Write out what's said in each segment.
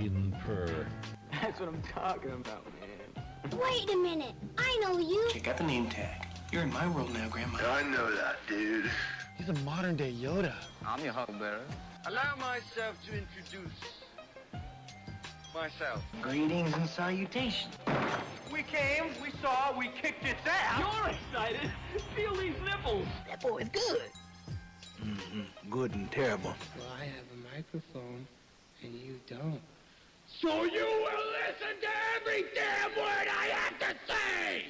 Purr. That's what I'm talking about, man. Wait a minute. I know you. Check out the name tag. You're in my world now, Grandma. I know that, dude. He's a modern-day Yoda. I'm your huckleberry. Allow myself to introduce myself. Greetings and salutations. We came, we saw, we kicked its ass. You're excited. Feel these nipples. That boy's good. Good and terrible. Well, I have a microphone, and you don't. So you will listen to every damn word I have to say!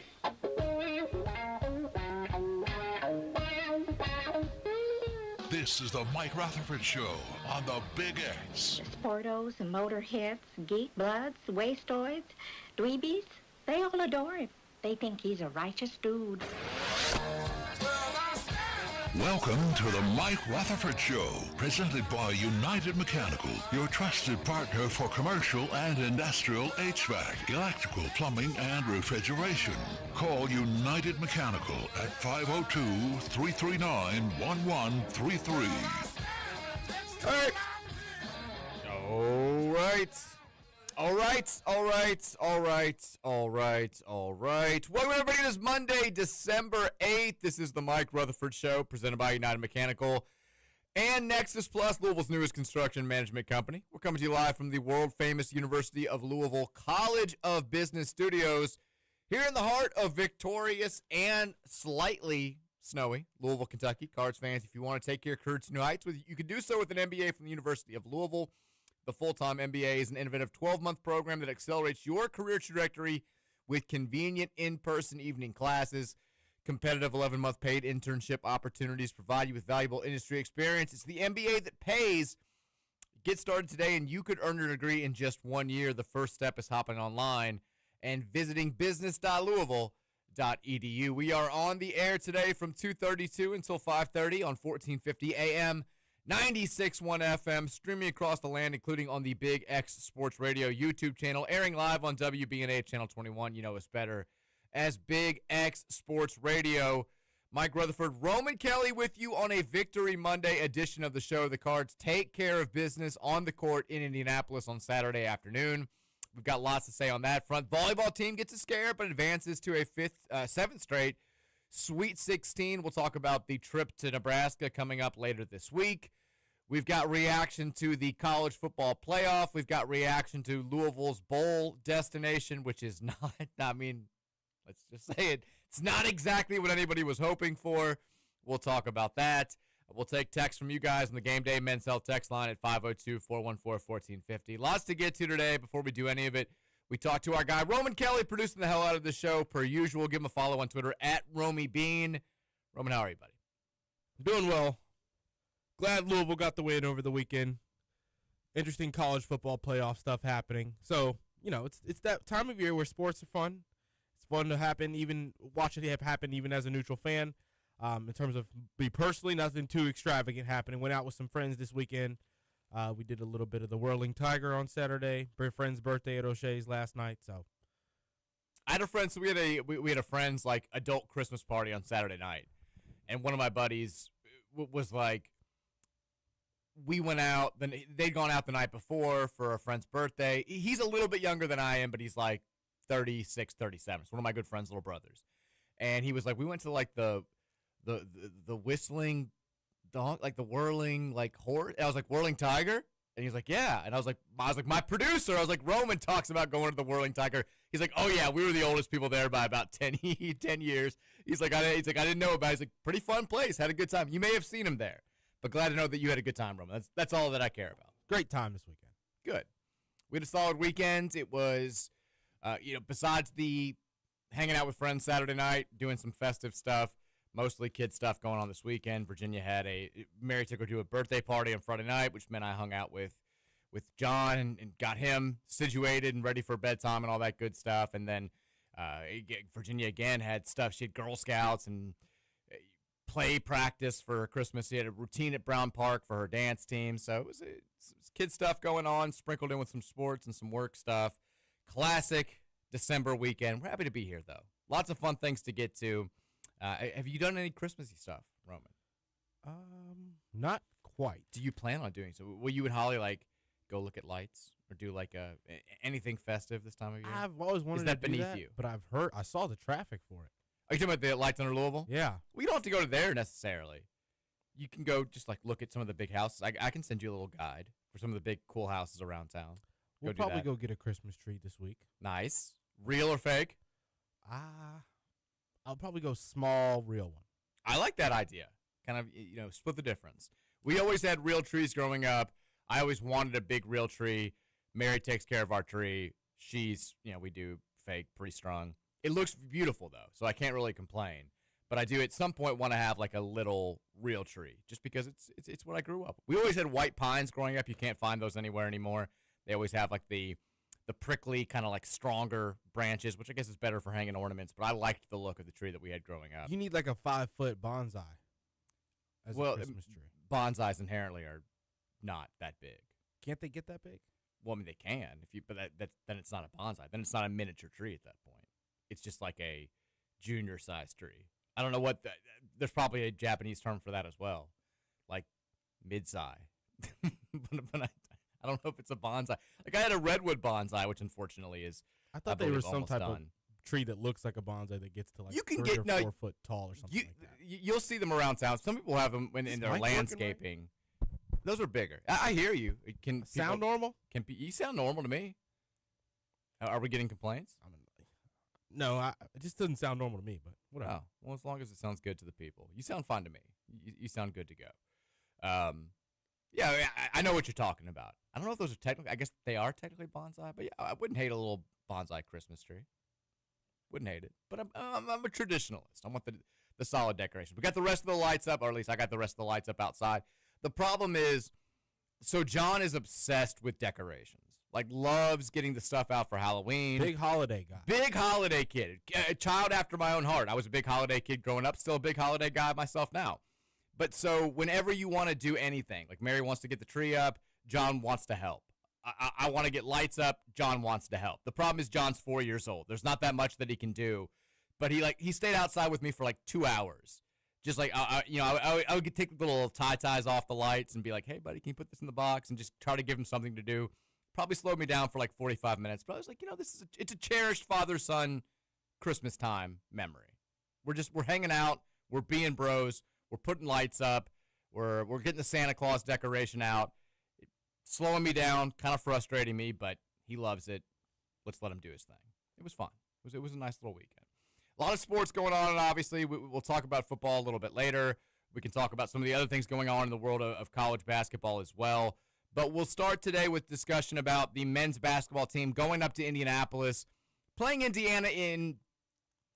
This is the Mike Rutherford Show on the Big X. Sportos and motorheads, geek bloods, wastoids, dweebies, they all adore him. They think he's a righteous dude. Welcome to the Mike Rutherford Show, presented by United Mechanical, your trusted partner for commercial and industrial HVAC, electrical, plumbing, and refrigeration. Call United Mechanical at 502-339-1133. All right. Welcome, everybody. It is Monday, December 8th. This is the Mike Rutherford Show, presented by United Mechanical and Nexus Plus, Louisville's newest construction management company. We're coming to you live from the world-famous University of Louisville College of Business Studios, here in the heart of victorious and slightly snowy Louisville, Kentucky. Cards fans, if you want to take your career to new heights, you can do so with an MBA from the University of Louisville. The full-time MBA is an innovative 12-month program that accelerates your career trajectory with convenient in-person evening classes. Competitive 11-month paid internship opportunities provide you with valuable industry experience. It's the MBA that pays. Get started today, and you could earn your degree in just 1 year. The first step is hopping online and visiting business.louisville.edu. We are on the air today from 2:32 until 5:30 on 1450 AM, 96.1 FM, streaming across the land, including on the Big X Sports Radio YouTube channel, airing live on WBNA Channel 21. You know us better as Big X Sports Radio. Mike Rutherford, Roman Kelly with you on a Victory Monday edition of the show. The Cards take care of business on the court in Indianapolis on Saturday afternoon. We've got lots to say on that front. Volleyball team gets a scare, but advances to a seventh straight Sweet 16. We'll talk about the trip to Nebraska coming up later this week. We've got reaction to the college football playoff. We've got reaction to Louisville's bowl destination, which is not, I mean, let's just say it, it's not exactly what anybody was hoping for. We'll talk about that. We'll take texts from you guys on the Gameday Men's Health text line at 502-414-1450. Lots to get to today. Before we do any of it, we talked to our guy, Roman Kelly, producing the hell out of the show. Per usual, give him a follow on Twitter at RomyBean. Roman, how are you, buddy? Doing well. Glad Louisville got the win over the weekend. Interesting college football playoff stuff happening. So, you know, it's that time of year where sports are fun. It's fun to happen, even watch it happen even as a neutral fan. In terms of me personally, nothing too extravagant happening. Went out with some friends this weekend. We did a little bit of the Whirling Tiger on Saturday. My friend's birthday at O'Shea's last night. So I had a friend. So we had a friend's like adult Christmas party on Saturday night, and one of my buddies was like, we went out. Then they'd gone out the night before for a friend's birthday. He's a little bit younger than I am, but he's like 36, 37. It's one of my good friend's little brothers, and he was like, we went to like the whistling dog, like the whirling like horse. I was like, Whirling Tiger, and he's like, yeah. And I was like, my producer. I was like, Roman talks about going to the Whirling Tiger. He's like, oh yeah, we were the oldest people there by about 10 years. He's like, I didn't know about it. He's like, pretty fun place. Had a good time. You may have seen him there, but glad to know that you had a good time, Roman. That's all that I care about. Great time this weekend. Good. We had a solid weekend. It was, besides the hanging out with friends Saturday night, doing some festive stuff, mostly kid stuff going on this weekend. Virginia had Mary took her to a birthday party on Friday night, which meant I hung out with John and got him situated and ready for bedtime and all that good stuff. And then Virginia again had stuff. She had Girl Scouts and play practice for her Christmas. She had a routine at Brown Park for her dance team. So it was kid stuff going on, sprinkled in with some sports and some work stuff. Classic December weekend. We're happy to be here, though. Lots of fun things to get to. Have you done any Christmassy stuff, Roman? Not quite. Do you plan on doing so? Will you and Holly like go look at lights or do like anything festive this time of year? I've always wanted that to do beneath that, you? but I saw the traffic for it. Are you talking about the lights under Louisville? Yeah. We don't have to go to there necessarily. You can go just like look at some of the big houses. I can send you a little guide for some of the big cool houses around town. We'll probably go get a Christmas tree this week. Nice. Real or fake? I'll probably go small, real one. I like that idea. Kind of, split the difference. We always had real trees growing up. I always wanted a big real tree. Mary takes care of our tree. She's, we do fake, pre-strung. It looks beautiful, though, so I can't really complain. But I do at some point want to have like a little real tree, just because it's what I grew up with. We always had white pines growing up. You can't find those anywhere anymore. They always have like the prickly, kind of like stronger branches, which I guess is better for hanging ornaments. But I liked the look of the tree that we had growing up. You need like a 5-foot bonsai as a Christmas tree. Bonsais inherently are not that big. Can't they get that big? Well, I mean, they can, but then it's not a bonsai. Then it's not a miniature tree at that point. It's just like a junior-sized tree. I don't know what there's probably a Japanese term for that as well, like mid-sai. but I don't know if it's a bonsai. Like I had a redwood bonsai, which unfortunately is. I thought they were some type done. of tree that looks like a bonsai that gets to like you can 3 get, or 4 foot tall or something like that. You'll see them around town. Some people have them in their landscaping. Those are bigger. I hear you. Can sound normal? You sound normal to me. Are we getting complaints? No, it just doesn't sound normal to me, but whatever. Oh, well, as long as it sounds good to the people. You sound fine to me. You sound good to go. Yeah, I know what you're talking about. I don't know if those are technically, I guess they are technically bonsai, but yeah, I wouldn't hate a little bonsai Christmas tree. Wouldn't hate it. But I'm a traditionalist. I want the solid decoration. We got the rest of the lights up, or at least I got the rest of the lights up outside. The problem is, so John is obsessed with decorations. Like, loves getting the stuff out for Halloween. Big holiday guy. Big holiday kid. A child after my own heart. I was a big holiday kid growing up. Still a big holiday guy myself now. But so whenever you want to do anything, like Mary wants to get the tree up, John wants to help. I want to get lights up, John wants to help. The problem is John's 4 years old. There's not that much that he can do. But he stayed outside with me for like 2 hours. Just like, I would take the little tie-ties off the lights and be like, hey, buddy, can you put this in the box? And just try to give him something to do. Probably slowed me down for like 45 minutes. But I was like, it's a cherished father-son Christmas time memory. We're hanging out. We're being bros. We're putting lights up. We're getting the Santa Claus decoration out. Slowing me down, kind of frustrating me, but he loves it. Let's let him do his thing. It was fun. It was a nice little weekend. A lot of sports going on, and obviously we'll talk about football a little bit later. We can talk about some of the other things going on in the world of college basketball as well. But we'll start today with discussion about the men's basketball team going up to Indianapolis, playing Indiana in,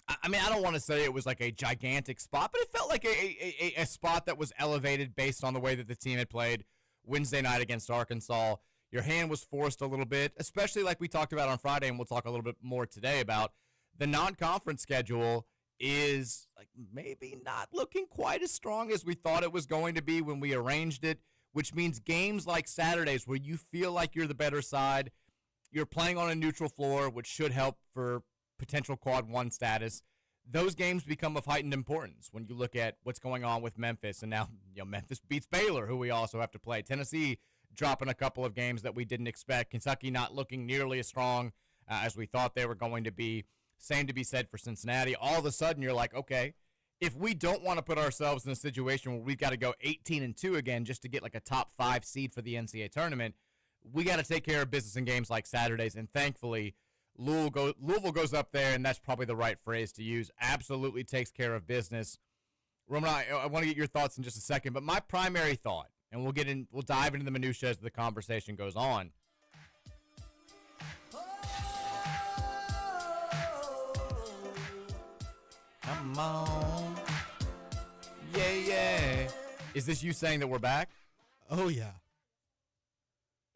I mean, I don't want to say it was like a gigantic spot, but it felt like a spot that was elevated based on the way that the team had played Wednesday night against Arkansas. Your hand was forced a little bit, especially like we talked about on Friday, and we'll talk a little bit more today about the non-conference schedule is like maybe not looking quite as strong as we thought it was going to be when we arranged it, which means games like Saturdays where you feel like you're the better side, you're playing on a neutral floor, which should help for potential quad one status. Those games become of heightened importance when you look at what's going on with Memphis. And now, Memphis beats Baylor, who we also have to play. Tennessee dropping a couple of games that we didn't expect. Kentucky not looking nearly as strong as we thought they were going to be. Same to be said for Cincinnati. All of a sudden, you're like, okay, if we don't want to put ourselves in a situation where we've got to go 18-2 again just to get like a top 5 seed for the NCAA tournament, we got to take care of business in games like Saturdays. And thankfully, Louisville goes up there, and that's probably the right phrase to use, absolutely takes care of business. Roman, I want to get your thoughts in just a second, but my primary thought, and we'll dive into the minutiae as the conversation goes on. Come on. Yeah. Is this you saying that we're back? Oh, yeah.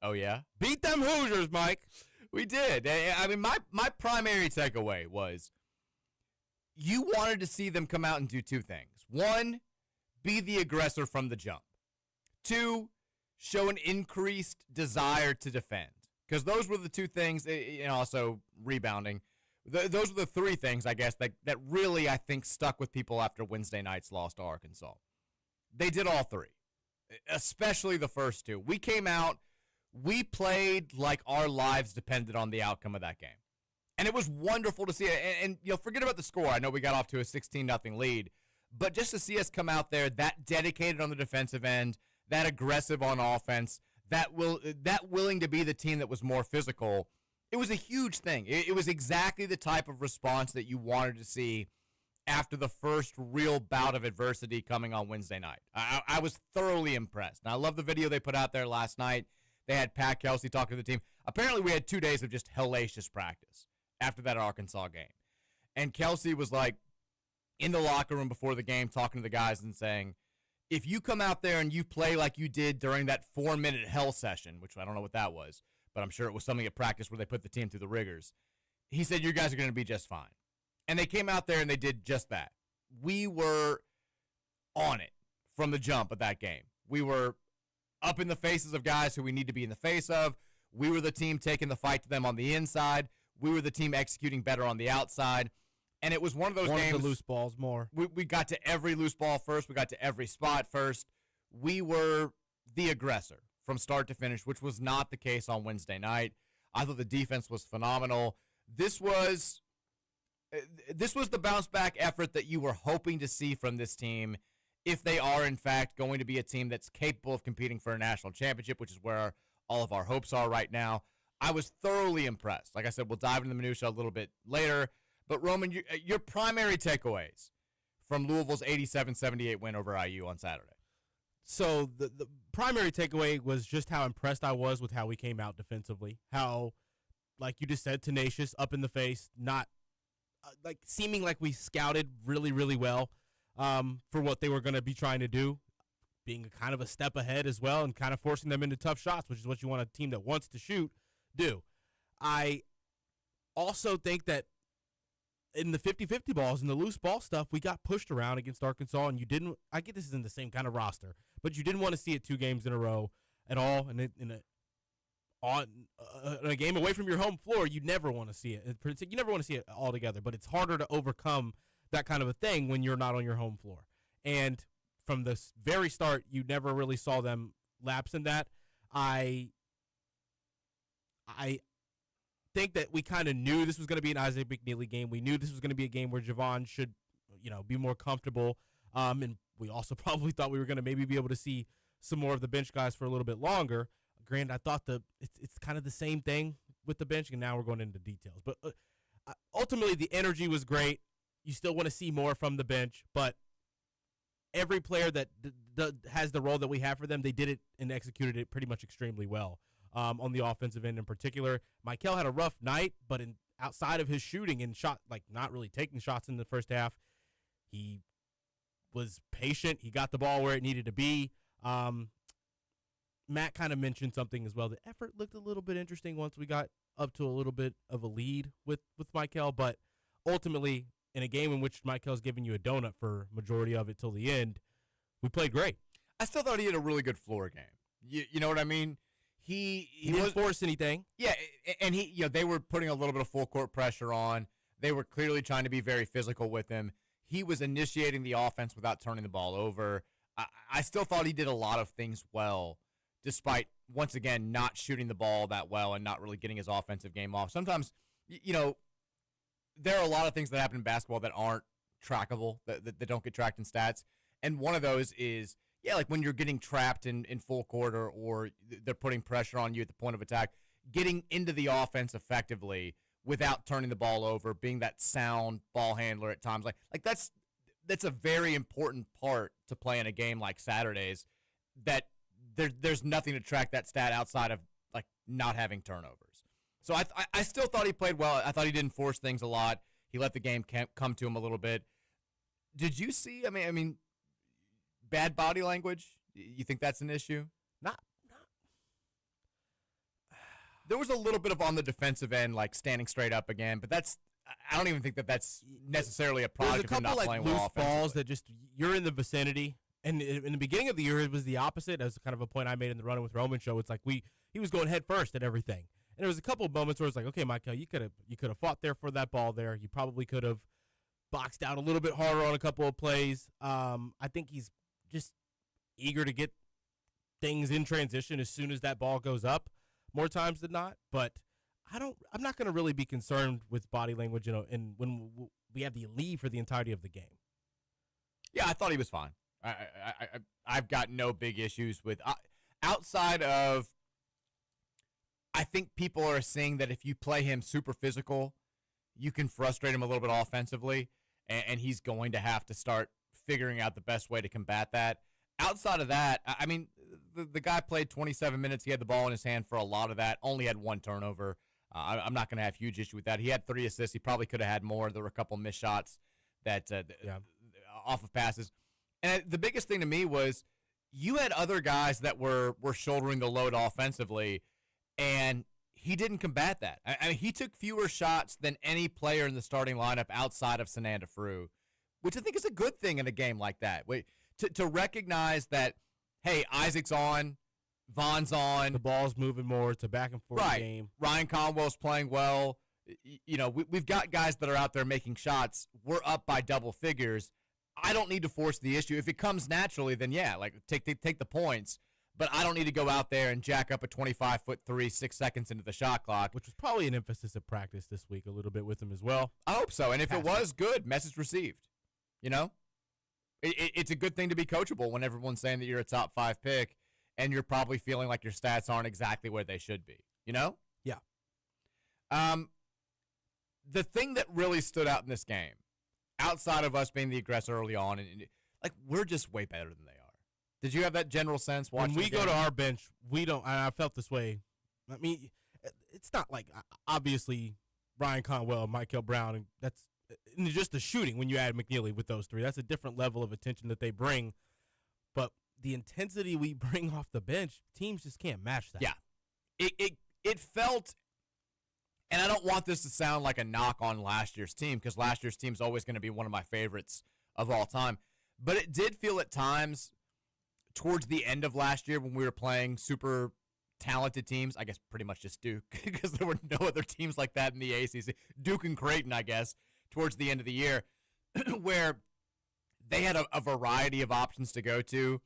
Oh, yeah? Beat them Hoosiers, Mike. We did. I mean, my primary takeaway was you wanted to see them come out and do two things. One, be the aggressor from the jump. Two, show an increased desire to defend. Because those were the two things, and also rebounding. Those were the three things, I guess, that really, I think, stuck with people after Wednesday night's loss to Arkansas. They did all three, especially the first two. We came out, we played like our lives depended on the outcome of that game. And it was wonderful to see it. And forget about the score. I know we got off to a 16-0 lead. But just to see us come out there that dedicated on the defensive end, that aggressive on offense, that willing to be the team that was more physical, it was a huge thing. It was exactly the type of response that you wanted to see after the first real bout of adversity coming on Wednesday night. I was thoroughly impressed. And I love the video they put out there last night. They had Pat Kelsey talking to the team. Apparently, we had 2 days of just hellacious practice after that Arkansas game. And Kelsey was like in the locker room before the game talking to the guys and saying, if you come out there and you play like you did during that 4-minute hell session, which I don't know what that was, but I'm sure it was something at practice where they put the team through the rigors, he said, you guys are going to be just fine. And they came out there and they did just that. We were on it from the jump of that game. We were up in the faces of guys who we need to be in the face of. We were the team taking the fight to them on the inside. We were the team executing better on the outside. And it was one of those games. The loose balls more. We got to every loose ball first. We got to every spot first. We were the aggressor from start to finish, which was not the case on Wednesday night. I thought the defense was phenomenal. This was the bounce-back effort that you were hoping to see from this team if they are, in fact, going to be a team that's capable of competing for a national championship, which is where all of our hopes are right now. I was thoroughly impressed. Like I said, we'll dive into the minutia a little bit later. But, Roman, your primary takeaways from Louisville's 87-78 win over IU on Saturday. So the primary takeaway was just how impressed I was with how we came out defensively. How, like you just said, tenacious, up in the face, not like seeming like we scouted really, really well for what they were going to be trying to do, being kind of a step ahead as well and kind of forcing them into tough shots, which is what you want a team that wants to shoot do. I also think that in the 50-50 balls and the loose ball stuff, we got pushed around against Arkansas, and you didn't – I get this isn't the same kind of roster, but you didn't want to see it 2 games in a row at all. And in a game away from your home floor, you never want to see it. You never want to see it all together, but it's harder to overcome that kind of a thing when you're not on your home floor. And from the very start, you never really saw them lapse in that. I think that we kind of knew this was going to be an Isaiah McNeely game. We knew this was going to be a game where Javon should, be more comfortable. And we also probably thought we were going to maybe be able to see some more of the bench guys for a little bit longer. Granted, I thought it's kind of the same thing with the bench, and now we're going into details. But ultimately, the energy was great. You still want to see more from the bench, but every player that has the role that we have for them, they did it and executed it pretty much extremely well. On the offensive end in particular, Michael had a rough night, but outside of his shooting and not really taking shots in the first half, he was patient. He got the ball where it needed to be. Matt kind of mentioned something as well. The effort looked a little bit interesting once we got up to a little bit of a lead with Michael, but ultimately, in a game in which Michael's giving you a donut for majority of it till the end, we played great. I still thought he had a really good floor game. You know what I mean? He didn't force anything. Yeah, and they were putting a little bit of full court pressure on. They were clearly trying to be very physical with him. He was initiating the offense without turning the ball over. I still thought he did a lot of things well, despite, once again, not shooting the ball that well and not really getting his offensive game off. Sometimes, there are a lot of things that happen in basketball that aren't trackable, that don't get tracked in stats. And one of those is, like when you're getting trapped in full court or they're putting pressure on you at the point of attack, getting into the offense effectively without turning the ball over, being that sound ball handler at times. Like that's a very important part to play in a game like Saturday's, that there's nothing to track that stat outside of like not having turnovers. So I still thought he played well. I thought he didn't force things a lot. He let the game come to him a little bit. Did you see, I mean, bad body language? You think that's an issue? Not. There was a little bit of on the defensive end, like standing straight up again, but I don't even think that's necessarily a product of him not playing well offensively. There's a couple balls that just, you're in the vicinity. And in the beginning of the year, it was the opposite. As kind of a point I made in the Running with Roman show. It's like he was going head first at everything. And there was a couple of moments where it's like, okay, Michael, you could have fought there for that ball there. You probably could have boxed out a little bit harder on a couple of plays. I think he's just eager to get things in transition as soon as that ball goes up. more times than not. But I'm not going to really be concerned with body language, and when we have the lead for the entirety of the game. Yeah, I thought he was fine. I've got no big issues with outside of. I think people are seeing that if you play him super physical, you can frustrate him a little bit offensively, and he's going to have to start figuring out the best way to combat that. Outside of that, I mean, the guy played 27 minutes. He had the ball in his hand for a lot of that. Only had one turnover. I'm not going to have huge issue with that. He had 3 assists. He probably could have had more. There were a couple missed shots that off of passes. And the biggest thing to me was you had other guys that were shouldering the load offensively, and he didn't combat that. I mean, he took fewer shots than any player in the starting lineup outside of Sananda Frew, which I think is a good thing in a game like that. To recognize that, hey, Isaac's on, Vaughn's on. The ball's moving more. It's a back and forth game. Ryan Conwell's playing well. We've got guys that are out there making shots. We're up by double figures. I don't need to force the issue. If it comes naturally, then yeah, like take the points. But I don't need to go out there and jack up a 25-foot three 6 seconds into the shot clock. Which was probably an emphasis of practice this week a little bit with him as well. I hope so. And if it was good, message received. It's a good thing to be coachable when everyone's saying that you're a top 5 pick and you're probably feeling like your stats aren't exactly where they should be. Yeah. The thing that really stood out in this game, outside of us being the aggressor early on, and we're just way better than they are. Did you have that general sense watching when we go to our bench, we don't. I felt this way. I mean, it's not like obviously Ryan Conwell, Michael Brown, and that's just the shooting. When you add McNeely with those 3, that's a different level of attention that they bring. But the intensity we bring off the bench, teams just can't match that. Yeah, it felt. And I don't want this to sound like a knock on last year's team, because last year's team is always going to be one of my favorites of all time. But it did feel at times towards the end of last year when we were playing super talented teams, I guess pretty much just Duke, because there were no other teams like that in the ACC. Duke and Creighton, I guess, towards the end of the year, where they had a variety of options to go to.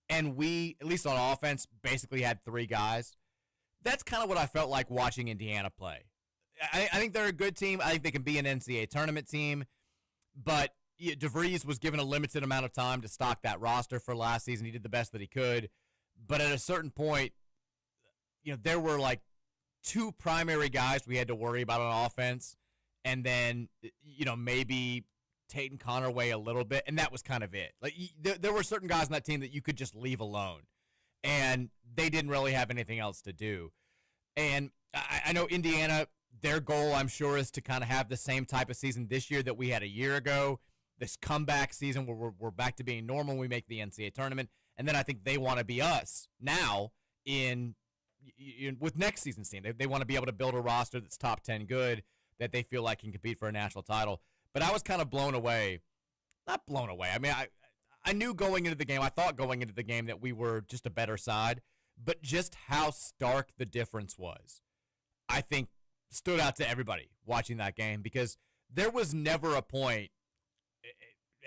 And we, at least on offense, basically had 3 guys. That's kind of what I felt like watching Indiana play. I think they're a good team. I think they can be an NCAA tournament team. But DeVries was given a limited amount of time to stock that roster for last season. He did the best that he could. But at a certain point, there were like 2 primary guys we had to worry about on offense. And then, maybe Tate and Connerway a little bit. And that was kind of it. Like there were certain guys on that team that you could just leave alone. And they didn't really have anything else to do. And I know Indiana, their goal, I'm sure, is to kind of have the same type of season this year that we had a year ago, this comeback season where we're back to being normal when we make the NCAA tournament. And then I think they want to be us now with next season's team. They want to be able to build a roster that's top 10 good, that they feel like can compete for a national title. But I was kind of blown away. Not blown away. I mean, I knew going into the game, I thought going into the game that we were just a better side, but just how stark the difference was, I think, stood out to everybody watching that game, because there was never a point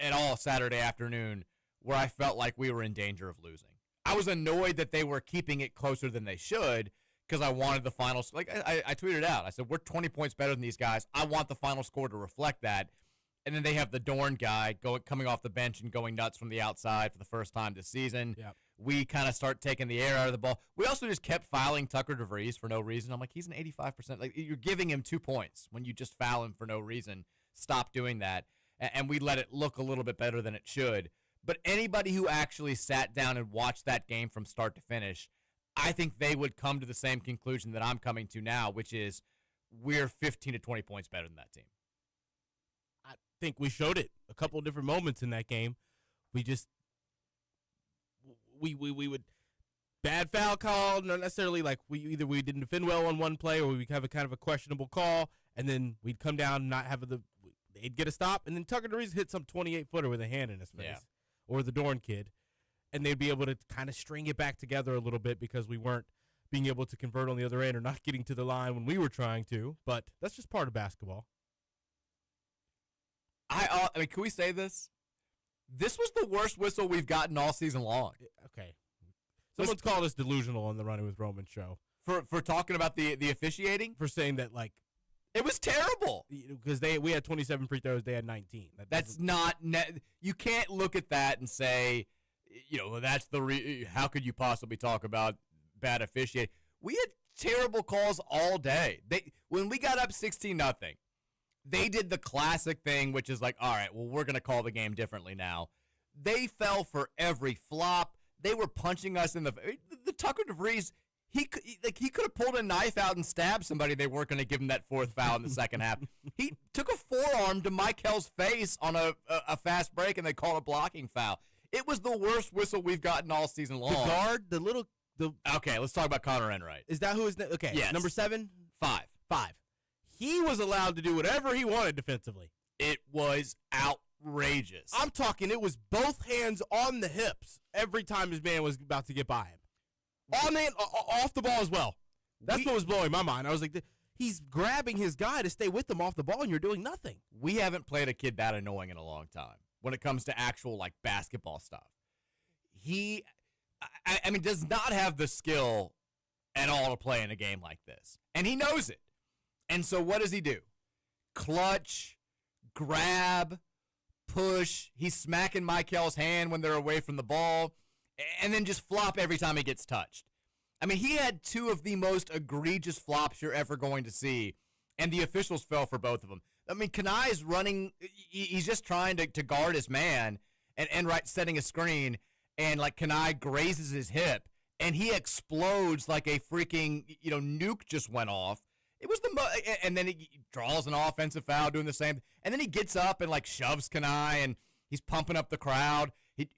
at all Saturday afternoon where I felt like we were in danger of losing. I was annoyed that they were keeping it closer than they should, because I wanted the final. Like I tweeted out, I said, we're 20 points better than these guys. I want the final score to reflect that. And then they have the Dorn guy coming off the bench and going nuts from the outside for the first time this season. Yep. We kind of start taking the air out of the ball. We also just kept fouling Tucker DeVries for no reason. I'm like, he's an 85%. Like, you're giving him 2 points when you just foul him for no reason. Stop doing that. And we let it look a little bit better than it should. But anybody who actually sat down and watched that game from start to finish, I think they would come to the same conclusion that I'm coming to now, which is we're 15 to 20 points better than that team. I think we showed it a couple of different moments in that game. We just we would bad foul call, not necessarily like we didn't defend well on one play, or we have a kind of a questionable call, and then we'd come down and not have they'd get a stop, and then Tucker DeVries hit some 28-footer with a hand in his face, or the Dorn kid, and they'd be able to kind of string it back together a little bit because we weren't being able to convert on the other end or not getting to the line when we were trying to. But that's just part of basketball. I mean, can we say this? This was the worst whistle we've gotten all season long. Okay. Someone's called us delusional on the Running with Roman show. For talking about the officiating? For saying that, like, it was terrible. Because we had 27 free throws, they had 19. That's not you can't look at that and say, that's how could you possibly talk about bad officiating? We had terrible calls all day. When we got up 16-0, they did the classic thing, which is like, all right, well, we're going to call the game differently now. They fell for every flop. They were punching us in the Tucker DeVries. He could have pulled a knife out and stabbed somebody. They weren't going to give him that fourth foul in the second half. He took a forearm to Michael's face on a fast break, and they called a blocking foul. It was the worst whistle we've gotten all season long. The guard, Okay, let's talk about Connor Enright. Is that who is okay? Yes. Number 7? 5. He was allowed to do whatever he wanted defensively. It was outrageous. I'm talking, it was both hands on the hips every time his man was about to get by him. Off the ball as well. That's what was blowing my mind. I was like, he's grabbing his guy to stay with him off the ball, and you're doing nothing. We haven't played a kid that annoying in a long time when it comes to actual, like, basketball stuff. He, does not have the skill at all to play in a game like this. And he knows it. And so what does he do? Clutch, grab, push. He's smacking Michael's hand when they're away from the ball, and then just flop every time he gets touched. He had 2 of the most egregious flops you're ever going to see, and the officials fell for both of them. Kanai's running. He's just trying to guard his man and setting a screen, and, like, Kanai grazes his hip, and he explodes like a freaking, nuke just went off. It was and then he draws an offensive foul doing the same. And then he gets up and, like, shoves Kanai, and he's pumping up the crowd. He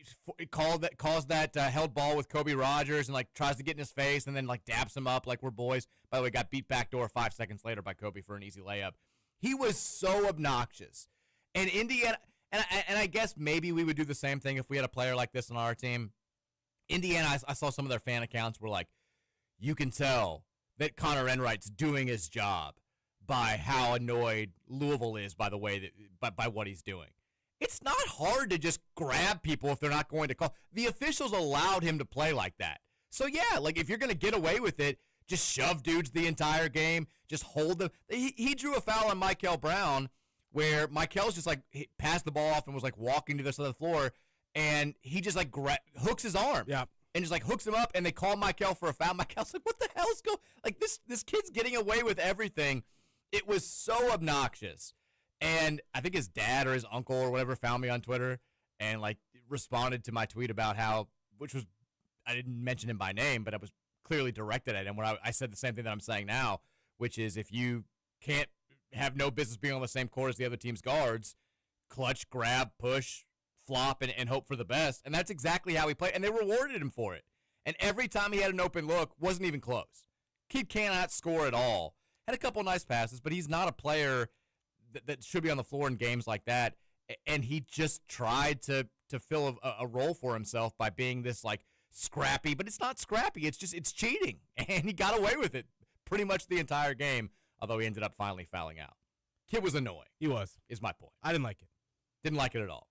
caused that held ball with Kobe Rogers and, like, tries to get in his face and then, like, daps him up like we're boys. By the way, got beat backdoor 5 seconds later by Kobe for an easy layup. He was so obnoxious. And Indiana, and I guess maybe we would do the same thing if we had a player like this on our team. Indiana, I saw some of their fan accounts were like, you can tell that Connor Enright's doing his job by how annoyed Louisville is by the way that by what he's doing. It's not hard to just grab people if they're not going to call. The officials allowed him to play like that. So yeah, like, if you're going to get away with it, just shove dudes the entire game, just hold them. He drew a foul on Michael Brown where Michael's just, like, passed the ball off and was, like, walking to the side of the floor, and he just, like, hooks his arm. Yeah. And just, like, hooks him up, and they call Michael for a foul. Michael's like, what the hell's going on? Like, this kid's getting away with everything. It was so obnoxious. And I think his dad or his uncle or whatever found me on Twitter and, like, responded to my tweet about how, which was, I didn't mention him by name, but I was clearly directed at him when I said the same thing that I'm saying now, which is if you can't have no business being on the same court as the other team's guards, clutch, grab, push, flop, and hope for the best. And that's exactly how he played. And they rewarded him for it. And every time he had an open look, wasn't even close. Kid cannot score at all. Had a couple nice passes, but he's not a player that should be on the floor in games like that. And he just tried to fill a role for himself by being this, like, scrappy. But it's not scrappy. It's cheating. And he got away with it pretty much the entire game, although he ended up finally fouling out. Kid was annoying. He was. Is my point. I didn't like it. Didn't like it at all.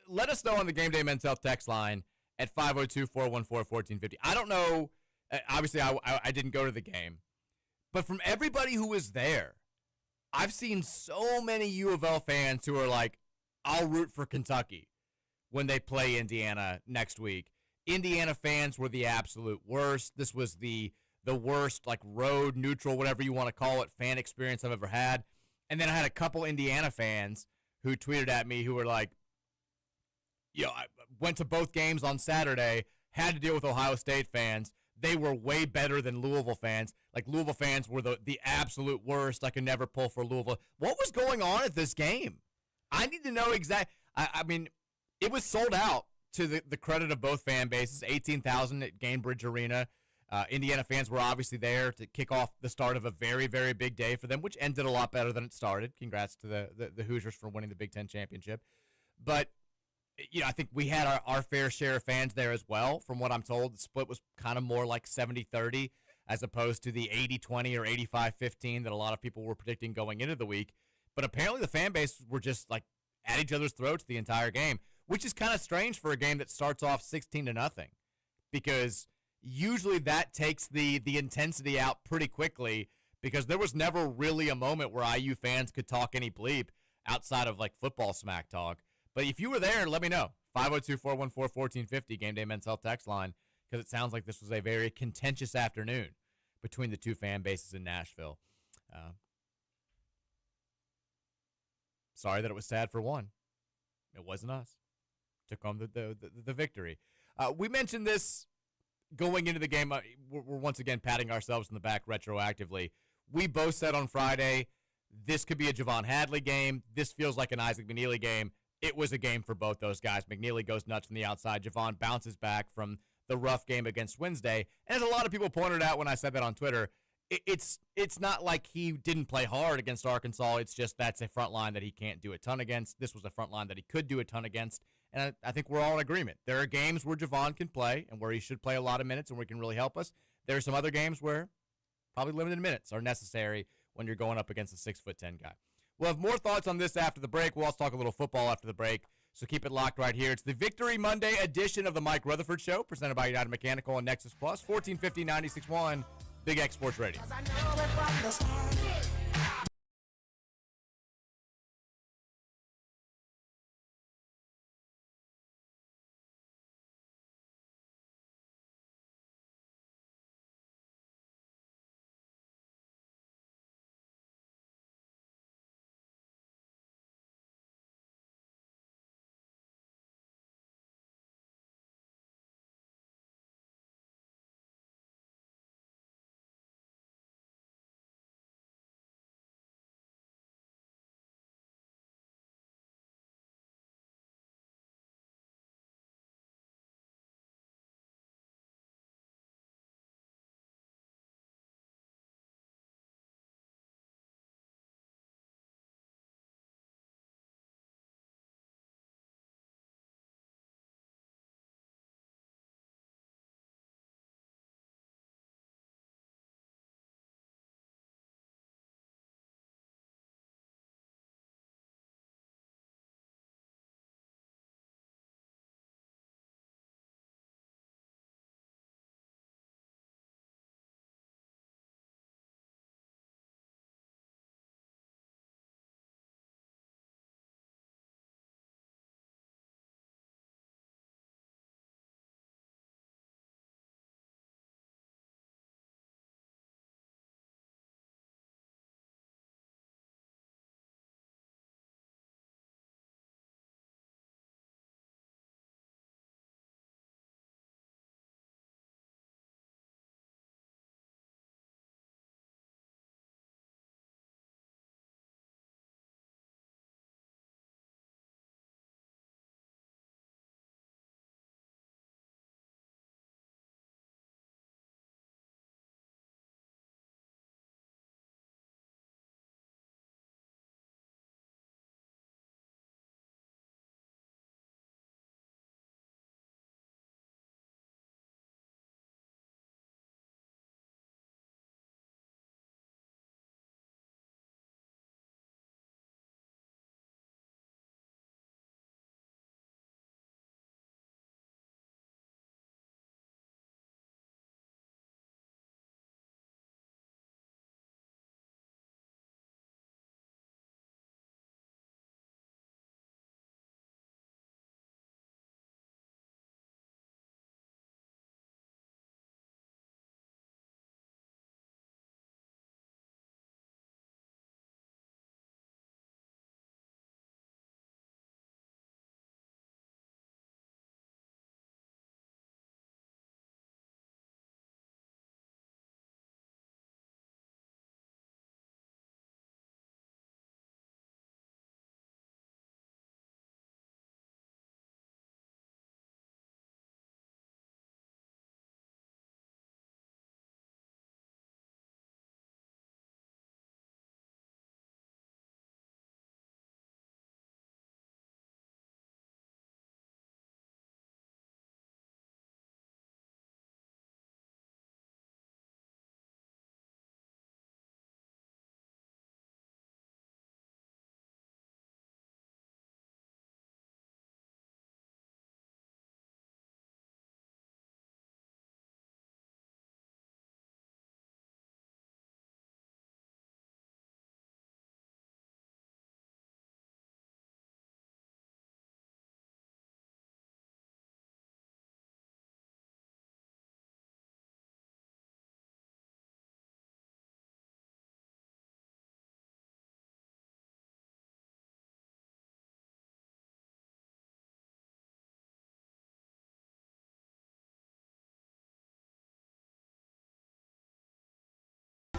Let us know on the Game Day Men's Health text line at 502-414-1450. I don't know. Obviously, I didn't go to the game. But from everybody who was there, I've seen so many U of L fans who are like, I'll root for Kentucky when they play Indiana next week. Indiana fans were the absolute worst. This was the worst, like, road, neutral, whatever you want to call it, fan experience I've ever had. And then I had a couple Indiana fans who tweeted at me who were like, I went to both games on Saturday, had to deal with Ohio State fans. They were way better than Louisville fans. Like, Louisville fans were the absolute worst. I could never pull for Louisville. What was going on at this game? I need to know exactly. It was sold out to the credit of both fan bases, 18,000 at Gainbridge Arena. Indiana fans were obviously there to kick off the start of a very, very big day for them, which ended a lot better than it started. Congrats to the Hoosiers for winning the Big Ten championship. But, I think we had our fair share of fans there as well. From what I'm told, the split was kind of more like 70-30 as opposed to the 80-20 or 85-15 that a lot of people were predicting going into the week. But apparently the fan base were just, like, at each other's throats the entire game, which is kind of strange for a game that starts off 16-0 because usually that takes the intensity out pretty quickly because there was never really a moment where IU fans could talk any bleep outside of like football smack talk. But if you were there, let me know. 502-414-1450, Game Day Men's Health text line, because it sounds like this was a very contentious afternoon between the two fan bases in Nashville. Sorry that it was sad for one. It wasn't us. Took home the victory. We mentioned this going into the game. We're once again patting ourselves in the back retroactively. We both said on Friday, this could be a Javon Hadley game. This feels like an Isaac McNeely game. It was a game for both those guys. McNeely goes nuts from the outside. Javon bounces back from the rough game against Wednesday. And as a lot of people pointed out when I said that on Twitter, it's not like he didn't play hard against Arkansas. It's just that's a front line that he can't do a ton against. This was a front line that he could do a ton against. And I think we're all in agreement. There are games where Javon can play and where he should play a lot of minutes and where he can really help us. There are some other games where probably limited minutes are necessary when you're going up against a 6'10" guy. We'll have more thoughts on this after the break. We'll also talk a little football after the break, so keep it locked right here. It's the Victory Monday edition of the Mike Rutherford Show, presented by United Mechanical and Nexus Plus, 1450 96.1 Big X Sports Radio.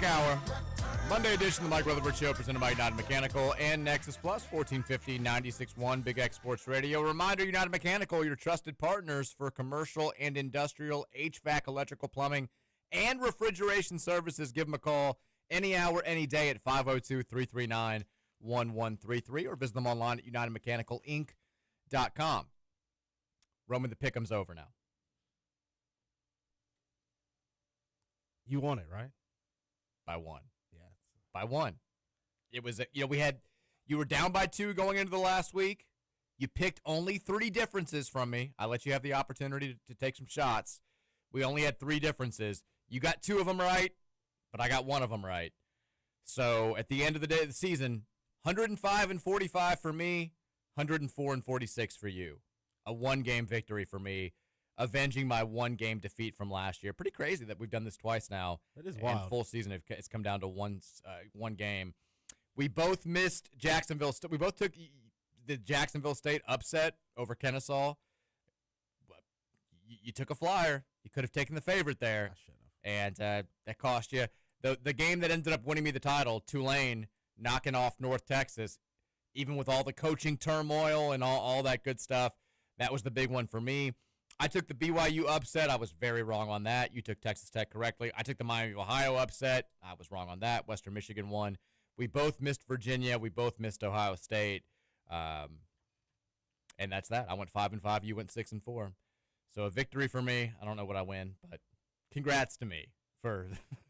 Hour. Monday edition of the Mike Rutherford Show presented by United Mechanical and Nexus Plus, 1450 96.1 Big X Sports Radio. Reminder, United Mechanical, your trusted partners for commercial and industrial HVAC, electrical, plumbing, and refrigeration services. Give them a call any hour, any day at 502-339-1133 or visit them online at UnitedMechanicalInc.com. Roman, the pick'em's over now. You won it, right? By one. Yeah. By one. It was, you were down by 2 going into the last week. You picked only 3 differences from me. I let you have the opportunity to take some shots. We only had 3 differences. You got 2 of them right, but I got 1 of them right. So at the end of the day of the season, 105-45 for me, 104-46 for you. A 1-game victory for me, avenging my 1-game defeat from last year. Pretty crazy that we've done this twice now. That is wild. And full season, it's come down to one game. We both missed Jacksonville. We both took the Jacksonville State upset over Kennesaw. You took a flyer. You could have taken the favorite there. I should have. And that cost you. The game that ended up winning me the title, Tulane knocking off North Texas, even with all the coaching turmoil and all that good stuff, that was the big one for me. I took the BYU upset. I was very wrong on that. You took Texas Tech correctly. I took the Miami of Ohio upset. I was wrong on that. Western Michigan won. We both missed Virginia. We both missed Ohio State. And that's that. I went 5-5. You went 6-4. So a victory for me. I don't know what I win, but congrats to me for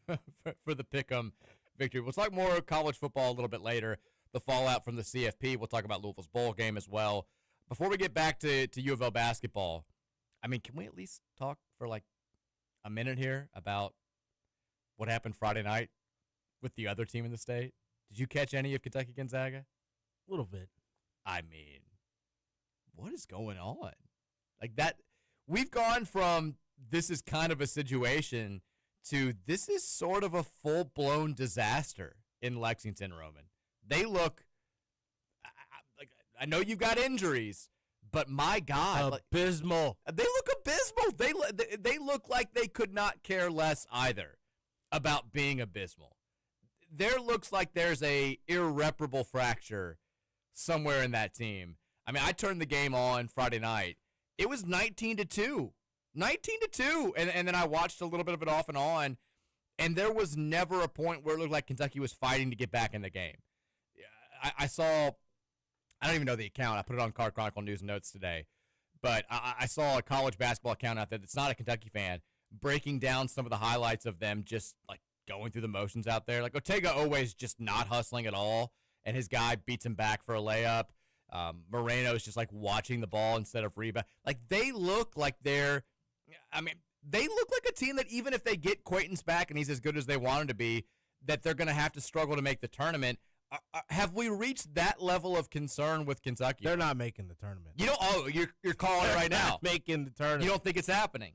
the pick'em victory. We'll talk more college football a little bit later. The fallout from the CFP. We'll talk about Louisville's bowl game as well. Before we get back to U of L basketball, I mean, can we at least talk for like a minute here about what happened Friday night with the other team in the state? Did you catch any of Kentucky Gonzaga? A little bit. I mean, what is going on? Like that, we've gone from this is kind of a situation to this is sort of a full-blown disaster in Lexington, Roman. They look, I know you've got injuries, but my God, abysmal. They look abysmal. They look like they could not care less either about being abysmal. There looks like there's a irreparable fracture somewhere in that team. I mean, I turned the game on Friday night. It was 19-2. 19-2. And then I watched a little bit of it off and on, and there was never a point where it looked like Kentucky was fighting to get back in the game. I saw, I don't even know the account. I put it on Card Chronicle News and Notes today. But I saw a college basketball account out there that's not a Kentucky fan breaking down some of the highlights of them just like going through the motions out there. Like Otega always just not hustling at all, and his guy beats him back for a layup. Moreno's just like watching the ball instead of rebound. Like they look like they look like a team that even if they get Quayton's back and he's as good as they want him to be, that they're going to have to struggle to make the tournament. Have we reached that level of concern with Kentucky? They're not making the tournament. You don't. Oh, you're calling it right now. Making the tournament. You don't think it's happening?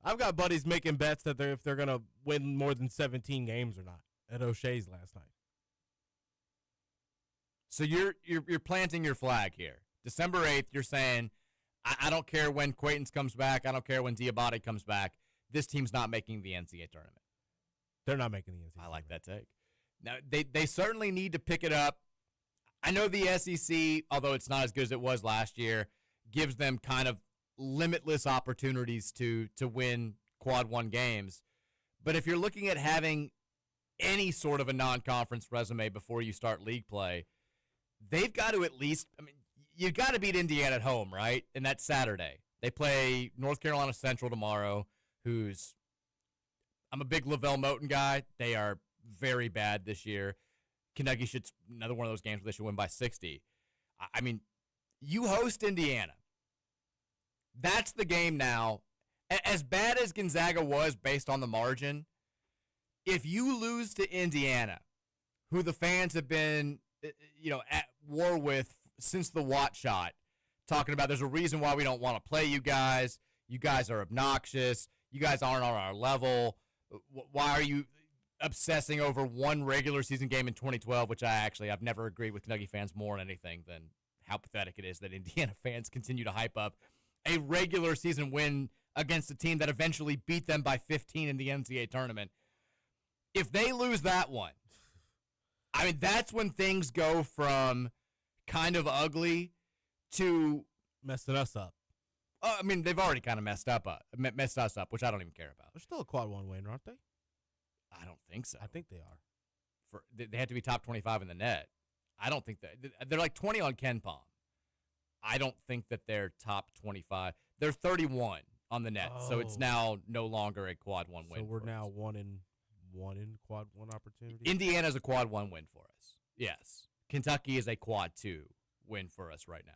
I've got buddies making bets that if they're gonna win more than 17 games or not at O'Shea's last night. So you're planting your flag here. December 8th, you're saying, I don't care when Quayton's comes back. I don't care when Diabate comes back. This team's not making the NCAA tournament. They're not making the NCAA tournament. I like that take. Now, they certainly need to pick it up. I know the SEC, although it's not as good as it was last year, gives them kind of limitless opportunities to win quad one games. But if you're looking at having any sort of a non-conference resume before you start league play, they've got to at least, I mean, you've got to beat Indiana at home, right? And that's Saturday. They play North Carolina Central tomorrow, who's, I'm a big Lavelle Moton guy. They are very bad this year. Kentucky should, another one of those games where they should win by 60. I mean, you host Indiana. That's the game now. As bad as Gonzaga was based on the margin, if you lose to Indiana, who the fans have been, at war with since the Watt shot, talking about there's a reason why we don't want to play you guys. You guys are obnoxious. You guys aren't on our level. Why are you obsessing over one regular season game in 2012, which I've never agreed with Kentucky fans more than anything than how pathetic it is that Indiana fans continue to hype up a regular season win against a team that eventually beat them by 15 in the NCAA tournament. If they lose that one, I mean, that's when things go from kind of ugly to messing us up. I mean, they've already kind of messed us up, which I don't even care about. They're still a quad one win, aren't they? I don't think so. I think they are. They have to be top 25 in the net. I don't think they're like 20 on Ken Palm. I don't think that they're top 25. They're 31 on the net, so it's now no longer a quad one win. So we're now one in quad one opportunity. Indiana's a quad one win for us. Yes. Kentucky is a quad two win for us right now.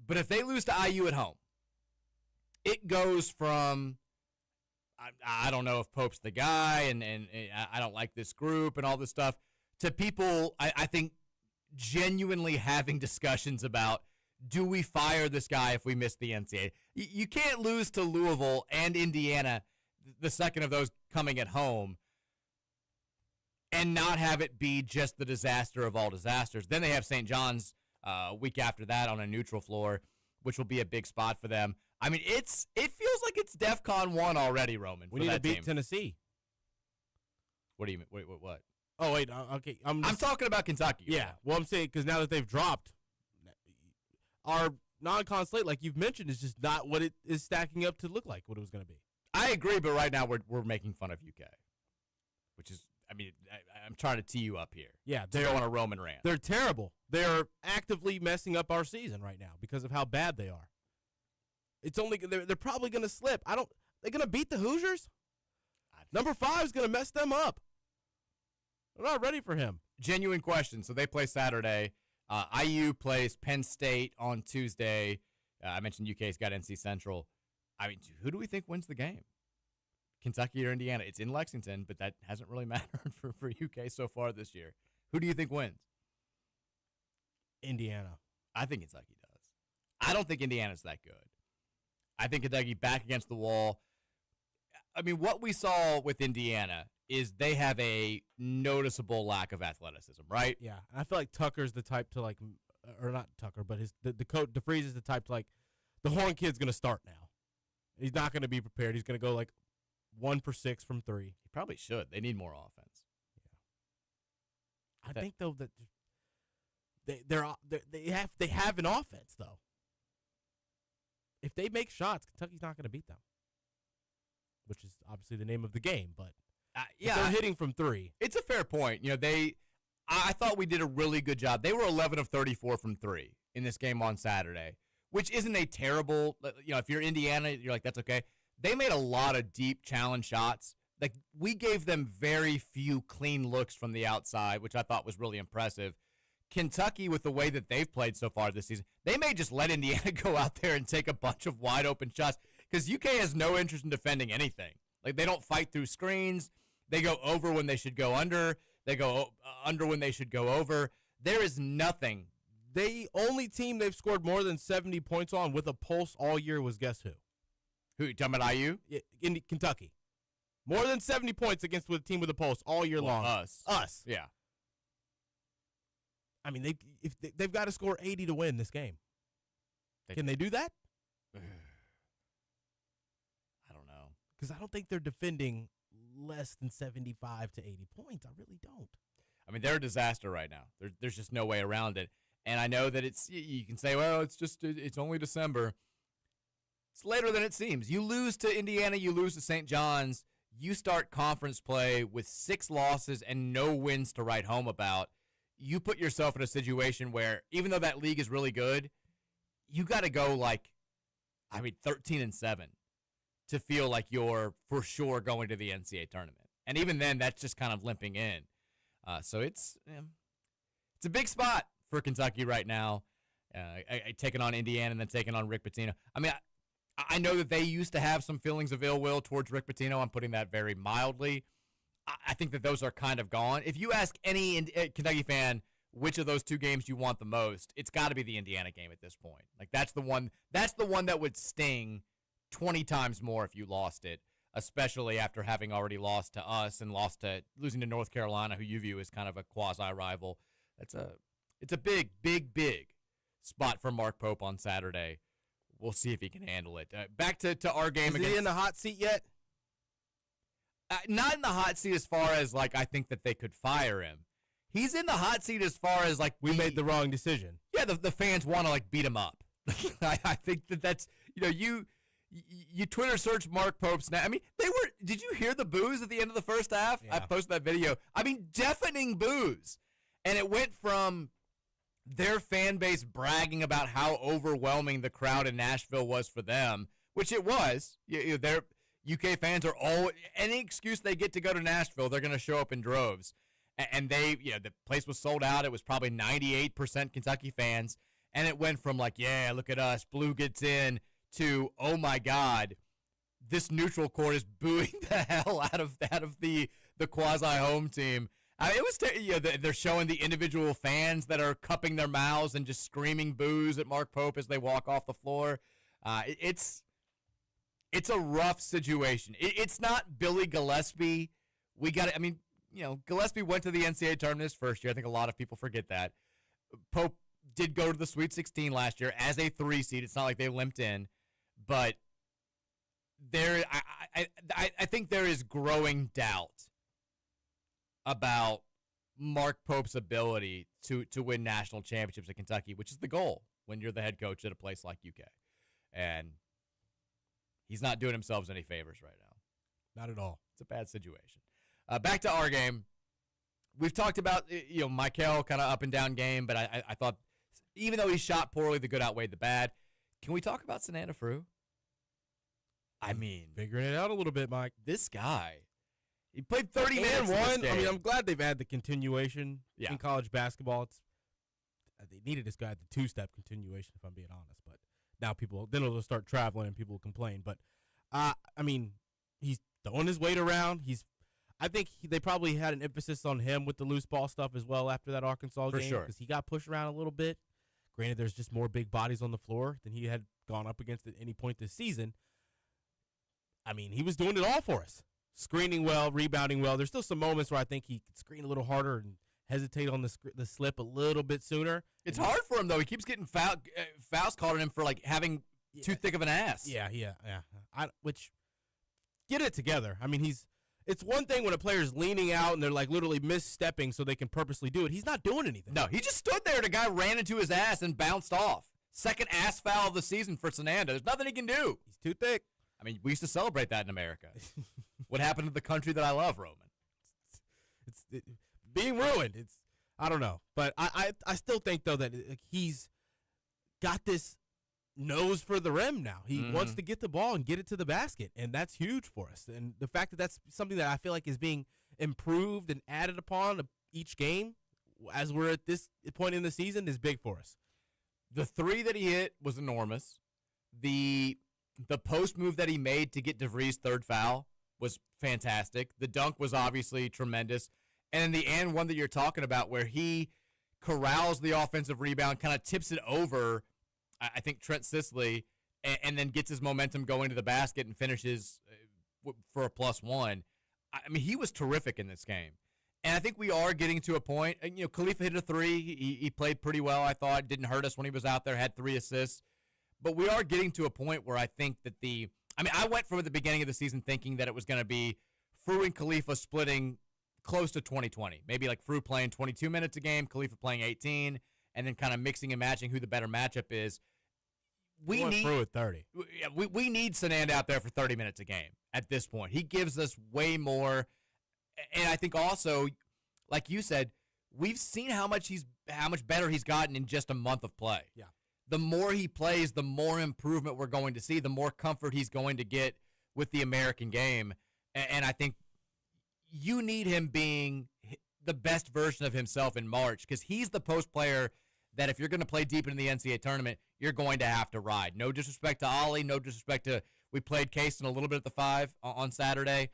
But if they lose to IU at home, it goes from I don't know if Pope's the guy and I don't like this group and all this stuff to people I think genuinely having discussions about, do we fire this guy if we miss the NCAA? You can't lose to Louisville and Indiana, the second of those coming at home, and not have it be just the disaster of all disasters. Then they have St. John's week after that on a neutral floor, which will be a big spot for them. I mean, it feels like it's DEFCON 1 already, Roman. We need to beat Tennessee. What do you mean? Wait, what? Oh, wait, okay. I'm talking about Kentucky. Yeah, right? Well, I'm saying because now that they've dropped, our non-con slate, like you've mentioned, is just not what it is stacking up to look like what it was going to be. I agree, but right now we're making fun of UK, which is, I mean, I'm trying to tee you up here. Yeah, they're on a Roman rant. They're terrible. They're actively messing up our season right now because of how bad they are. It's only they're probably going to slip. They're going to beat the Hoosiers. Number 5 is going to mess them up. They're not ready for him. Genuine question. So they play Saturday. IU plays Penn State on Tuesday. I mentioned UK's got NC Central. I mean, who do we think wins the game? Kentucky or Indiana? It's in Lexington, but that hasn't really mattered for UK so far this year. Who do you think wins? Indiana. I think Kentucky does. I don't think Indiana's that good. I think Kentucky back against the wall. I mean, what we saw with Indiana is they have a noticeable lack of athleticism, right? Yeah, and I feel like Tucker's the type to like, or not Tucker, but the coach DeFries is the type to like, the Horn kid's going to start now. He's not going to be prepared. He's going to go like 1 for 6 from 3. He probably should. They need more offense. Yeah, I think though that they have an offense though. If they make shots, Kentucky's not going to beat them, which is obviously the name of the game. But they're hitting from 3. It's a fair point. You know, I thought we did a really good job. They were 11 of 34 from 3 in this game on Saturday, which isn't a terrible. You know, if you're Indiana, you're like, that's okay. They made a lot of deep challenge shots. Like, we gave them very few clean looks from the outside, which I thought was really impressive. Kentucky, with the way that they've played so far this season, they may just let Indiana go out there and take a bunch of wide open shots because UK has no interest in defending anything. Like, they don't fight through screens. They go over when they should go under. They go under when they should go over. There is nothing. The only team they've scored more than 70 points on with a pulse all year was guess who? Who, you talking about IU? In Kentucky. More than 70 points against a team with a pulse all year long. Us. Yeah. I mean, they've got to score 80 to win this game. Can they do that? I don't know. Because I don't think they're defending less than 75 to 80 points. I really don't. I mean, they're a disaster right now. There's just no way around it. And I know that you can say, well, it's only December. It's later than it seems. You lose to Indiana, you lose to St. John's, you start conference play with 6 losses and no wins to write home about. You put yourself in a situation where, even though that league is really good, you got to go 13-7 to feel like you're for sure going to the NCAA tournament. And even then, that's just kind of limping in. So it's a big spot for Kentucky right now, taking on Indiana and then taking on Rick Pitino. I mean, I know that they used to have some feelings of ill will towards Rick Pitino. I'm putting that very mildly. I think that those are kind of gone. If you ask any Kentucky fan which of those 2 games you want the most, it's got to be the Indiana game at this point. Like, that's the one that would sting 20 times more if you lost it, especially after having already lost to us and losing to North Carolina, who you view as kind of a quasi-rival. It's a big, big, big spot for Mark Pope on Saturday. We'll see if he can handle it. Back to our game. Is he in the hot seat yet? Not in the hot seat as far as, like, I think that they could fire him. He's in the hot seat as far as, like, we made the wrong decision. Yeah, the fans want to, like, beat him up. I think that's, you Twitter search Mark Pope's now. I mean, did you hear the boos at the end of the first half? Yeah. I posted that video. I mean, deafening boos. And it went from their fan base bragging about how overwhelming the crowd in Nashville was for them, which it was. Their UK fans are any excuse they get to go to Nashville, they're going to show up in droves. And the place was sold out. It was probably 98% Kentucky fans. And it went from, like, yeah, look at us, Blue gets in, to, oh my God, this neutral court is booing the hell out of the quasi home team. I mean, it was they're showing the individual fans that are cupping their mouths and just screaming boos at Mark Pope as they walk off the floor. It's a rough situation. It's not Billy Gillispie. Gillispie went to the NCAA tournament his first year. I think a lot of people forget that. Pope did go to the Sweet 16 last year as a 3 seed. It's not like they limped in, but I think there is growing doubt about Mark Pope's ability to win national championships at Kentucky, which is the goal when you're the head coach at a place like UK. And he's not doing himself any favors right now. Not at all. It's a bad situation. Back to our game. We've talked about, Michael kind of up and down game, but I thought even though he shot poorly, the good outweighed the bad. Can we talk about Sananda Frew? I mean, figuring it out a little bit, Mike. This guy, he played 30 minutes. And won. I mean, I'm glad they've had the continuation in college basketball. They needed this guy at the two-step continuation, if I'm being honest. But now then it'll start traveling and people will complain. But I mean, he's throwing his weight around. I think they probably had an emphasis on him with the loose ball stuff as well after that Arkansas game. For sure. Because he got pushed around a little bit. Granted, there's just more big bodies on the floor than he had gone up against at any point this season. I mean, he was doing it all for us. Screening well, rebounding well. There's still some moments where I think he could screen a little harder and hesitate on the slip a little bit sooner. It's hard for him, though. He keeps getting fouls called on him for, like, having too thick of an ass. Yeah. Which, get it together. I mean, it's one thing when a player's leaning out and they're, like, literally misstepping so they can purposely do it. He's not doing anything. No, he just stood there and a guy ran into his ass and bounced off. Second ass foul of the season for Sananda. There's nothing he can do. He's too thick. I mean, we used to celebrate that in America. What happened to the country that I love, Roman? It's being ruined. I don't know. But I still think, though, that he's got this nose for the rim now. He wants to get the ball and get it to the basket, and that's huge for us. And the fact that that's something that I feel like is being improved and added upon each game as we're at this point in the season is big for us. The three that he hit was enormous. The post move that he made to get DeVries' third foul was fantastic. The dunk was obviously tremendous. And in the end, one that you're talking about where he corrals the offensive rebound, kind of tips it over, I think, Trent Sisley, and then gets his momentum going to the basket and finishes for a +1. I mean, he was terrific in this game. And I think we are getting to a point. Khalifa hit a three. He played pretty well, I thought. Didn't hurt us when he was out there, had 3 assists. But we are getting to a point where I think that I went from the beginning of the season thinking that it was going to be Frew and Khalifa splitting close to 2020. Maybe like Frew playing 22 minutes a game, Khalifa playing 18, and then kind of mixing and matching who the better matchup is. We need Frew at 30. We need Sananda out there for 30 minutes a game at this point. He gives us way more. And I think also, like you said, we've seen how much better he's gotten in just a month of play. Yeah. The more he plays, the more improvement we're going to see, the more comfort he's going to get with the American game. And I think you need him being the best version of himself in March because he's the post player that if you're going to play deep in the NCAA tournament, you're going to have to ride. No disrespect to Ollie, no disrespect to we played Cason a little bit at the 5 on Saturday.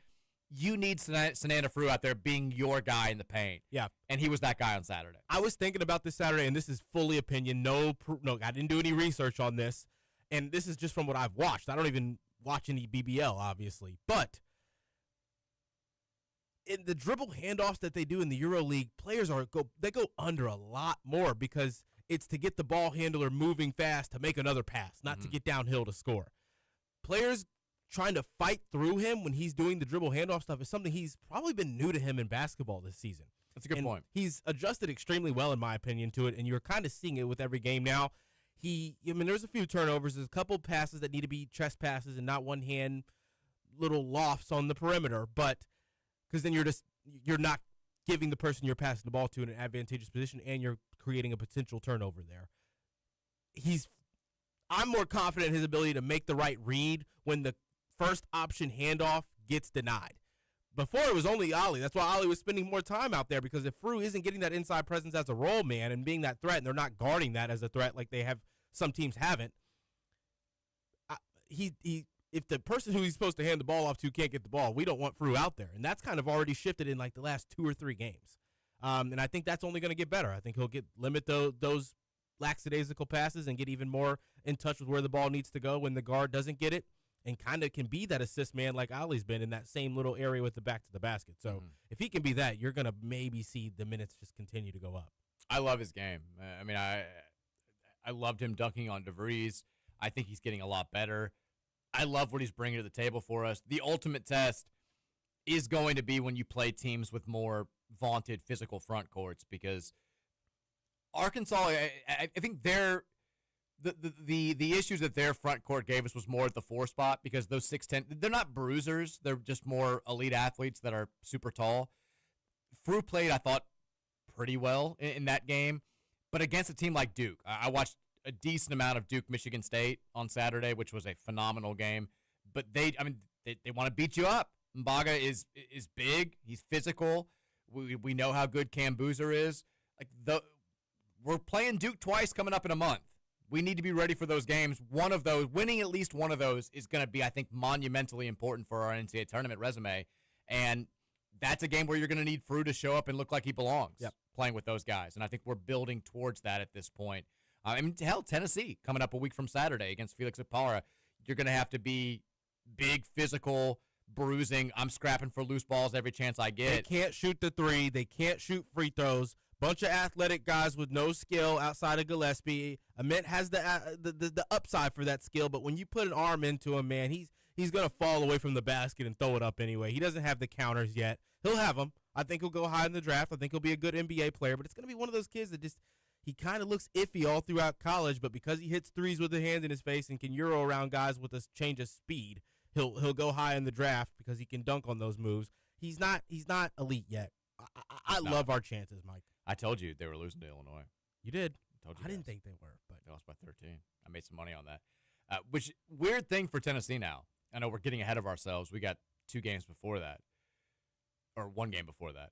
You need Sananda Frew out there being your guy in the paint. Yeah. And he was that guy on Saturday. I was thinking about this Saturday, and this is fully opinion. No, I didn't do any research on this. And this is just from what I've watched. I don't even watch any BBL, obviously. But in the dribble handoffs that they do in the EuroLeague, players they go under a lot more because it's to get the ball handler moving fast to make another pass, not to get downhill to score. Players trying to fight through him when he's doing the dribble handoff stuff is something he's probably been new to him in basketball this season. That's a good point. He's adjusted extremely well, in my opinion, to it, and you're kind of seeing it with every game now. There's a few turnovers. There's a couple passes that need to be chest passes and not one-hand little lofts on the perimeter, but because then you're not giving the person you're passing the ball to in an advantageous position, and you're creating a potential turnover there. I'm more confident in his ability to make the right read when the first option handoff gets denied. Before it was only Ollie. That's why Ollie was spending more time out there, because if Frew isn't getting that inside presence as a roll man and being that threat, and they're not guarding that as a threat like some teams haven't, if the person who he's supposed to hand the ball off to can't get the ball, we don't want Frew out there. And that's kind of already shifted in like the last 2 or 3 games. And I think that's only going to get better. I think he'll limit those lackadaisical passes and get even more in touch with where the ball needs to go when the guard doesn't get it, and kind of can be that assist man like Ollie's been in that same little area with the back to the basket. So if he can be that, you're going to maybe see the minutes just continue to go up. I love his game. I mean, I loved him dunking on DeVries. I think he's getting a lot better. I love what he's bringing to the table for us. The ultimate test is going to be when you play teams with more vaunted physical front courts, because Arkansas, I think the issues that their front court gave us was more at the 4 spot, because those 6'10", they're not bruisers. They're just more elite athletes that are super tall. Frew played, I thought, pretty well in that game. But against a team like Duke, I watched a decent amount of Duke-Michigan State on Saturday, which was a phenomenal game. But they want to beat you up. Mbaga is big. He's physical. We know how good Cam Boozer is. We're playing Duke twice coming up in a month. We need to be ready for those games. One of those, winning at least one of those, is going to be, I think, monumentally important for our NCAA tournament resume. And that's a game where you're going to need Frew to show up and look like he belongs playing with those guys. And I think we're building towards that at this point. I mean, hell, Tennessee coming up a week from Saturday against Felix Okpara. You're going to have to be big, physical, bruising. I'm scrapping for loose balls every chance I get. They can't shoot the 3. They can't shoot free throws. Bunch of athletic guys with no skill outside of Gillespie. Amit has the upside for that skill, but when you put an arm into him, man, he's going to fall away from the basket and throw it up anyway. He doesn't have the counters yet. He'll have them. I think he'll go high in the draft. I think he'll be a good NBA player, but it's going to be one of those kids that he kind of looks iffy all throughout college, but because he hits threes with a hand in his face and can Euro around guys with a change of speed, he'll go high in the draft because he can dunk on those moves. He's not elite yet. I love our chances, Mike. I told you they were losing to Illinois. You did. I didn't think they were, but they lost by 13. I made some money on that. Which weird thing for Tennessee now. I know we're getting ahead of ourselves. We got 2 games before that, or 1 game before that.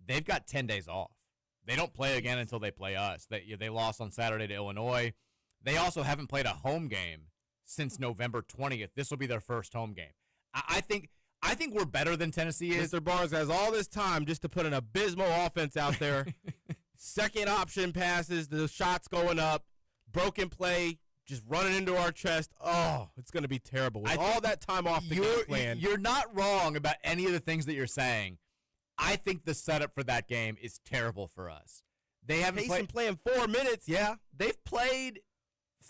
They've got 10 days off. They don't play again until they play us. They lost on Saturday to Illinois. They also haven't played a home game since November 20th. This will be their first home game. I think we're better than Tennessee is. Mr. Barnes has all this time just to put an abysmal offense out there. Second option passes, the shots going up, broken play, just running into our chest. Oh, it's going to be terrible. With all that time off the game plan. You're not wrong about any of the things that you're saying. I think the setup for that game is terrible for us. They haven't playing 4 minutes, yeah. They've played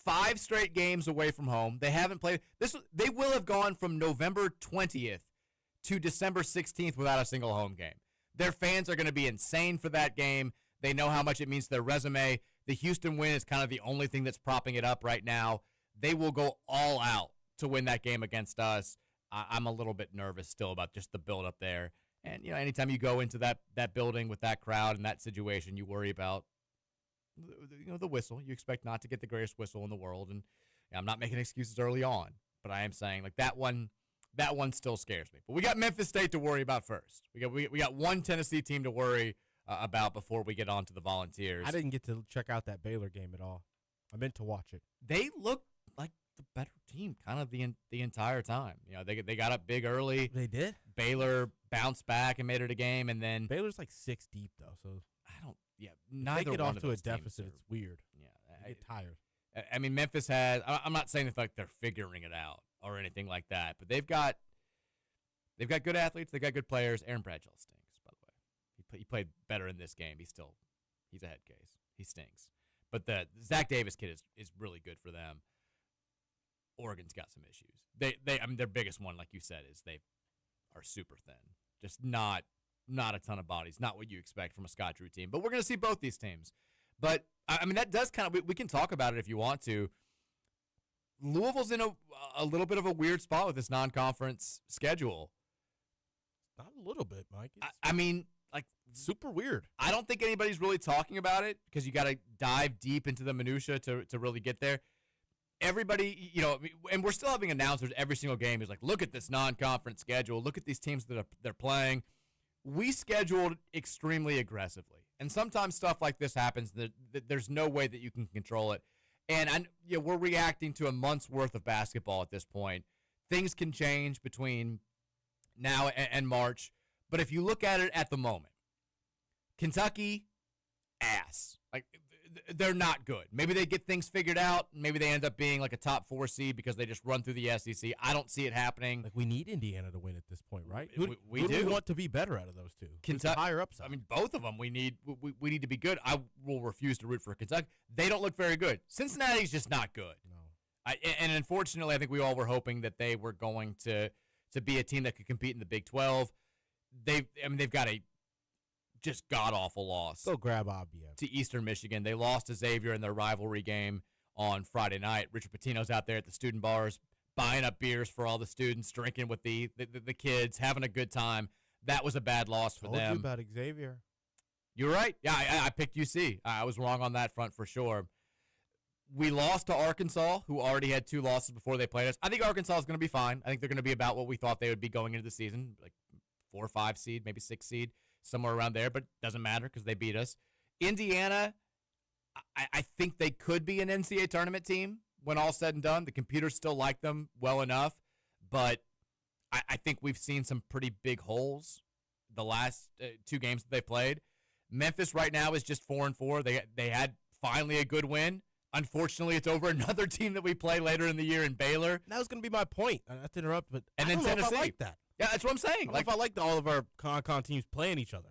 5 straight games away from home. They haven't played this. They will have gone from November 20th to December 16th without a single home game. Their fans are going to be insane for that game. They know how much it means to their resume. The Houston win is kind of the only thing that's propping it up right now. They will go all out to win that game against us. I'm a little bit nervous still about just the build up there. And, anytime you go into that building with that crowd and that situation, you worry about, the whistle. You expect not to get the greatest whistle in the world. And I'm not making excuses early on, but I am saying, that one still scares me. But we got Memphis State to worry about first. We got one Tennessee team to worry about before we get on to the Volunteers. I didn't get to check out that Baylor game at all. I meant to watch it. They look like the better team kind of the entire time. They got up big early. They did? Baylor bounced back and made it a game, and then Baylor's like 6 deep though, so neither if they get one off of to a those deficit. teams It's weird. Yeah, I get tired. I mean, Memphis has. I'm not saying it's like they're figuring it out or anything like that, but they've got good athletes. They've got good players. Aaron Bradshaw stinks, by the way. He played better in this game. He's a head case. He stinks. But the Zach Davis kid is really good for them. Oregon's got some issues. I mean, their biggest one, like you said, is they are super thin. Just not a ton of bodies. Not what you expect from a Scott Drew team. But we're going to see both these teams. But, I mean, that does kind of – we can talk about it if you want to. Louisville's in a little bit of a weird spot with this non-conference schedule. Not a little bit, Mike. I mean, like – super weird. I don't think anybody's really talking about it because you got to dive deep into the minutia to really get there. Everybody, and we're still having announcers every single game who's like, look at this non-conference schedule. Look at these teams that they're playing. We scheduled extremely aggressively. And sometimes stuff like this happens that there's no way that you can control it. And we're reacting to a month's worth of basketball at this point. Things can change between now and March. But if you look at it at the moment, Kentucky, ass. Like, they're not good. Maybe they get things figured out. Maybe they end up being like a top 4 seed because they just run through the SEC. I don't see it happening. Like, we need Indiana to win at this point, right? We do. We want to be better out of those two. Kentucky, higher upside. I mean, both of them. We need to be good. I will refuse to root for Kentucky. They don't look very good. Cincinnati's just not good. No. And unfortunately, I think we all were hoping that they were going to be a team that could compete in the Big 12. They've got a just god-awful loss. Go grab Abia. To Eastern Michigan. They lost to Xavier in their rivalry game on Friday night. Richard Pitino's out there at the student bars buying up beers for all the students, drinking with the kids, having a good time. That was a bad loss for them. Told you about Xavier. You're right. Yeah, I picked UC. I was wrong on that front for sure. We lost to Arkansas, who already had 2 losses before they played us. I think Arkansas is going to be fine. I think they're going to be about what we thought they would be going into the season, like 4 or 5 seed, maybe 6 seed. Somewhere around there, but doesn't matter because they beat us. Indiana, I think they could be an NCAA tournament team when all's said and done. The computers still like them well enough, but I think we've seen some pretty big holes the last 2 games that they played. Memphis right now is just 4-4. They had finally a good win. Unfortunately, it's over another team that we play later in the year in Baylor. That was going to be my point. Not to interrupt, but and I then don't know Tennessee. if I like that. Yeah, that's what I'm saying. Like, if I like all of our con teams playing each other.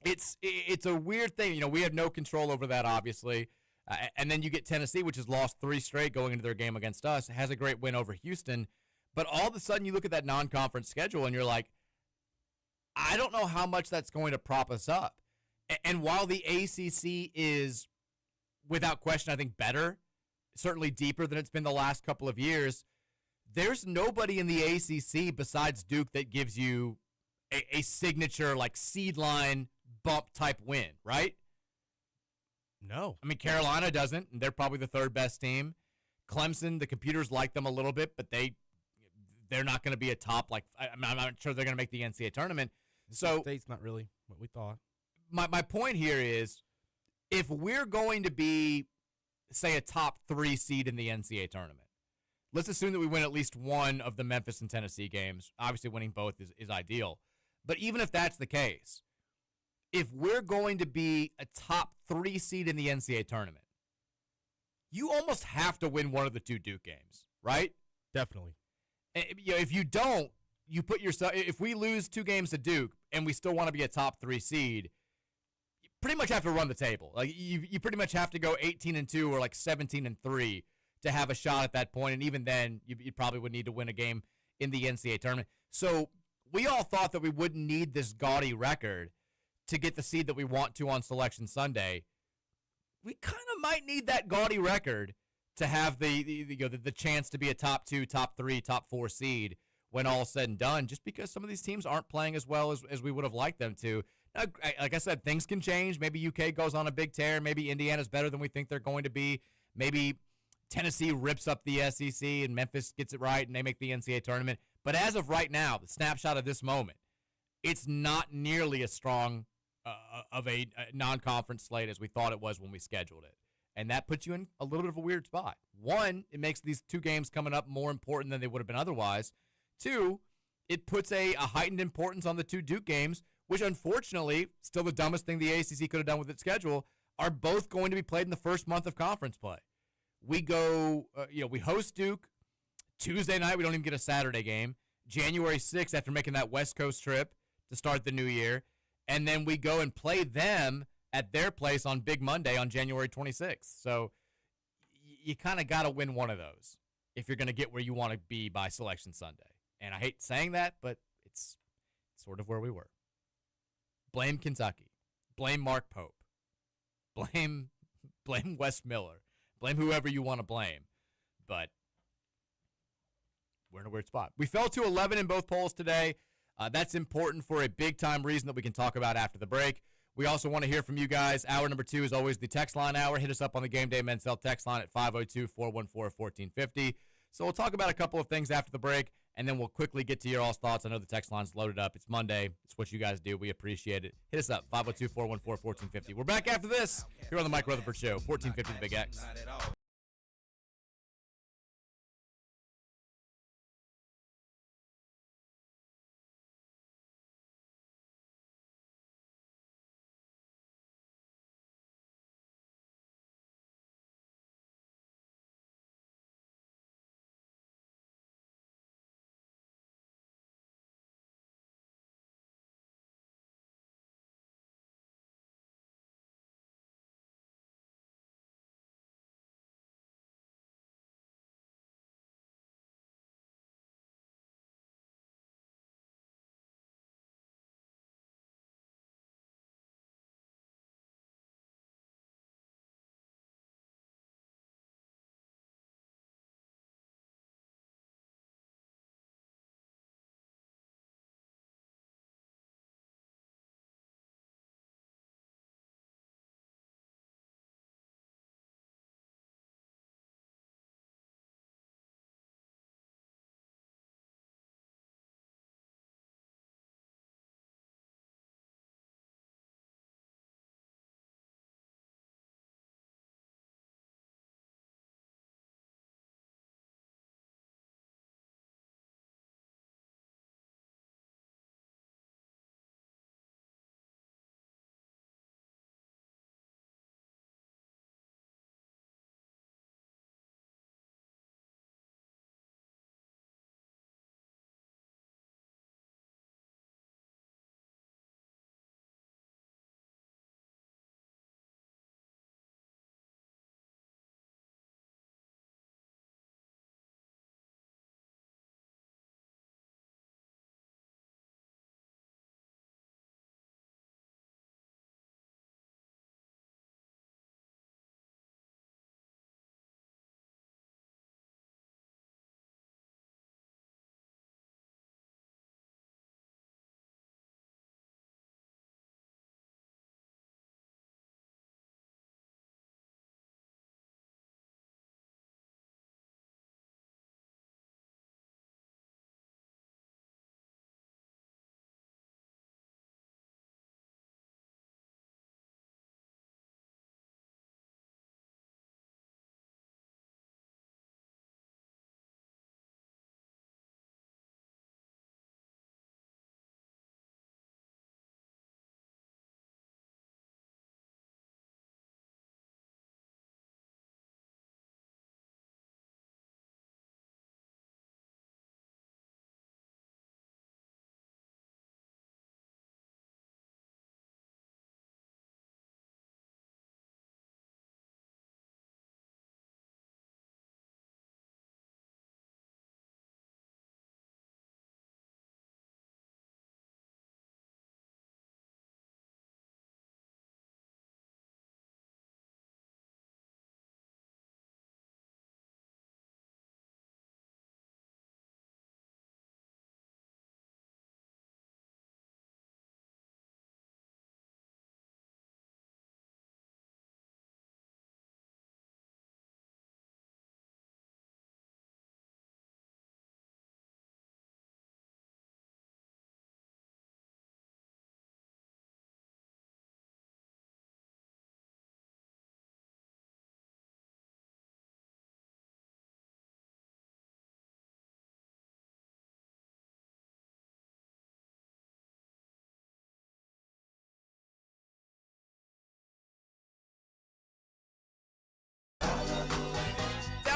It's a weird thing. We have no control over that, obviously. And then you get Tennessee, which has lost 3 straight going into their game against us, has a great win over Houston. But all of a sudden, you look at that non-conference schedule, and you're like, I don't know how much that's going to prop us up. And while the ACC is, without question, I think better, certainly deeper than it's been the last couple of years, there's nobody in the ACC besides Duke that gives you a signature, like, seed line bump type win, right? No. I mean, Carolina doesn't, and they're probably the 3rd best team. Clemson, the computers like them a little bit, but they're not going to be a top, like, I'm not sure they're going to make the NCAA tournament. So State's not really what we thought. My point here is, if we're going to be, say, a top 3 seed in the NCAA tournament, let's assume that we win at least one of the Memphis and Tennessee games. Obviously, winning both is ideal. But even if that's the case, if we're going to be a top 3 seed in the NCAA tournament, you almost have to win one of the 2 Duke games, right? Definitely. If you don't, you put yourself. If we lose 2 games to Duke and we still want to be a top 3 seed, you pretty much have to run the table. Like you pretty much have to go 18-2 or like 17-3 to have a shot at that point. And even then, you probably would need to win a game in the NCAA tournament. So we all thought that we wouldn't need this gaudy record to get the seed that we want to on Selection Sunday. We kind of might need that gaudy record to have the chance to be a top 2, top 3, top 4 seed when all's said and done, just because some of these teams aren't playing as well as we would have liked them to. Now, like I said, things can change. Maybe UK goes on a big tear. Maybe Indiana's better than we think they're going to be. Maybe Tennessee rips up the SEC and Memphis gets it right and they make the NCAA tournament. But as of right now, the snapshot of this moment, it's not nearly as strong of a non-conference slate as we thought it was when we scheduled it. And that puts you in a little bit of a weird spot. 1, it makes these 2 games coming up more important than they would have been otherwise. 2, it puts a heightened importance on the 2 Duke games, which unfortunately, still the dumbest thing the ACC could have done with its schedule, are both going to be played in the first month of conference play. We go, we host Duke Tuesday night. We don't even get a Saturday game. January 6th, after making that West Coast trip to start the new year. And then we go and play them at their place on Big Monday on January 26th. So you kind of got to win one of those if you're going to get where you want to be by Selection Sunday. And I hate saying that, but it's sort of where we were. Blame Kentucky. Blame Mark Pope. Blame Wes Miller. Blame whoever you want to blame. But we're in a weird spot. We fell to 11 in both polls today. That's important for a big-time reason that we can talk about after the break. We also want to hear from you guys. Hour number 2 is always the text line hour. Hit us up on the Game Day Men's Health text line at 502-414-1450. So we'll talk about a couple of things after the break, and then we'll quickly get to your all's thoughts. I know the text line's loaded up. It's Monday. It's what you guys do. We appreciate it. Hit us up, 502-414-1450. We're back after this here on the Mike Rutherford Show, 1450 The Big X.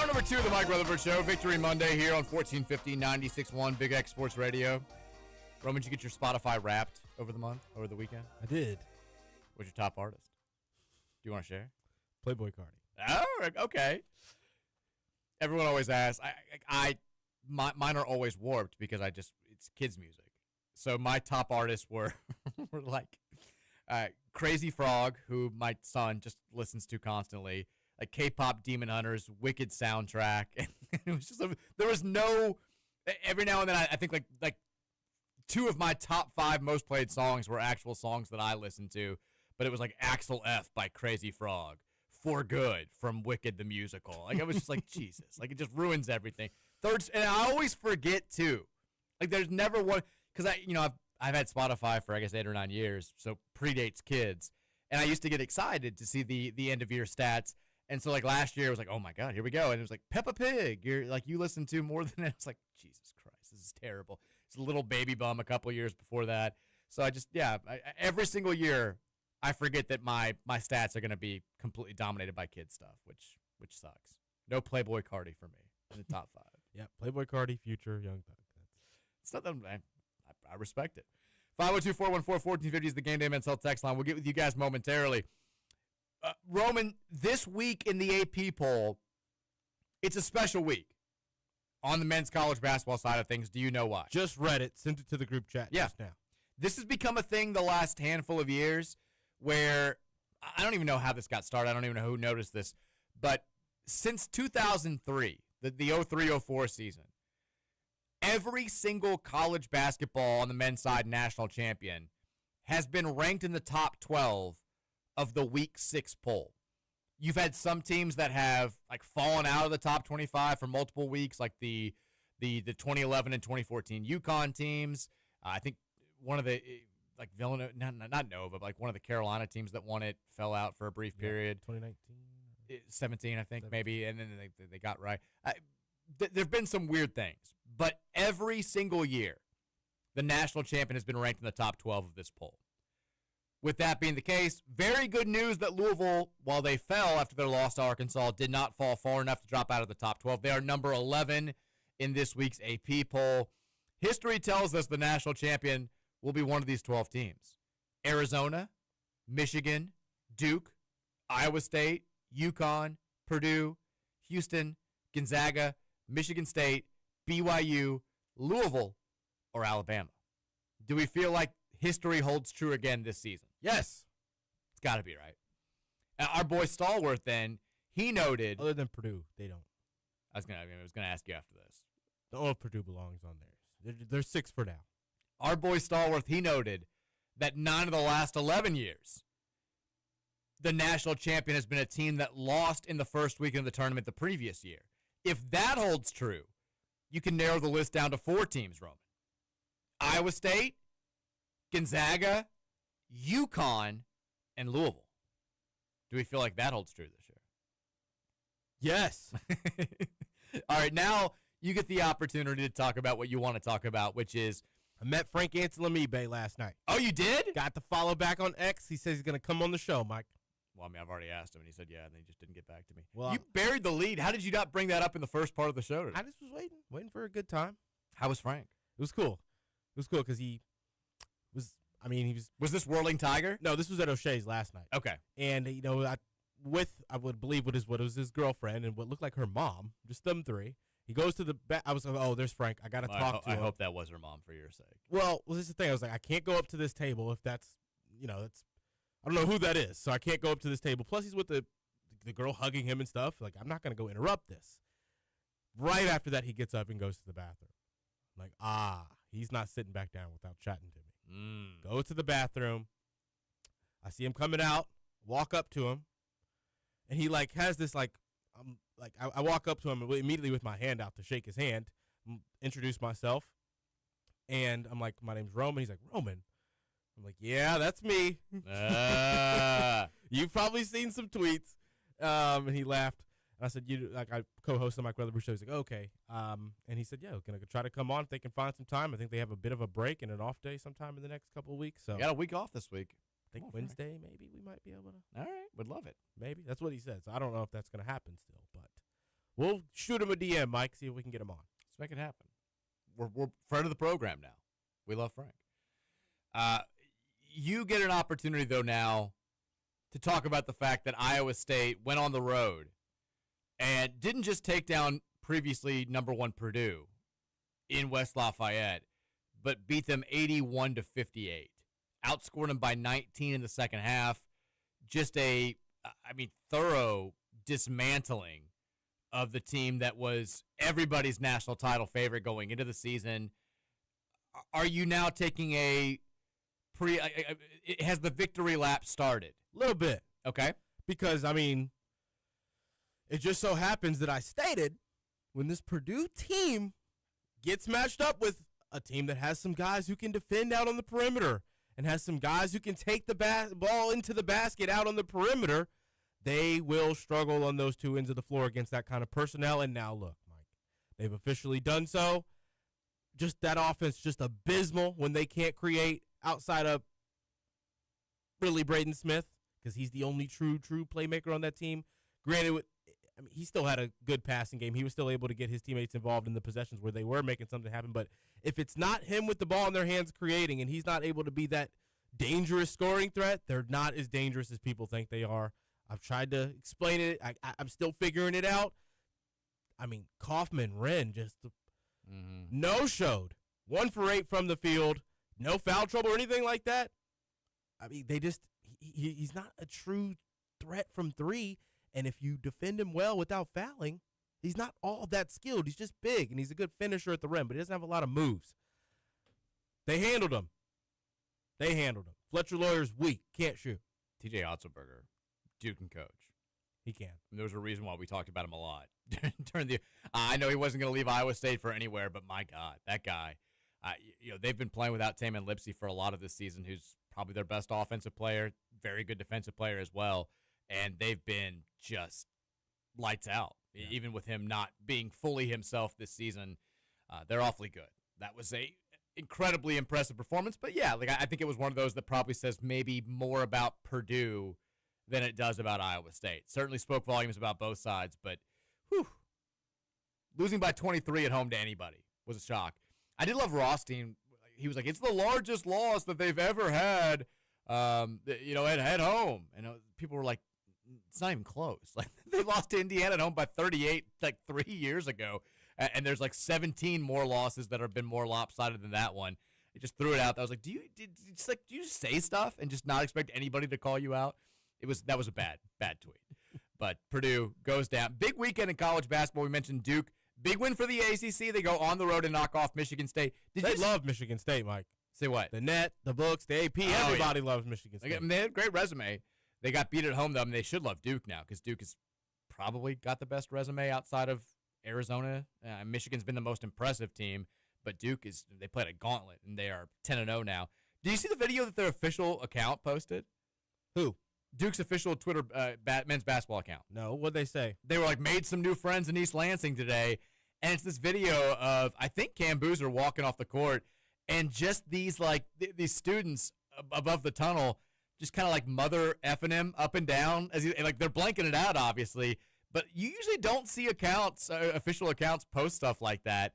Number 2 of the Mike Rutherford Show. Victory Monday here on 1450 96.1 Big X Sports Radio. Roman, did you get your Spotify Wrapped over the weekend? I did. What's your top artist? Do you want to share? Playboy Cardi. Oh, okay. everyone always asks. Mine are always warped because it's kids music. So my top artists were like Crazy Frog, who my son just listens to constantly, like K-pop Demon Hunters, Wicked soundtrack, and it was just there was no. Every now and then I think like two of my top 5 most played songs were actual songs that I listened to, but it was like Axel F by Crazy Frog, For Good from Wicked the musical. Like I was just like Jesus, like it just ruins everything. And I always forget too, like there's never one because I've had Spotify for I guess 8 or 9 years, so predates kids, and I used to get excited to see the end of year stats. And so, like, last year, it was like, oh, my God, here we go. And it was like, Peppa Pig. You listen to more than it. It's like, Jesus Christ, this is terrible. It's a Little Baby Bum a couple years before that. So every single year, I forget that my stats are going to be completely dominated by kid stuff, which sucks. No Playboy Cardi for me in the top 5. Yeah, Playboy Cardi, Future, Young Thug. It's not that I respect it. 502-414-1450 is the Game Day Men's Health text line. We'll get with you guys momentarily. Roman, this week in the AP poll, it's a special week on the men's college basketball side of things. Do you know why? Just read it, sent it to the group chat just now. This has become a thing the last handful of years where I don't even know how this got started. I don't even know who noticed this. But since 2003, the 03-04 season, every single college basketball on the men's side national champion has been ranked in the top 12 of the week 6 poll. You've had some teams that have like fallen out of the top 25 for multiple weeks, like the 2011 and 2014 UConn teams. I think one of the like Villanova, not Nova, but like one of the Carolina teams that won it fell out for a brief period. 2019, 17, I think maybe, and then they got right. There've been some weird things, but every single year, the national champion has been ranked in the top 12 of this poll. With that being the case, very good news that Louisville, while they fell after their loss to Arkansas, did not fall far enough to drop out of the top 12. They are number 11 in this week's AP poll. History tells us the national champion will be one of these 12 teams. Arizona, Michigan, Duke, Iowa State, UConn, Purdue, Houston, Gonzaga, Michigan State, BYU, Louisville, or Alabama. Do we feel like history holds true again this season? Yes. It's got to be, right? Our boy Stallworth, then, he noted. Other than Purdue, they don't. I was gonna ask you after this. All of Purdue belongs on theirs. They're 6 for now. Our boy Stallworth, he noted that 9 of the last 11 years, the national champion has been a team that lost in the first weekend of the tournament the previous year. If that holds true, you can narrow the list down to 4 teams, Roman. Iowa State, Gonzaga, UConn, and Louisville. Do we feel like that holds true this year? Yes. All right, now you get the opportunity to talk about what you want to talk about, which is I met Frank Anselmibe last night. Oh, you did? Got the follow back on X. He says he's going to come on the show, Mike. Well, I mean, I've already asked him, and he said, yeah, and he just didn't get back to me. Well, you buried the lead. How did you not bring that up in the first part of the show today? I just was waiting for a good time. How was Frank? It was cool. It was cool because he was, Was this Whirling Tiger? No, this was at O'Shea's last night. Okay. And, I would believe what was his girlfriend and what looked like her mom, just them 3. He goes to the back. I was like, oh, there's Frank. I got to talk to him. I hope that was her mom for your sake. Well, this is the thing. I was like, I can't go up to this table if that's, that's, I don't know who that is, so I can't go up to this table. Plus, he's with the girl hugging him and stuff. Like, I'm not going to go interrupt this. Right after that, he gets up and goes to the bathroom. I'm like, he's not sitting back down without chatting to me. Go to the bathroom. I see him coming out, walk up to him, and he, has this, I walk up to him immediately with my hand out to shake his hand, introduce myself, and I'm like, my name's Roman. He's like, Roman? I'm like, yeah, that's me. You've probably seen some tweets. And he laughed. And I said, I co-host on Mike Rutherford show. He's like, okay. And he said, yeah, we're going to try to come on if they can find some time. I think they have a bit of a break and an off day sometime in the next couple of weeks. So you got a week off this week. I think Wednesday, maybe we might be able to. All right, would love it. Maybe. That's what he said. So I don't know if that's going to happen still. But we'll shoot him a DM, Mike, see if we can get him on. Let's make it happen. We're friend of the program now. We love Frank. You get an opportunity, though, now to talk about the fact that Iowa State went on the road and didn't just take down previously number 1 Purdue in West Lafayette, but beat them 81-58. Outscored them by 19 in the second half. Just thorough dismantling of the team that was everybody's national title favorite going into the season. Are you now taking has the victory lap started? A little bit. Okay. Because, it just so happens that I stated when this Purdue team gets matched up with a team that has some guys who can defend out on the perimeter and has some guys who can take the ball into the basket out on the perimeter, they will struggle on those two ends of the floor against that kind of personnel. And now, look, Mike, they've officially done so. Just that offense, just abysmal when they can't create outside of really Braden Smith, because he's the only true playmaker on that team. Granted, he still had a good passing game. He was still able to get his teammates involved in the possessions where they were making something happen. But if it's not him with the ball in their hands creating and he's not able to be that dangerous scoring threat, they're not as dangerous as people think they are. I've tried to explain it. I'm still figuring it out. Kaufman, Wren just no-showed. 1 for 8 from the field. No foul trouble or anything like that. He's not a true threat from 3. And if you defend him well without fouling, he's not all that skilled. He's just big, and he's a good finisher at the rim, but he doesn't have a lot of moves. They handled him. Fletcher Lawyer's weak. Can't shoot. TJ Otzelberger, Duke can coach. He can. And there was a reason why we talked about him a lot. I know he wasn't going to leave Iowa State for anywhere, but my God, that guy. They've been playing without Taman Lipsey for a lot of this season, who's probably their best offensive player, very good defensive player as well. And they've been just lights out, even with him not being fully himself this season. They're awfully good. That was a incredibly impressive performance. But, I think it was one of those that probably says maybe more about Purdue than it does about Iowa State. Certainly spoke volumes about both sides, but losing by 23 at home to anybody was a shock. I did love Rothstein. He was like, it's the largest loss that they've ever had, at home. And people were like, it's not even close. Like, they lost to Indiana at home by 38 3 years ago, and there's 17 more losses that have been more lopsided than that one. They just threw it out. I was like, do you just say stuff and just not expect anybody to call you out? That was a bad tweet. But Purdue goes down. Big weekend in college basketball. We mentioned Duke. Big win for the ACC. They go on the road and knock off Michigan State. They love Michigan State, Mike. Say what? The net, the books, the AP. Everybody loves Michigan State. They had a great resume. They got beat at home, though. They should love Duke now because Duke has probably got the best resume outside of Arizona. Michigan's been the most impressive team, but Duke they played a gauntlet, and they are 10-0 now. Do you see the video that their official account posted? Who? Duke's official Twitter men's basketball account. No, what'd they say? They were made some new friends in East Lansing today, and it's this video of, I think, Cam Boozer walking off the court, and just these these students above the tunnel just kind of mother effing him up and down as they're blanking it out, obviously. But you usually don't see official accounts post stuff like that.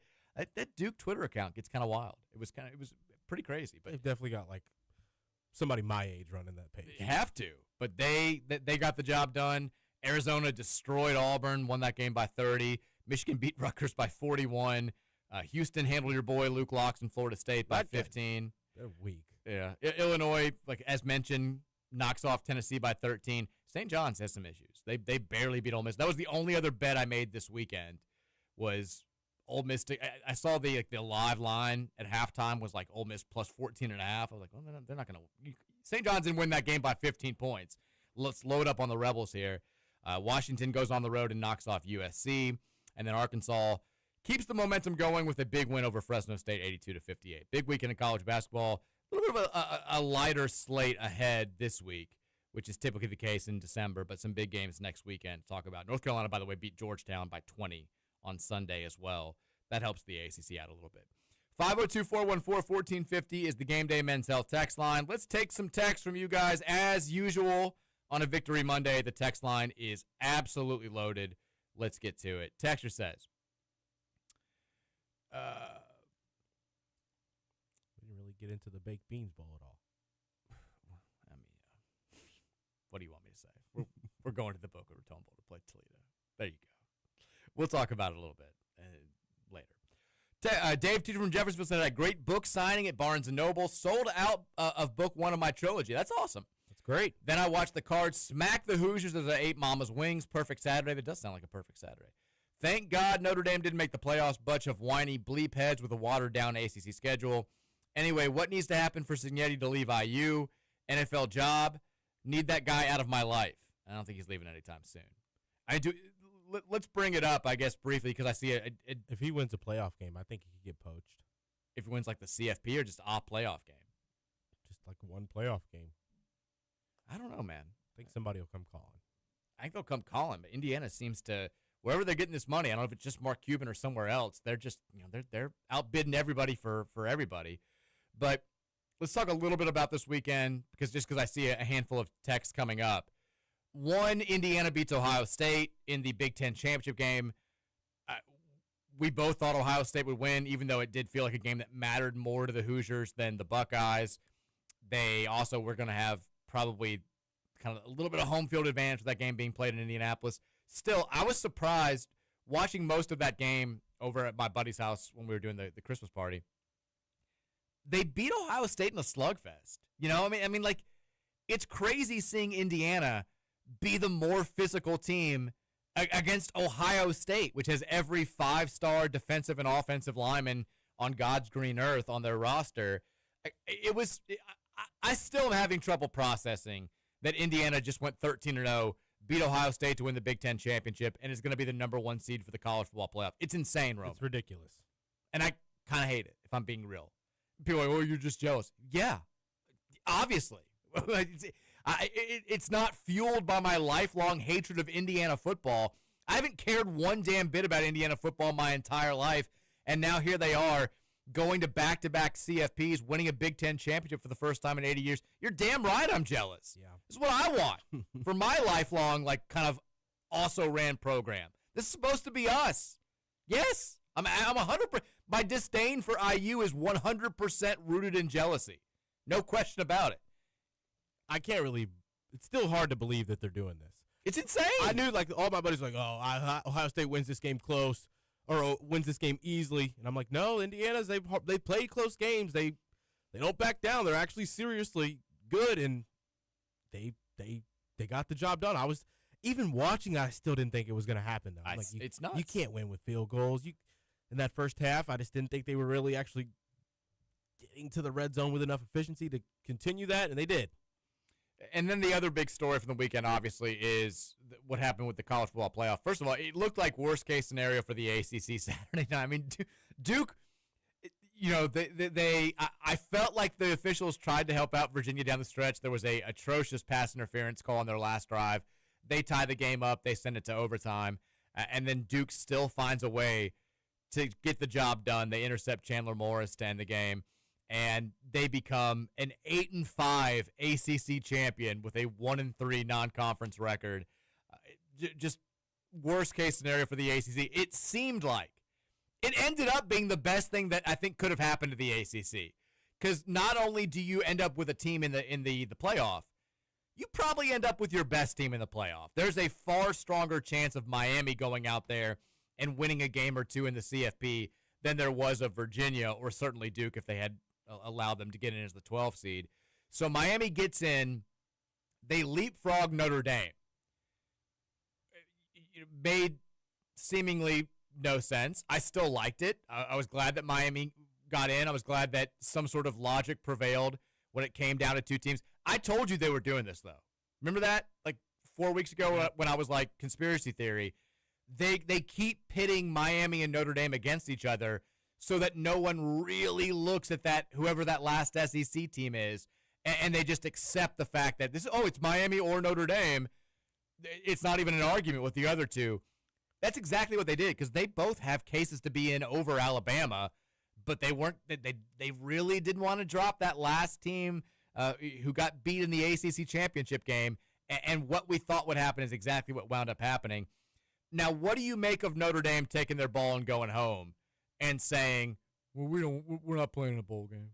That Duke Twitter account gets kind of wild. It was pretty crazy. But they've definitely got somebody my age running that page. You have to. But they got the job done. Arizona destroyed Auburn, won that game by 30. Michigan beat Rutgers by 41. Houston handled your boy Luke Locks in Florida State by 15. They're weak. Yeah. Illinois, as mentioned, knocks off Tennessee by 13. St. John's has some issues. They barely beat Ole Miss. That was the only other bet I made this weekend was Ole Miss. I saw the live line at halftime was Ole Miss plus 14.5. I was like, well, they're not going to. St. John's didn't win that game by 15 points. Let's load up on the Rebels here. Washington goes on the road and knocks off USC. And then Arkansas keeps the momentum going with a big win over Fresno State, 82-58. Big weekend in college basketball. A little bit of a lighter slate ahead this week, which is typically the case in December, but some big games next weekend to talk about. North Carolina, by the way, beat Georgetown by 20 on Sunday as well. That helps the ACC out a little bit. 502-414-1450 is the Game Day Men's Health text line. Let's take some texts from you guys. As usual, on a Victory Monday, the text line is absolutely loaded. Let's get to it. Texter says, we didn't really get into the baked beans bowl at all. What do you want me to say? We're going to the Boca Raton Bowl to play Toledo. There you go. We'll talk about it a little bit later. Dave, teacher from Jeffersonville, said a great book signing at Barnes & Noble. Sold out of book 1 of my trilogy. That's awesome. That's great. Then I watched the Cards smack the Hoosiers as I ate Mama's wings. Perfect Saturday. That does sound like a perfect Saturday. Thank God Notre Dame didn't make the playoffs. Bunch of whiny bleep heads with a watered-down ACC schedule. Anyway, what needs to happen for Signetti to leave IU? NFL job. Need that guy out of my life. I don't think he's leaving anytime soon. I do. Let's bring it up, I guess, briefly, because I see it. If he wins a playoff game, I think he could get poached. If he wins like the CFP or just a playoff game? Just like one playoff game. I don't know, man. I think somebody will come calling. I think they'll come calling, but Indiana seems to, wherever they're getting this money, I don't know if it's just Mark Cuban or somewhere else, they're just, they're outbidding everybody for everybody. But let's talk a little bit about this weekend, because I see a handful of texts coming up. One, Indiana beats Ohio State in the Big Ten championship game. We both thought Ohio State would win, even though it did feel like a game that mattered more to the Hoosiers than the Buckeyes. They also were going to have probably kind of a little bit of home field advantage with that game being played in Indianapolis. Still, I was surprised watching most of that game over at my buddy's house when we were doing the Christmas party. They beat Ohio State in a slugfest. I mean, like, it's crazy seeing Indiana be the more physical team against Ohio State, which has every 5-star defensive and offensive lineman on God's green earth on their roster. I still am having trouble processing that Indiana just went 13-0, beat Ohio State to win the Big Ten championship, and is going to be the number 1 seed for the college football playoff. It's insane, Roman. It's ridiculous. And I kind of hate it, if I'm being real. People are like, oh, you're just jealous. Yeah, obviously. It's not fueled by my lifelong hatred of Indiana football. I haven't cared one damn bit about Indiana football my entire life, and now here they are going to back-to-back CFPs, winning a Big Ten championship for the first time in 80 years. You're damn right I'm jealous. Yeah. This is what I want for my lifelong, kind of also-ran program. This is supposed to be us. Yes, I'm 100%. My disdain for IU is 100% rooted in jealousy. No question about it. I can't really. It's still hard to believe that they're doing this. It's insane. I knew, all my buddies were like, oh, Ohio State wins this game close or wins this game easily, and I'm like, no, Indiana's they play close games. They don't back down. They're actually seriously good, and they got the job done. I was even watching. I still didn't think it was going to happen though. It's nuts. You can't win with field goals. In that first half, I just didn't think they were really actually getting to the red zone with enough efficiency to continue that, and they did. And then the other big story from the weekend, obviously, is what happened with the college football playoff. First of all, it looked like worst-case scenario for the ACC Saturday night. I mean, Duke, I felt like the officials tried to help out Virginia down the stretch. There was a atrocious pass interference call on their last drive. They tie the game up. They send it to overtime. And then Duke still finds a way to get the job done. They intercept Chandler Morris to end the game. And they become an 8-5 ACC champion with a 1-3 non-conference record. Just worst case scenario for the ACC. It seemed like it ended up being the best thing that I think could have happened to the ACC, because not only do you end up with a team in the playoff, you probably end up with your best team in the playoff. There's a far stronger chance of Miami going out there and winning a game or two in the CFP than there was of Virginia or certainly Duke if they had allowed them to get in as the 12th seed. So Miami gets in. They leapfrog Notre Dame. It made seemingly no sense. I still liked it. I was glad that Miami got in. I was glad that some sort of logic prevailed when it came down to two teams. I told you they were doing this, though. Remember that? Like 4 weeks ago when I was like, conspiracy theory. They keep pitting Miami and Notre Dame against each other so that no one really looks at that, whoever that last SEC team is, and they just accept the fact that it's Miami or Notre Dame. It's not even an argument with the other two. That's exactly what they did, because they both have cases to be in over Alabama, but they really didn't want to drop that last team who got beat in the ACC championship game, and what we thought would happen is exactly what wound up happening. Now, what do you make of Notre Dame taking their ball and going home and saying, well, we're not playing in a bowl game?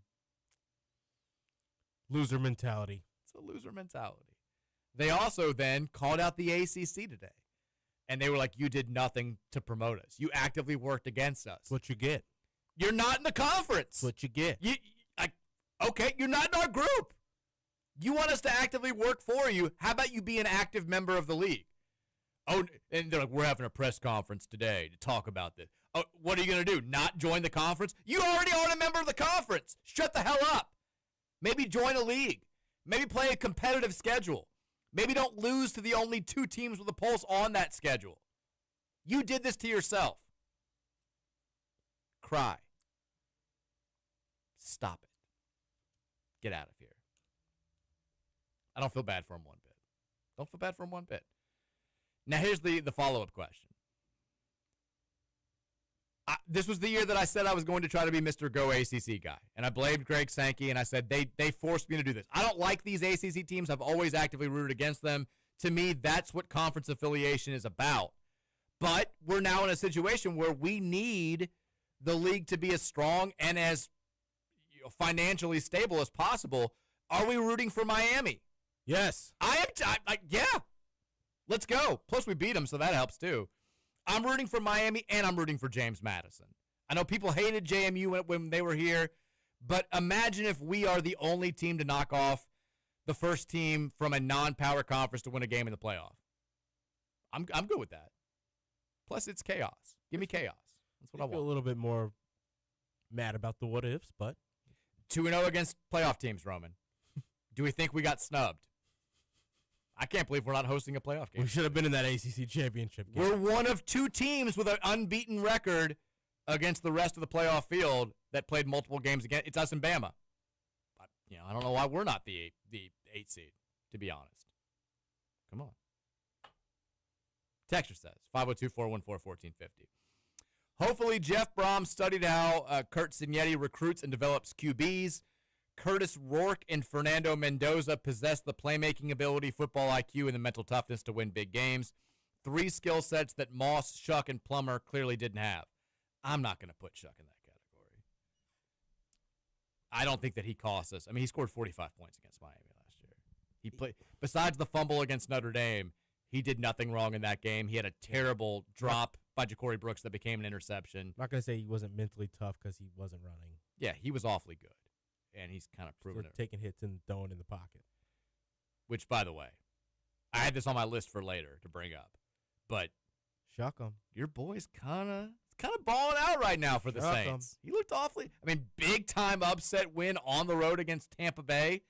Loser mentality. It's a loser mentality. They also then called out the ACC today. And they were like, you did nothing to promote us. You actively worked against us. That's what you get. You're not in the conference. That's what you get. Okay, you're not in our group. You want us to actively work for you. How about you be an active member of the league? Oh, and they're like, we're having a press conference today to talk about this. Oh, what are you going to do? Not join the conference? You already are a member of the conference. Shut the hell up. Maybe join a league. Maybe play a competitive schedule. Maybe don't lose to the only 2 teams with a pulse on that schedule. You did this to yourself. Cry. Stop it. Get out of here. I don't feel bad for him one bit. Don't feel bad for him one bit. Now, here's the follow-up question. This was the year that I said I was going to try to be Mr. Go ACC guy. And I blamed Greg Sankey, and I said they forced me to do this. I don't like these ACC teams. I've always actively rooted against them. To me, that's what conference affiliation is about. But we're now in a situation where we need the league to be as strong and as financially stable as possible. Are we rooting for Miami? Yes. I am. Yeah. Let's go. Plus, we beat them, so that helps too. I'm rooting for Miami, and I'm rooting for James Madison. I know people hated JMU when they were here, but imagine if we are the only team to knock off the first team from a non-power conference to win a game in the playoff. I'm good with that. Plus, it's chaos. Give me chaos. That's what I want. A little bit more mad about the what ifs, but 2-0 against playoff teams, Roman. Do we think we got snubbed? I can't believe we're not hosting a playoff game. We should have been in that ACC championship game. We're one of 2 teams with an unbeaten record against the rest of the playoff field that played multiple games again. It's us and Bama. I don't know why we're not the 8 seed, to be honest. Come on. Texture says, 502-414-1450. Hopefully, Jeff Brom studied how Kurt Signetti recruits and develops QBs. Curtis Rourke and Fernando Mendoza possess the playmaking ability, football IQ, and the mental toughness to win big games. 3 skill sets that Moss, Shuck, and Plummer clearly didn't have. I'm not going to put Shuck in that category. I don't think that he cost us. I mean, he scored 45 points against Miami last year. He played, besides the fumble against Notre Dame, he did nothing wrong in that game. He had a terrible drop by Ja'Cory Brooks that became an interception. I'm not going to say he wasn't mentally tough because he wasn't running. Yeah, he was awfully good. And he's kind of proven it. Taking hits and throwing in the pocket. Which, by the way, I had this on my list for later to bring up. But Shuck him. Your boy's kind of balling out right now for the Saints. He looked awfully. I mean, big time upset win on the road against Tampa Bay.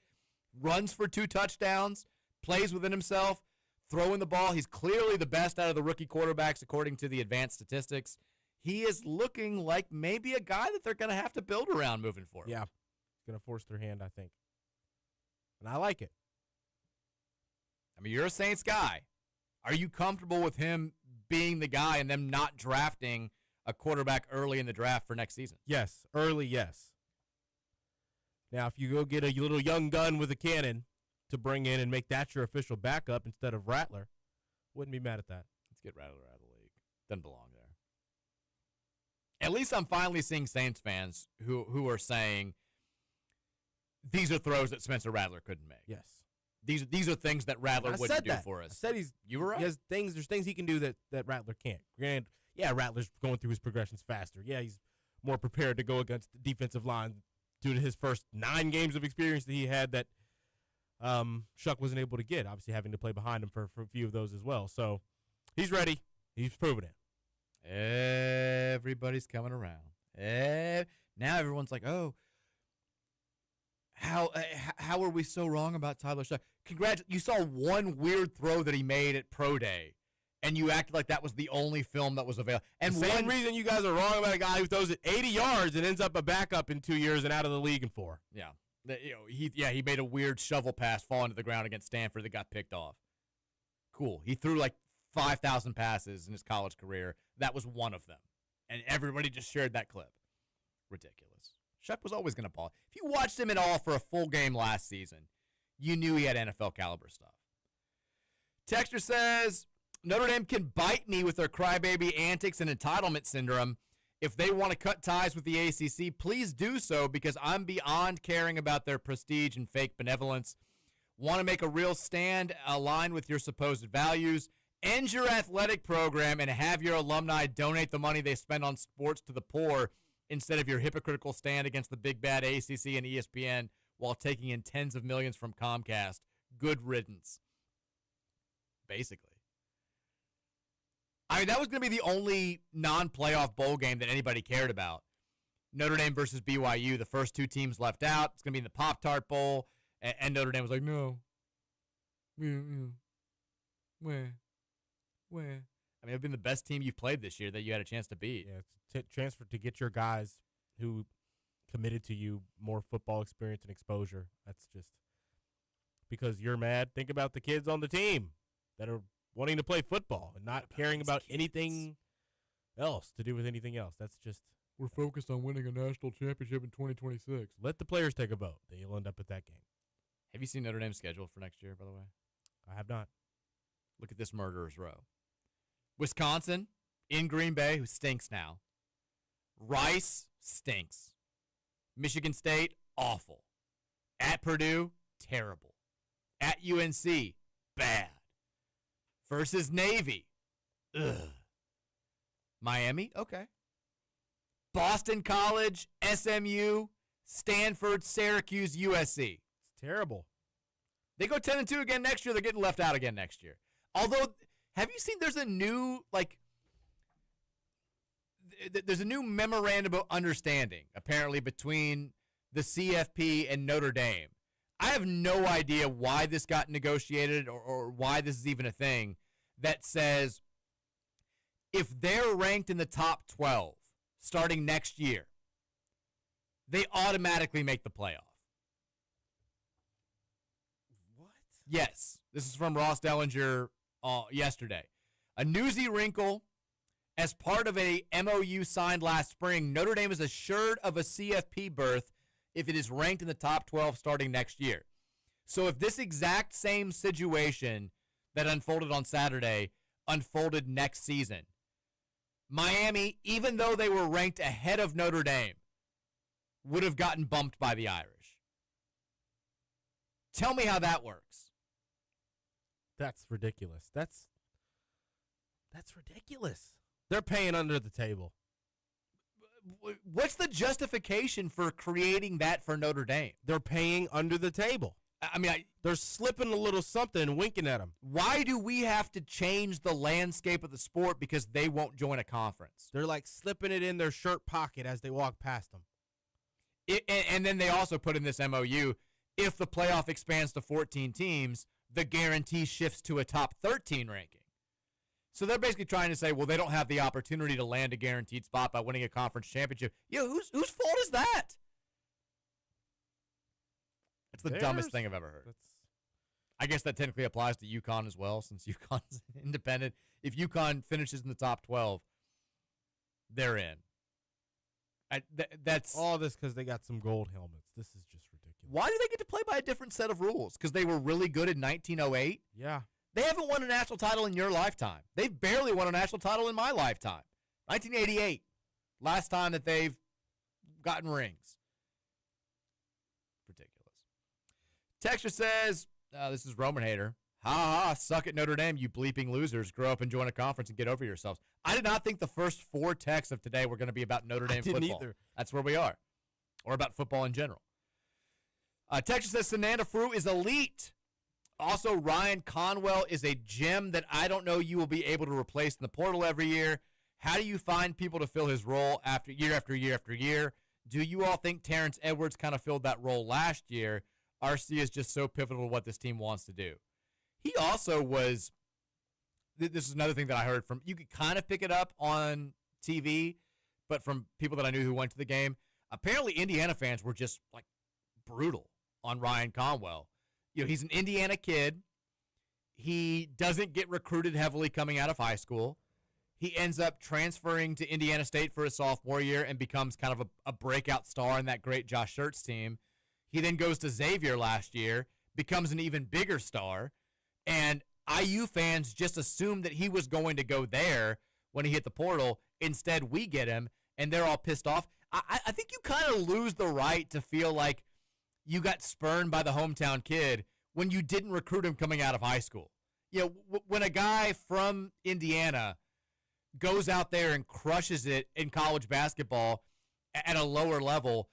Runs for 2 touchdowns. Plays within himself. Throwing the ball. He's clearly the best out of the rookie quarterbacks according to the advanced statistics. He is looking like maybe a guy that they're going to have to build around moving forward. Yeah. Going to force their hand, I think. And I like it. I mean, you're a Saints guy. Are you comfortable with him being the guy and them not drafting a quarterback early in the draft for next season? Yes. Early, yes. Now, if you go get a little young gun with a cannon to bring in and make that your official backup instead of Rattler, wouldn't be mad at that. Let's get Rattler out of the league. Doesn't belong there. At least I'm finally seeing Saints fans who are saying, these are throws that Spencer Rattler couldn't make. Yes. These are things that Rattler wouldn't do for us. I said you were right. There's things he can do that Rattler can't. Rattler's going through his progressions faster. Yeah, he's more prepared to go against the defensive line due to his first 9 games of experience that he had that Shuck wasn't able to get, obviously having to play behind him for a few of those as well. So he's ready. He's proven it. Everybody's coming around. Now everyone's like, oh, how are we so wrong about Tyler Shuck? You saw one weird throw that he made at Pro Day, and you acted like that was the only film that was available. And the same reason you guys are wrong about a guy who throws it 80 yards and ends up a backup in 2 years and out of the league in 4. Yeah. He made a weird shovel pass fall into the ground against Stanford that got picked off. Cool. He threw like 5,000 passes in his college career. That was one of them. And everybody just shared that clip. Ridiculous. Shuck was always going to ball. If you watched him at all for a full game last season, you knew he had NFL caliber stuff. Texter says, Notre Dame can bite me with their crybaby antics and entitlement syndrome. If they want to cut ties with the ACC, please do so because I'm beyond caring about their prestige and fake benevolence. Want to make a real stand aligned with your supposed values. End your athletic program and have your alumni donate the money they spend on sports to the poor instead of your hypocritical stand against the big bad ACC and ESPN while taking in tens of millions from Comcast. Good riddance. Basically. I mean, that was going to be the only non-playoff bowl game that anybody cared about. Notre Dame versus BYU, the first two teams left out. It's going to be in the Pop-Tart Bowl. And Notre Dame was like, no. Where? I mean, it's been the best team you've played this year that you had a chance to beat. Yeah, it's a transfer to get your guys who committed to you more football experience and exposure. That's just because you're mad. Think about the kids on the team that are wanting to play football and not caring about anything else to do with anything else. That's just, we're focused on winning a national championship in 2026. Let the players take a vote. Then you'll end up at that game. Have you seen Notre Dame's schedule for next year, by the way? I have not. Look at this murderer's row. Wisconsin, in Green Bay, who stinks now. Rice, stinks. Michigan State, awful. At Purdue, terrible. At UNC, bad. Versus Navy, ugh. Miami, okay. Boston College, SMU, Stanford, Syracuse, USC. It's terrible. They go 10-2 again next year. They're getting left out again next year. Although, have you seen there's a new, there's a new memorandum of understanding, apparently, between the CFP and Notre Dame. I have no idea why this got negotiated or why this is even a thing that says if they're ranked in the top 12 starting next year, they automatically make the playoff. What? Yes. This is from Ross Dellinger yesterday. A newsy wrinkle. As part of a MOU signed last spring, Notre Dame is assured of a CFP berth if it is ranked in the top 12 starting next year. So if this exact same situation that unfolded on Saturday unfolded next season, Miami, even though they were ranked ahead of Notre Dame, would have gotten bumped by the Irish. Tell me how that works. That's ridiculous. That's ridiculous. They're paying under the table. What's the justification for creating that for Notre Dame? They're paying under the table. I mean, they're slipping a little something and winking at them. Why do we have to change the landscape of the sport because they won't join a conference? They're like slipping it in their shirt pocket as they walk past them. And then they also put in this MOU, if the playoff expands to 14 teams, the guarantee shifts to a top 13 ranking. So they're basically trying to say, well, they don't have the opportunity to land a guaranteed spot by winning a conference championship. Whose fault is that? That's the dumbest thing I've ever heard. I guess that technically applies to UConn as well, since UConn's independent. If UConn finishes in the top 12, they're in. That's all this because they got some gold helmets. This is just ridiculous. Why do they get to play by a different set of rules? Because they were really good in 1908? Yeah. They haven't won a national title in your lifetime. They've barely won a national title in my lifetime. 1988, last time that they've gotten rings. Ridiculous. Texture says, this is Roman Hater. Ha ha, suck at Notre Dame, you bleeping losers. Grow up and join a conference and get over yourselves. I did not think the first 4 texts of today were going to be about Notre Dame football. Either. That's where we are. Or about football in general. Texture says, Sananda Fru is elite. Also, Ryan Conwell is a gem that I don't know you will be able to replace in the portal every year. How do you find people to fill his role after year after year after year? Do you all think Terrence Edwards kind of filled that role last year? RC is just so pivotal to what this team wants to do. He also was, this is another thing that I heard from, you could kind of pick it up on TV, but from people that I knew who went to the game, apparently Indiana fans were just like brutal on Ryan Conwell. He's an Indiana kid. He doesn't get recruited heavily coming out of high school. He ends up transferring to Indiana State for his sophomore year and becomes kind of a breakout star in that great Josh Schertz team. He then goes to Xavier last year, becomes an even bigger star, and IU fans just assumed that he was going to go there when he hit the portal. Instead, we get him, and they're all pissed off. I think you kind of lose the right to feel like you got spurned by the hometown kid when you didn't recruit him coming out of high school. when a guy from Indiana goes out there and crushes it in college basketball at a lower level,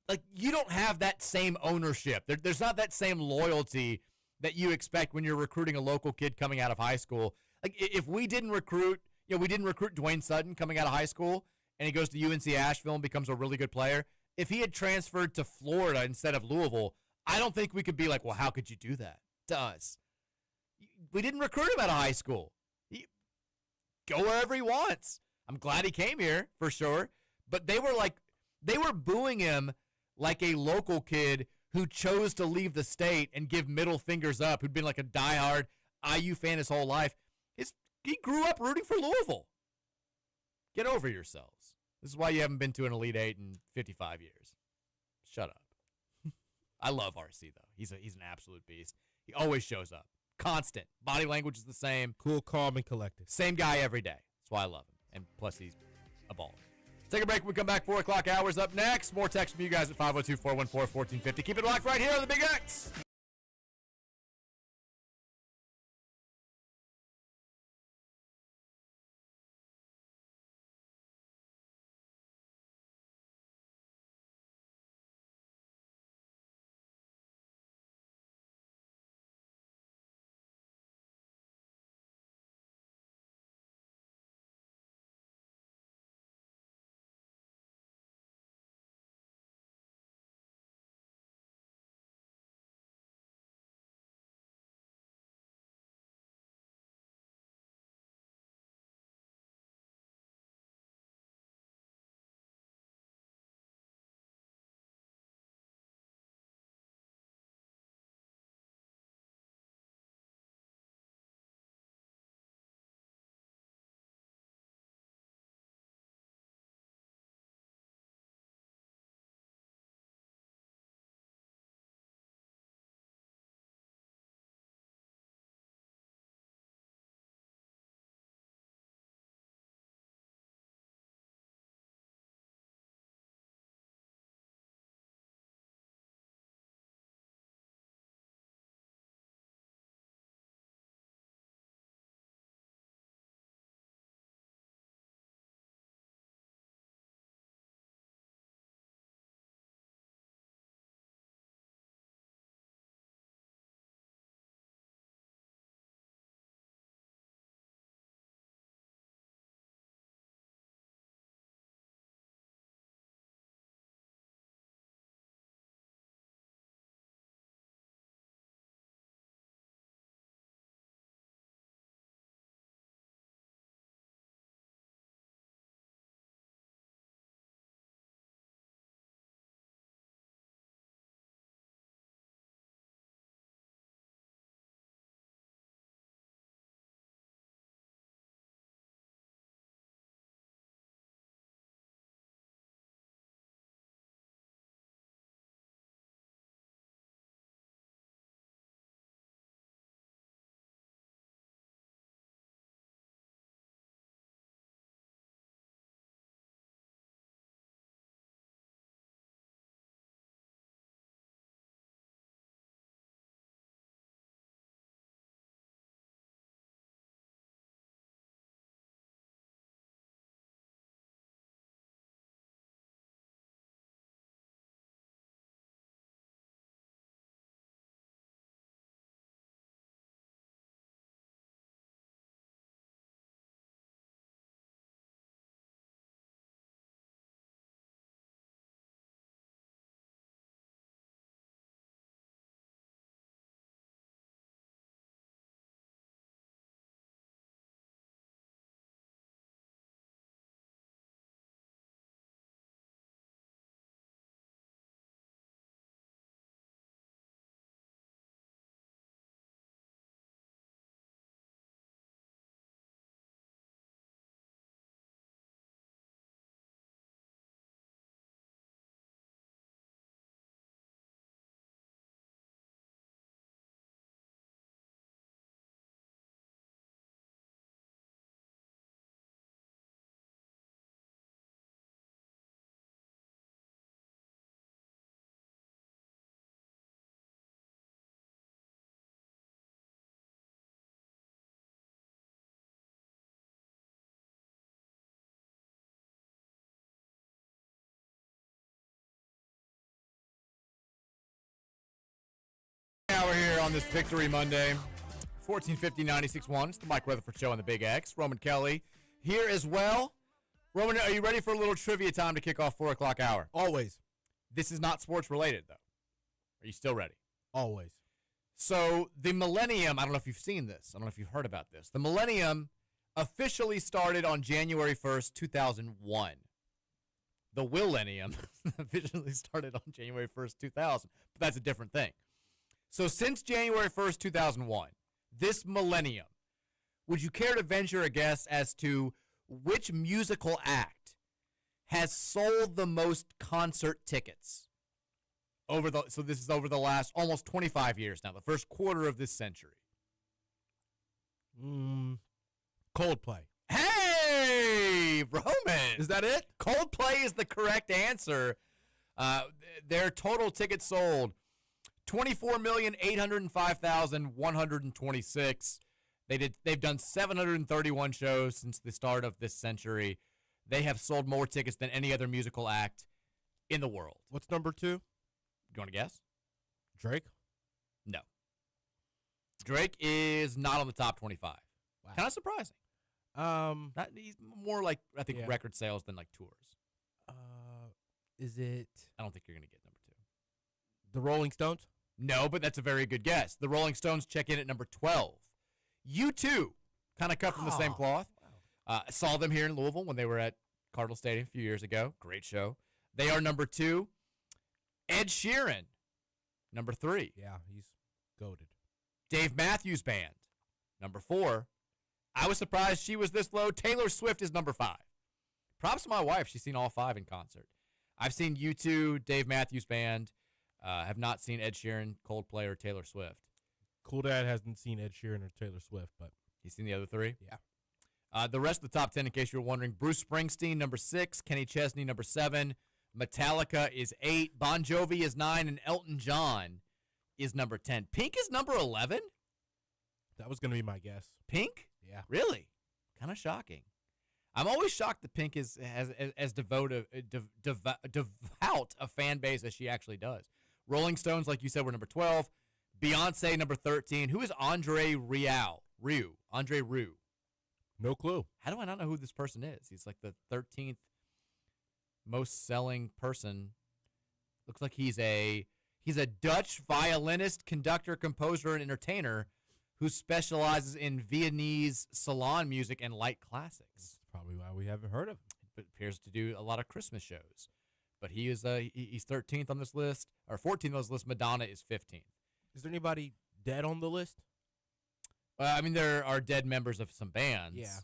like, you don't have that same ownership. There's not that same loyalty that you expect when you're recruiting a local kid coming out of high school. Like, if we didn't recruit, we didn't recruit Dwayne Sutton coming out of high school, and he goes to UNC Asheville and becomes a really good player. If he had transferred to Florida instead of Louisville, I don't think we could be like, well, how could you do that to us? We didn't recruit him out of high school. Go wherever he wants. I'm glad he came here, for sure. But they were booing him like a local kid who chose to leave the state and give middle fingers up, who'd been like a diehard IU fan his whole life. He grew up rooting for Louisville. Get over yourselves. This is why you haven't been to an Elite Eight in 55 years. Shut up. I love RC, though. He's an absolute beast. He always shows up. Constant. Body language is the same. Cool, calm, and collected. Same guy every day. That's why I love him. And plus, he's a baller. Take a break. When we come back, 4 o'clock hours up next. More text from you guys at 502-414-1450. Keep it locked right here on the Big X. on this Victory Monday. 1450-96.1. It's the Mike Rutherford Show on the Big X. Roman Kelly here as well. Roman, are you ready for a little trivia time to kick off 4 o'clock hour? Always. This is not sports related, though. Are you still ready? Always. So the millennium, I don't know if you've seen this. I don't know if you've heard about this. The millennium officially started on January 1st, 2001. The Willennium officially started on January 1st, 2000. But that's a different thing. So since January 1st, 2001, this millennium, would you care to venture a guess as to which musical act has sold the most concert tickets? So this is over the last almost 25 years now, the first quarter of this century. Coldplay. Hey, Roman. Is that it? Coldplay is the correct answer. Their total tickets sold, 24,805,126. They've done 731 shows since the start of this century. They have sold more tickets than any other musical act in the world. What's number 2? You want to guess? Drake? No. Drake is not on the top 25. Wow. Kind of surprising. He's more like, I think, record sales than like tours. Is it? I don't think you're going to get number 2. The Rolling Stones? No, but that's a very good guess. The Rolling Stones check in at number 12. U2, kind of cut from the same cloth. Wow. Saw them here in Louisville when they were at Cardinal Stadium a few years ago. Great show. They are number 2. Ed Sheeran, number 3. Yeah, he's goated. Dave Matthews Band, number 4. I was surprised she was this low. Taylor Swift is number 5. Props to my wife. She's seen all 5 in concert. I've seen U2, Dave Matthews Band. Have not seen Ed Sheeran, Coldplay, or Taylor Swift. Cool Dad hasn't seen Ed Sheeran or Taylor Swift, but he's seen the other 3? Yeah. The rest of the top 10, in case you were wondering, Bruce Springsteen, number 6. Kenny Chesney, number 7. Metallica is 8. Bon Jovi is 9. And Elton John is number 10. Pink is number 11? That was going to be my guess. Pink? Yeah. Really? Kind of shocking. I'm always shocked that Pink has as devout a fan base as she actually does. Rolling Stones, like you said, were number 12. Beyonce, number 13. Who is Andre Rieu? Andre Rieu. No clue. How do I not know who this person is? He's like the 13th most selling person. Looks like he's a Dutch violinist, conductor, composer, and entertainer who specializes in Viennese salon music and light classics. That's probably why we haven't heard of him. But appears to do a lot of Christmas shows. But he is he's 13th on this list, or 14th on this list. Madonna is 15th. Is there anybody dead on the list? I mean, there are dead members of some bands. Yeah.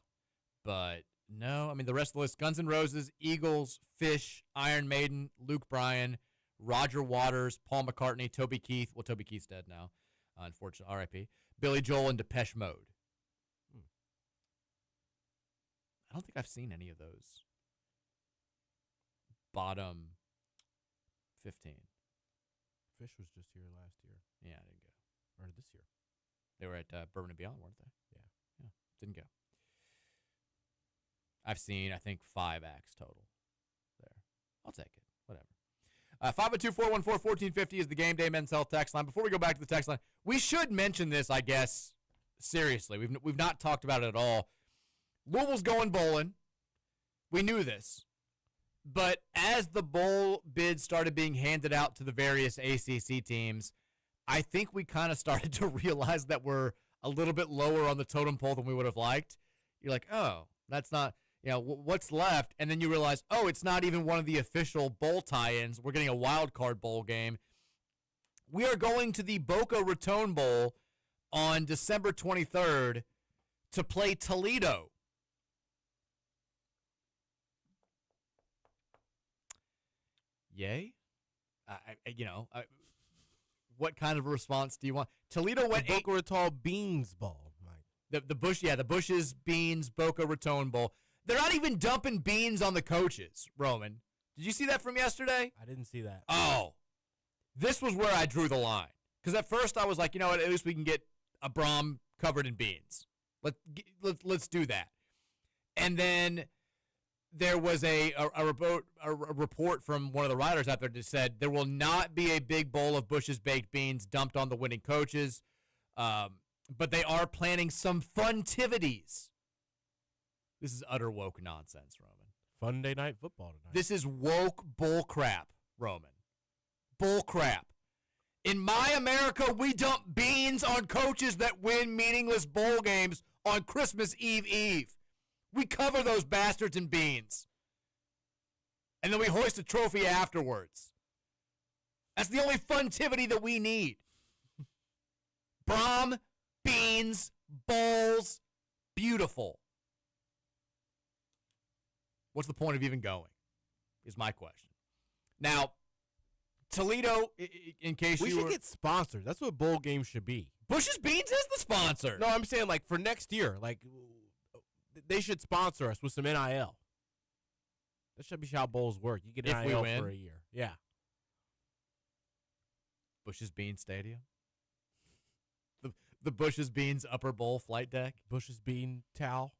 But no, I mean, the rest of the list, Guns N' Roses, Eagles, Fish, Iron Maiden, Luke Bryan, Roger Waters, Paul McCartney, Toby Keith. Well, Toby Keith's dead now, unfortunately, R.I.P. Billy Joel, and Depeche Mode. I don't think I've seen any of those bottom 15. Fish was just here last year. Yeah, I didn't go. Or this year. They were at Bourbon and Beyond, weren't they? Yeah, didn't go. I've seen, I think, 5 acts total there. I'll take it. Whatever. 502-414-1450 is the Game Day Men's Health text line. Before we go back to the text line, we should mention this, I guess, seriously. We've not talked about it at all. Louisville's going bowling. We knew this. But as the bowl bids started being handed out to the various ACC teams, I think we kind of started to realize that we're a little bit lower on the totem pole than we would have liked. You're like, oh, that's not, what's left? And then you realize, oh, it's not even one of the official bowl tie-ins. We're getting a wild card bowl game. We are going to the Boca Raton Bowl on December 23rd to play Toledo. Yay? What kind of a response do you want? Toledo went Boca Raton Beans Bowl, Mike. The Bush's Beans Boca Raton Bowl. They're not even dumping beans on the coaches, Roman. Did you see that from yesterday? I didn't see that. Oh, this was where I drew the line. Because at first I was like, you know what? At least we can get a Brom covered in beans. Let's do that. And then there was a report from one of the writers out there that said there will not be a big bowl of Bush's baked beans dumped on the winning coaches, but they are planning some funtivities. This is utter woke nonsense, Roman. Sunday night football tonight. This is woke bull crap, Roman. Bull crap. In my America, we dump beans on coaches that win meaningless bowl games on Christmas Eve. We cover those bastards in beans. And then we hoist a trophy afterwards. That's the only funtivity that we need. Brom, beans, bowls, beautiful. What's the point of even going? Is my question. Now, Toledo, in case we should get sponsored. That's what bowl games should be. Bush's Beans is the sponsor. No, I'm saying like for next year, like they should sponsor us with some NIL. That should be how bowls work. You get if NIL we win. for a year. Yeah. Bush's Beans Stadium. The Bush's Beans Upper Bowl flight deck. Bush's Bean towel.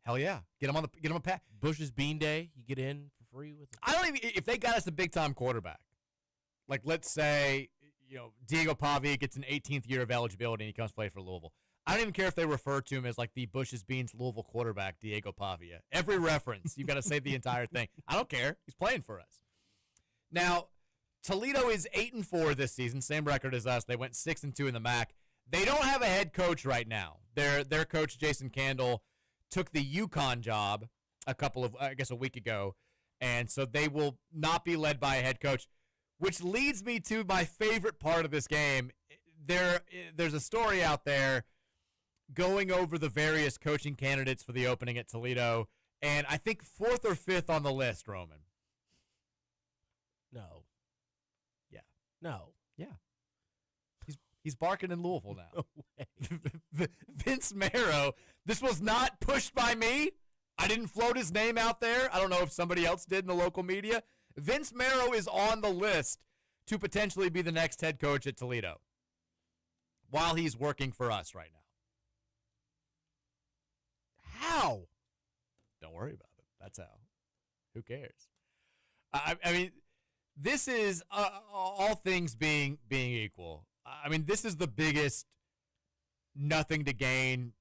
Hell yeah. Get them a pack. Bush's Bean Day. You get in for free with it. I don't even, if they got us a big time quarterback, like let's say, Diego Pavi gets an 18th year of eligibility and he comes play for Louisville. I don't even care if they refer to him as like the Bush's Beans Louisville quarterback, Diego Pavia. Every reference, you've got to say the entire thing. I don't care. He's playing for us. Now, Toledo is 8-4 this season, same record as us. They went 6-2 in the MAC. They don't have a head coach right now. Their coach, Jason Candle, took the UConn job a week ago, and so they will not be led by a head coach, which leads me to my favorite part of this game. There's a story out there going over the various coaching candidates for the opening at Toledo, and I think 4th or 5th on the list, Roman. No. Yeah. No. Yeah. He's barking in Louisville now. No way. Vince Marrow, this was not pushed by me. I didn't float his name out there. I don't know if somebody else did in the local media. Vince Marrow is on the list to potentially be the next head coach at Toledo while he's working for us right now. How? Don't worry about it. That's how. Who cares? I mean, this is all things being equal. I mean, this is the biggest nothing to gain,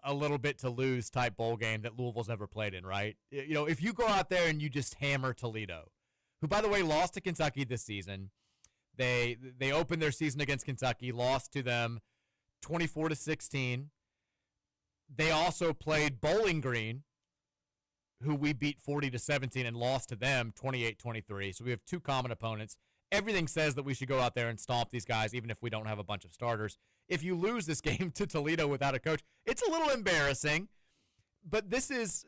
a little bit to lose type bowl game that Louisville's ever played in, right? If you go out there and you just hammer Toledo, who, by the way, lost to Kentucky this season. They opened their season against Kentucky, lost to them 24-16. They also played Bowling Green, who we beat 40-17 and lost to them 28-23. So we have two common opponents. Everything says that we should go out there and stomp these guys, even if we don't have a bunch of starters. If you lose this game to Toledo without a coach, it's a little embarrassing. But this is,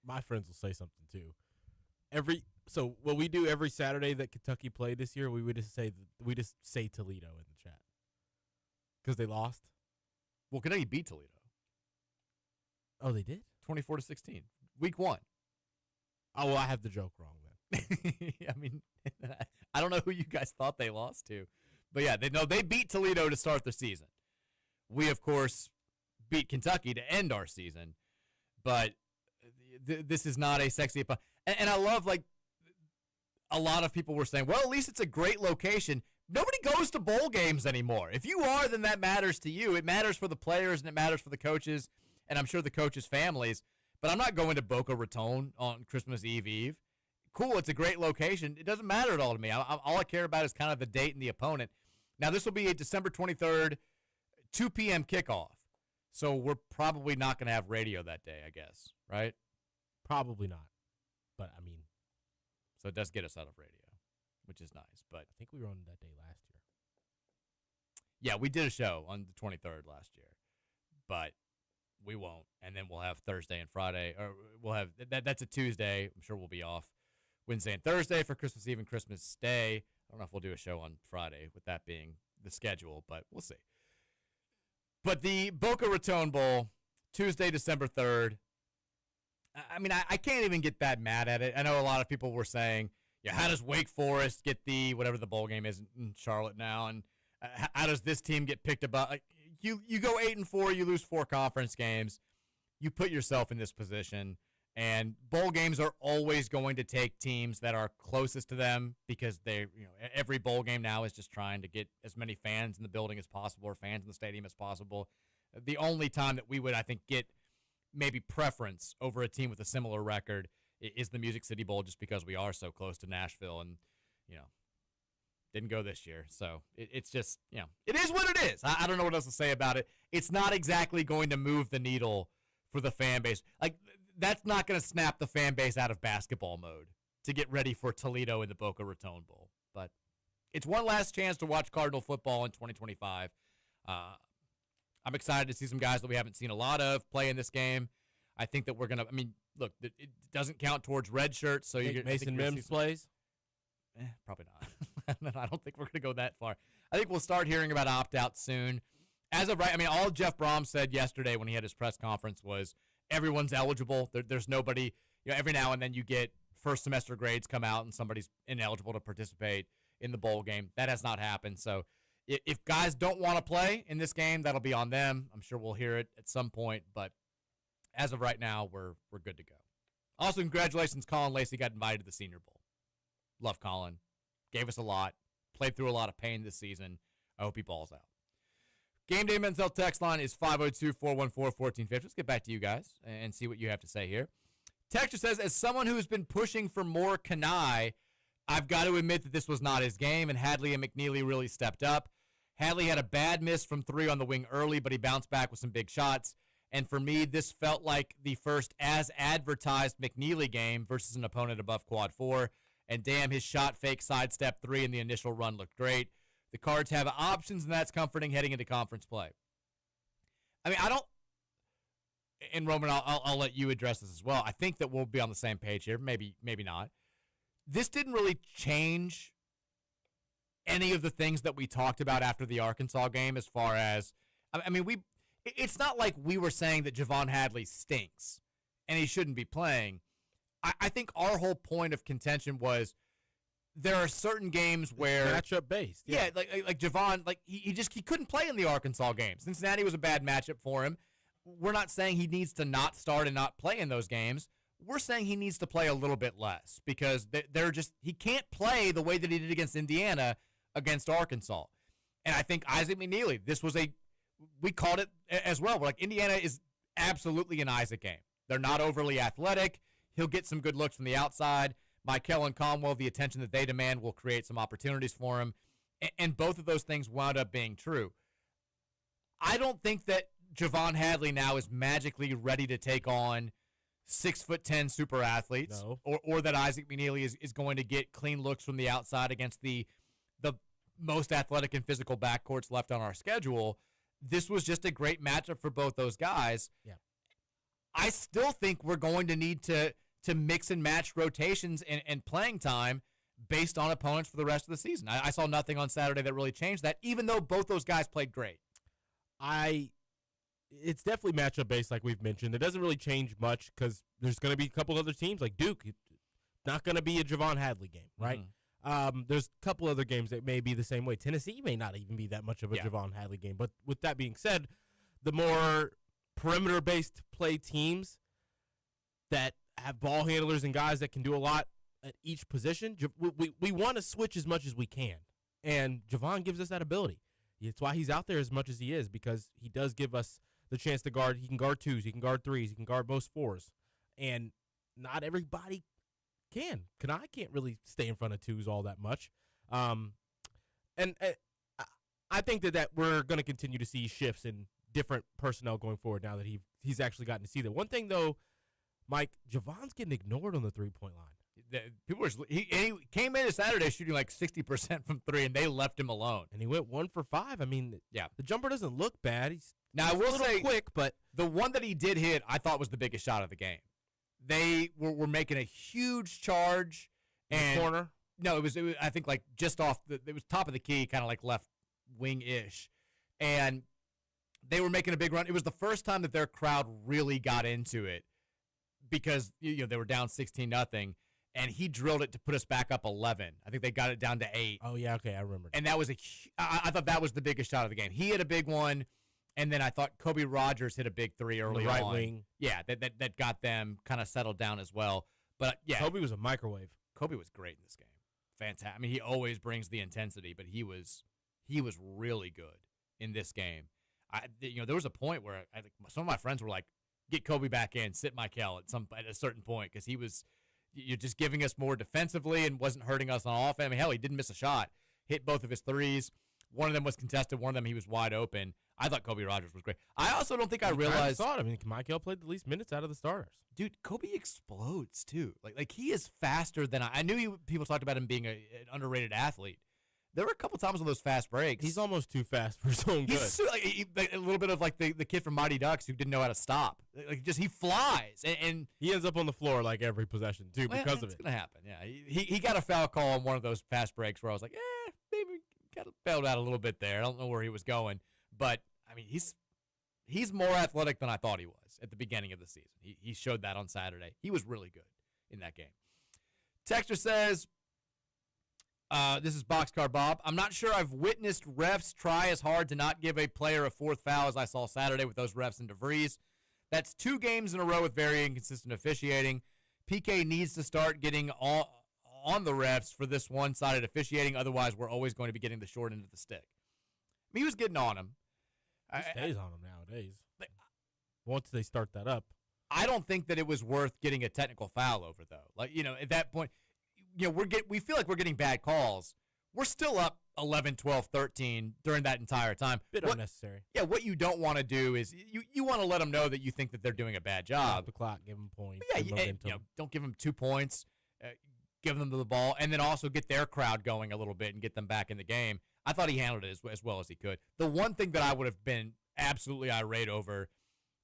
my friends will say something too. So what we do every Saturday that Kentucky played this year, we just say Toledo in the chat because they lost. Well, Kentucky beat Toledo. Oh, they did? 24-16, week 1. Oh, well, I have the joke wrong then. I mean, I don't know who you guys thought they lost to. But yeah, they beat Toledo to start the season. We, of course, beat Kentucky to end our season. But this is not a sexy opponent. And I love, like, a lot of people were saying, well, at least it's a great location. Nobody goes to bowl games anymore. If you are, then that matters to you. It matters for the players and it matters for the coaches, and I'm sure the coaches' families. But I'm not going to Boca Raton on Christmas Eve. Cool, it's a great location. It doesn't matter at all to me. All I care about is kind of the date and the opponent. Now, this will be a December 23rd, 2 p.m. kickoff. So we're probably not going to have radio that day, I guess, right? Probably not. But, I mean. So it does get us out of radio, which is nice. But I think we were on that day last year. Yeah, we did a show on the 23rd last year. But we won't. And then we'll have Thursday and Friday. Or we'll have that's a Tuesday. I'm sure we'll be off Wednesday and Thursday for Christmas Eve and Christmas Day. I don't know if we'll do a show on Friday with that being the schedule, but we'll see. But the Boca Raton Bowl, Tuesday, December 3rd. I mean, I can't even get that mad at it. I know a lot of people were saying, yeah, how does Wake Forest get the whatever the bowl game is in Charlotte now, and how does this team get picked about? Like, you go 8-4, you lose 4 conference games, you put yourself in this position, And bowl games are always going to take teams that are closest to them because every bowl game now is just trying to get as many fans in the building as possible or fans in the stadium as possible. The only time that we would, I think, get maybe preference over a team with a similar record is the Music City Bowl, just because we are so close to Nashville and, didn't go this year. So it's just, it is what it is. I don't know what else to say about it. It's not exactly going to move the needle for the fan base. Like, that's not going to snap the fan base out of basketball mode to get ready for Toledo in the Boca Raton Bowl. But it's one last chance to watch Cardinal football in 2025. I'm excited to see some guys that we haven't seen a lot of play in this game. I think that we're going to, look, it doesn't count towards red shirts. So Mason Mims plays? Probably not. I don't think we're going to go that far. I think we'll start hearing about opt-outs soon. As of right, all Jeff Brom said yesterday when he had his press conference was everyone's eligible. There's nobody, every now and then you get first semester grades come out and somebody's ineligible to participate in the bowl game. That has not happened. So if guys don't want to play in this game, that'll be on them. I'm sure we'll hear it at some point, but as of right now, we're good to go. Also, congratulations, Colin Lacey got invited to the Senior Bowl. Love Colin. Gave us a lot. Played through a lot of pain this season. I hope he balls out. Game Day Men's Health text line is 502-414-1450. Let's get back to you guys and see what you have to say here. Texture says, as someone who's been pushing for more Kanai, I've got to admit that this was not his game, and Hadley and McNeely really stepped up. Hadley had a bad miss from 3 on the wing early, but he bounced back with some big shots. And for me, this felt like the first as-advertised McNeely game versus an opponent above quad 4. And damn, his shot fake sidestep 3 in the initial run looked great. The Cards have options, and that's comforting heading into conference play. I don't, and Roman, I'll let you address this as well. I think that we'll be on the same page here. Maybe not. This didn't really change any of the things that we talked about after the Arkansas game as far as, it's not like we were saying that Javon Hadley stinks and he shouldn't be playing. I think our whole point of contention was there are certain games where matchup based. Yeah, like Javon, like he couldn't play in the Arkansas game. Cincinnati was a bad matchup for him. We're not saying he needs to not start and not play in those games. We're saying he needs to play a little bit less because he can't play the way that he did against Indiana against Arkansas. And I think Isaac McNeely, we called it as well. We're like, Indiana is absolutely an Isaac game. They're not overly athletic. He'll get some good looks from the outside. Michael and Conwell, the attention that they demand will create some opportunities for him. And both of those things wound up being true. I don't think that Javon Hadley now is magically ready to take on 6'10" super athletes, no. or that Isaac McNeely is going to get clean looks from the outside against the most athletic and physical backcourts left on our schedule. This was just a great matchup for both those guys. Yeah. I still think we're going to need to mix and match rotations and playing time based on opponents for the rest of the season. I saw nothing on Saturday that really changed that, even though both those guys played great. It's definitely matchup based, like we've mentioned. It doesn't really change much because there's going to be a couple other teams like Duke. It's not going to be a Javon Hadley game, right? Mm-hmm. There's a couple other games that may be the same way. Tennessee may not even be that much of a Javon Hadley game. But with that being said, the more perimeter-based play teams that have ball handlers and guys that can do a lot at each position, we want to switch as much as we can. And Javon gives us that ability. It's why he's out there as much as he is, because he does give us the chance to guard. He can guard 2s, he can guard 3s, he can guard most 4s. And not everybody can. I can't really stay in front of 2s all that much. And I think that we're going to continue to see shifts in different personnel going forward now that he's actually gotten to see that. One thing, though, Mike, Javon's getting ignored on the three-point line. He came in Saturday shooting like 60% from 3, and they left him alone. And he went 1 for 5. The jumper doesn't look bad. Now, I will say, quick, but the one that he did hit, I thought was the biggest shot of the game. They were making a huge charge. In the corner? No, it was I think like just off it was top of the key, kind of like left wing-ish. And they were making a big run. It was the first time that their crowd really got into it because they were down 16-0, and he drilled it to put us back up 11. I think they got it down to 8. Oh, yeah, okay, I remember. And that was I thought that was the biggest shot of the game. He had a big one. And then I thought Kobe Rogers hit a big three early right on. wing. Yeah, that got them kind of settled down as well. But yeah, Kobe was a microwave. Kobe was great in this game. Fantastic. I mean, he always brings the intensity, but he was really good in this game. There was a point where some of my friends were like, "Get Kobe back in, sit Michael at a certain point," because you're just giving us more defensively and wasn't hurting us on offense. I mean, hell, he didn't miss a shot. Hit both of his threes. One of them was contested. One of them he was wide open. I thought Kobe Rogers was great. I also don't think I realized. I mean, Michael played the least minutes out of the starters. Dude, Kobe explodes too. Like he is faster than I knew. People talked about him being an underrated athlete. There were a couple times on those fast breaks. He's almost too fast for his own good. He's a little bit of like the kid from Mighty Ducks who didn't know how to stop. He flies and he ends up on the floor like every possession too because of it. It's gonna happen. Yeah, he got a foul call on one of those fast breaks where I was like, maybe got bailed out a little bit there. I don't know where he was going, but I mean he's more athletic than I thought he was at the beginning of the season. He showed that on Saturday. He was really good in that game. Texter says. This is Boxcar Bob. I'm not sure I've witnessed refs try as hard to not give a player a fourth foul as I saw Saturday with those refs in DeVries. That's 2 games in a row with very inconsistent officiating. PK needs to start getting on the refs for this one-sided officiating. Otherwise, we're always going to be getting the short end of the stick. I mean, he was getting on him. He stays on him nowadays. Once they start that up. I don't think that it was worth getting a technical foul over, though. At that point, we feel like we're getting bad calls. We're still up 11, 12, 13 during that entire time. Bit unnecessary. Yeah, what you don't want to do is you want to let them know that you think that they're doing a bad job. The clock, give them points. Don't give them 2 points. Give them the ball, and then also get their crowd going a little bit and get them back in the game. I thought he handled it as well as he could. The one thing that I would have been absolutely irate over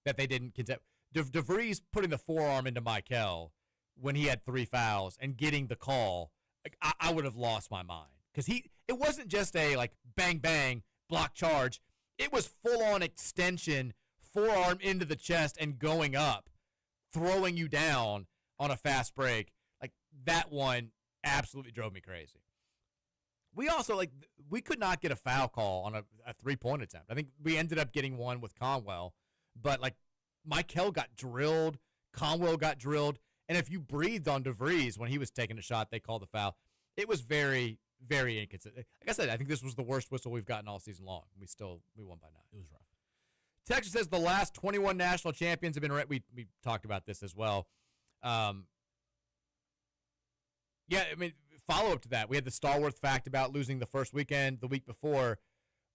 that they didn't contest, DeVries putting the forearm into Michael when he had 3 fouls and getting the call, I would have lost my mind. Because it wasn't just a bang, bang, block charge. It was full-on extension, forearm into the chest and going up, throwing you down on a fast break. That one absolutely drove me crazy. We also, we could not get a foul call on a 3-point attempt. I think we ended up getting one with Conwell, but, Michael got drilled, Conwell got drilled, and if you breathed on DeVries when he was taking a shot, they called the foul. It was very, very inconsistent. Like I said, I think this was the worst whistle we've gotten all season long. We won by 9. It was rough. Texas says the last 21 national champions have been we talked about this as well. Follow up to that. We had the Stallworth fact about losing the first weekend the week before.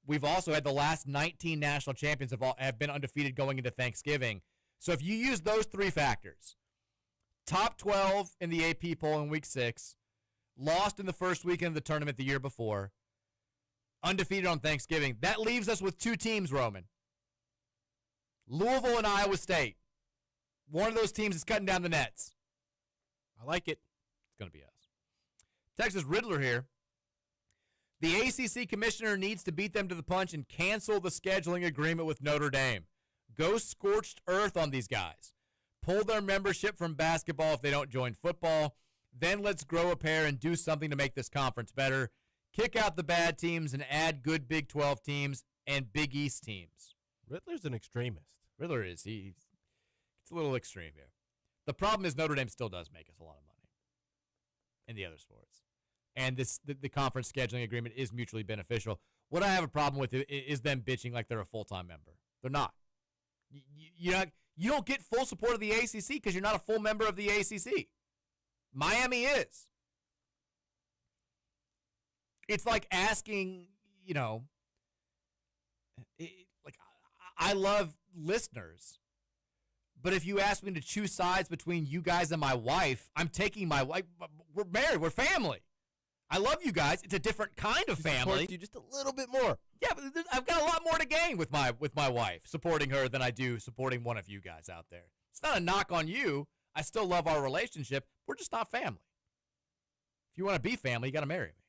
We've also had the last 19 national champions have been undefeated going into Thanksgiving. So if you use those 3 factors, top 12 in the AP poll in week 6, lost in the first weekend of the tournament the year before, undefeated on Thanksgiving, that leaves us with 2 teams, Roman. Louisville and Iowa State. One of those teams is cutting down the nets. I like it. It's going to be us. Texas Riddler here. The ACC commissioner needs to beat them to the punch and cancel the scheduling agreement with Notre Dame. Go scorched earth on these guys. Pull their membership from basketball if they don't join football. Then let's grow a pair and do something to make this conference better. Kick out the bad teams and add good Big 12 teams and Big East teams. Riddler's an extremist. Riddler is. It's a little extreme here. The problem is Notre Dame still does make us a lot of money in the other sports. And the conference scheduling agreement is mutually beneficial. What I have a problem with is them bitching like they're a full-time member. They're not. You don't get full support of the ACC because you're not a full member of the ACC. Miami is. It's like asking, I love listeners, but if you ask me to choose sides between you guys and my wife, I'm taking my wife. We're married. We're family. I love you guys. It's a different kind of family. You just a little bit more. Yeah, but I've got a lot more to gain with my wife supporting her than I do supporting one of you guys out there. It's not a knock on you. I still love our relationship. We're just not family. If you want to be family, you got to marry me.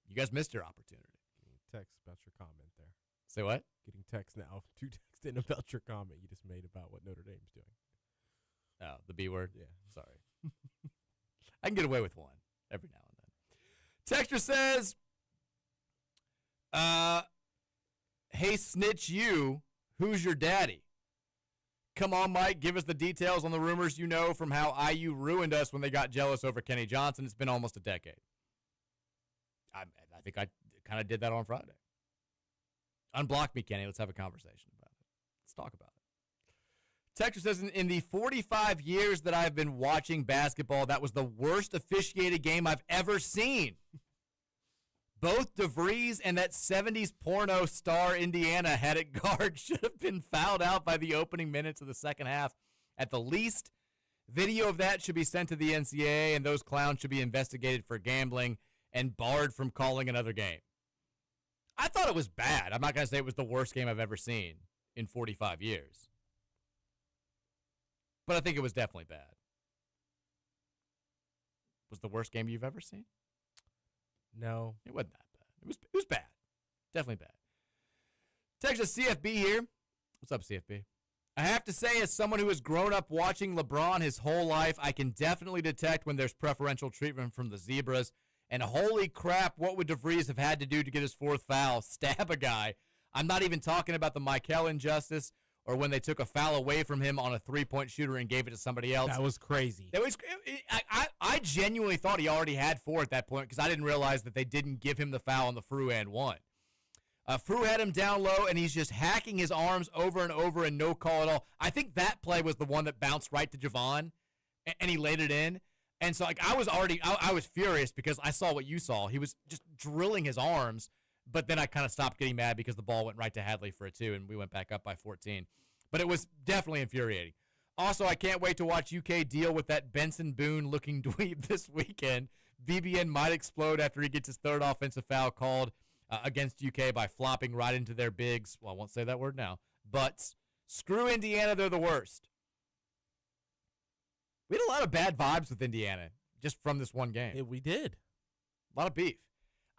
You guys missed your opportunity. Getting text about your comment there. Say what? Getting text now. 2 texts in about your comment you just made about what Notre Dame's doing. Oh, the B word? Yeah. Sorry. I can get away with one every now and then. Texture says, Hey, snitch you, who's your daddy? Come on, Mike, give us the details on the rumors you know from how IU ruined us when they got jealous over Kenny Johnson. It's been almost a decade. I think I kind of did that on Friday. Unblock me, Kenny. Let's have a conversation about it. Let's talk about it. Texas says, in the 45 years that I've been watching basketball, that was the worst officiated game I've ever seen. Both DeVries and that 70s porno star Indiana had it guard should have been fouled out by the opening minutes of the second half. At the least, video of that should be sent to the NCAA, and those clowns should be investigated for gambling and barred from calling another game. I thought it was bad. I'm not going to say it was the worst game I've ever seen in 45 years. But I think it was definitely bad. Was the worst game you've ever seen? No. It wasn't that bad. It was bad. Definitely bad. Texas CFB here. What's up, CFB? I have to say, as someone who has grown up watching LeBron his whole life, I can definitely detect when there's preferential treatment from the Zebras. And holy crap, what would DeVries have had to do to get his fourth foul? Stab a guy. I'm not even talking about the Michael injustice or when they took a foul away from him on a three-point shooter and gave it to somebody else. That was crazy. I genuinely thought he already had four at that point because I didn't realize that they didn't give him the foul on the Frew and one. Frew had him down low, and he's just hacking his arms over and over and no call at all. I think that play was the one that bounced right to Javon, and he laid it in. And so, I was furious because I saw what you saw. He was just drilling his arms, but then I kind of stopped getting mad because the ball went right to Hadley for a two, and we went back up by 14. But it was definitely infuriating. Also, I can't wait to watch UK deal with that Benson Boone-looking dweeb this weekend. BBN might explode after he gets his third offensive foul called against UK by flopping right into their bigs. Well, I won't say that word now. But screw Indiana, they're the worst. We had a lot of bad vibes with Indiana just from this one game. Yeah, we did. A lot of beef.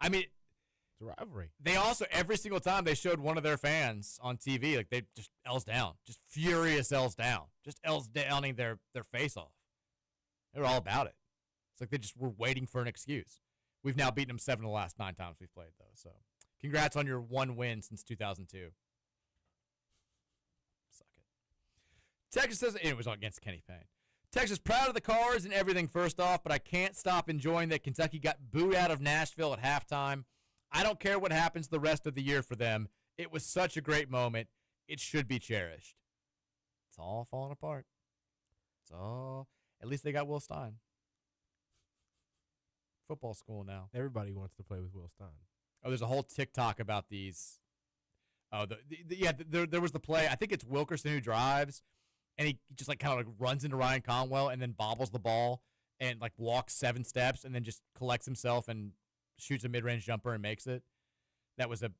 I mean, it's a rivalry. They also, every single time they showed one of their fans on TV, like they just L's down. Just furious L's down. Just L's downing their face off. They were all about it. It's like they just were waiting for an excuse. We've now beaten them 7 of the last 9 times we've played, though. So congrats on your one win since 2002. Suck it. Texas says, it was against Kenny Payne. Texas proud of the Cards and everything first off, but I can't stop enjoying that Kentucky got booed out of Nashville at halftime. I don't care what happens the rest of the year for them. It was such a great moment. It should be cherished. It's all falling apart. It's all, at least they got Will Stein. Football school now. Everybody wants to play with Will Stein. Oh, there's a whole TikTok about these. Oh, there was the play. I think it's Wilkerson who drives. And he just like kind of like runs into Ryan Conwell and then bobbles the ball and like walks 7 steps and then just collects himself and shoots a mid-range jumper and makes it. That was a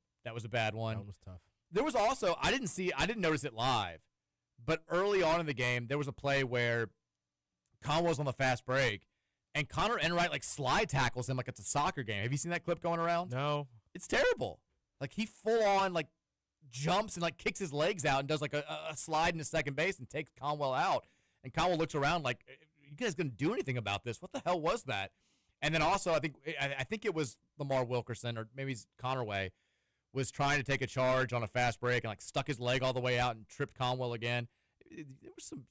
bad one. That was tough. There was also I didn't notice it live, but early on in the game there was a play where Conwell's on the fast break and Connor Enright like slide tackles him like it's a soccer game. Have you seen that clip going around? No. It's terrible. Like he full on like jumps and like kicks his legs out and does like a slide into second base and takes Conwell out. And Conwell looks around like, you guys going to do anything about this? What the hell was that? And then also I think it was Lamar Wilkerson or maybe it's Connerway was trying to take a charge on a fast break and like stuck his leg all the way out and tripped Conwell again. There was some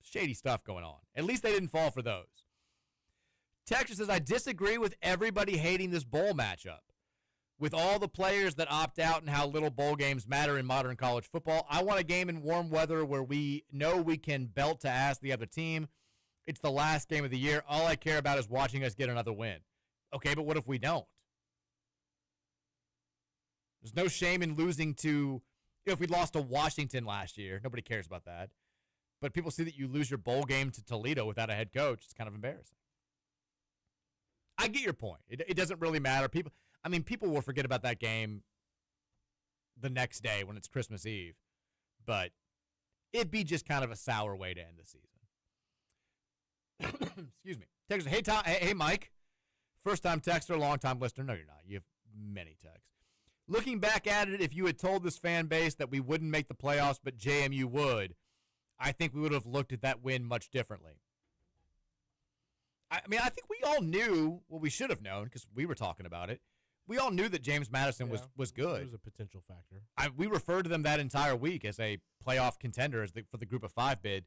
shady stuff going on. At least they didn't fall for those. Texas says, I disagree with everybody hating this bowl matchup. With all the players that opt out and how little bowl games matter in modern college football, I want a game in warm weather where we know we can belt to ass the other team. It's the last game of the year. All I care about is watching us get another win. Okay, but what if we don't? There's no shame in losing to, if we lost to Washington last year. Nobody cares about that. But people see that you lose your bowl game to Toledo without a head coach. It's kind of embarrassing. I get your point. It doesn't really matter. People will forget about that game the next day when it's Christmas Eve. But it'd be just kind of a sour way to end the season. Excuse me. Texter, hey, Tom, hey, Mike. First-time texter, long-time listener. No, you're not. You have many texts. Looking back at it, if you had told this fan base that we wouldn't make the playoffs but JMU would, I think we would have looked at that win much differently. I think we all knew what we should have known because we were talking about it. we all knew that James Madison was good. It was a potential factor. We referred to them that entire week as a playoff contender for the Group of 5 bid.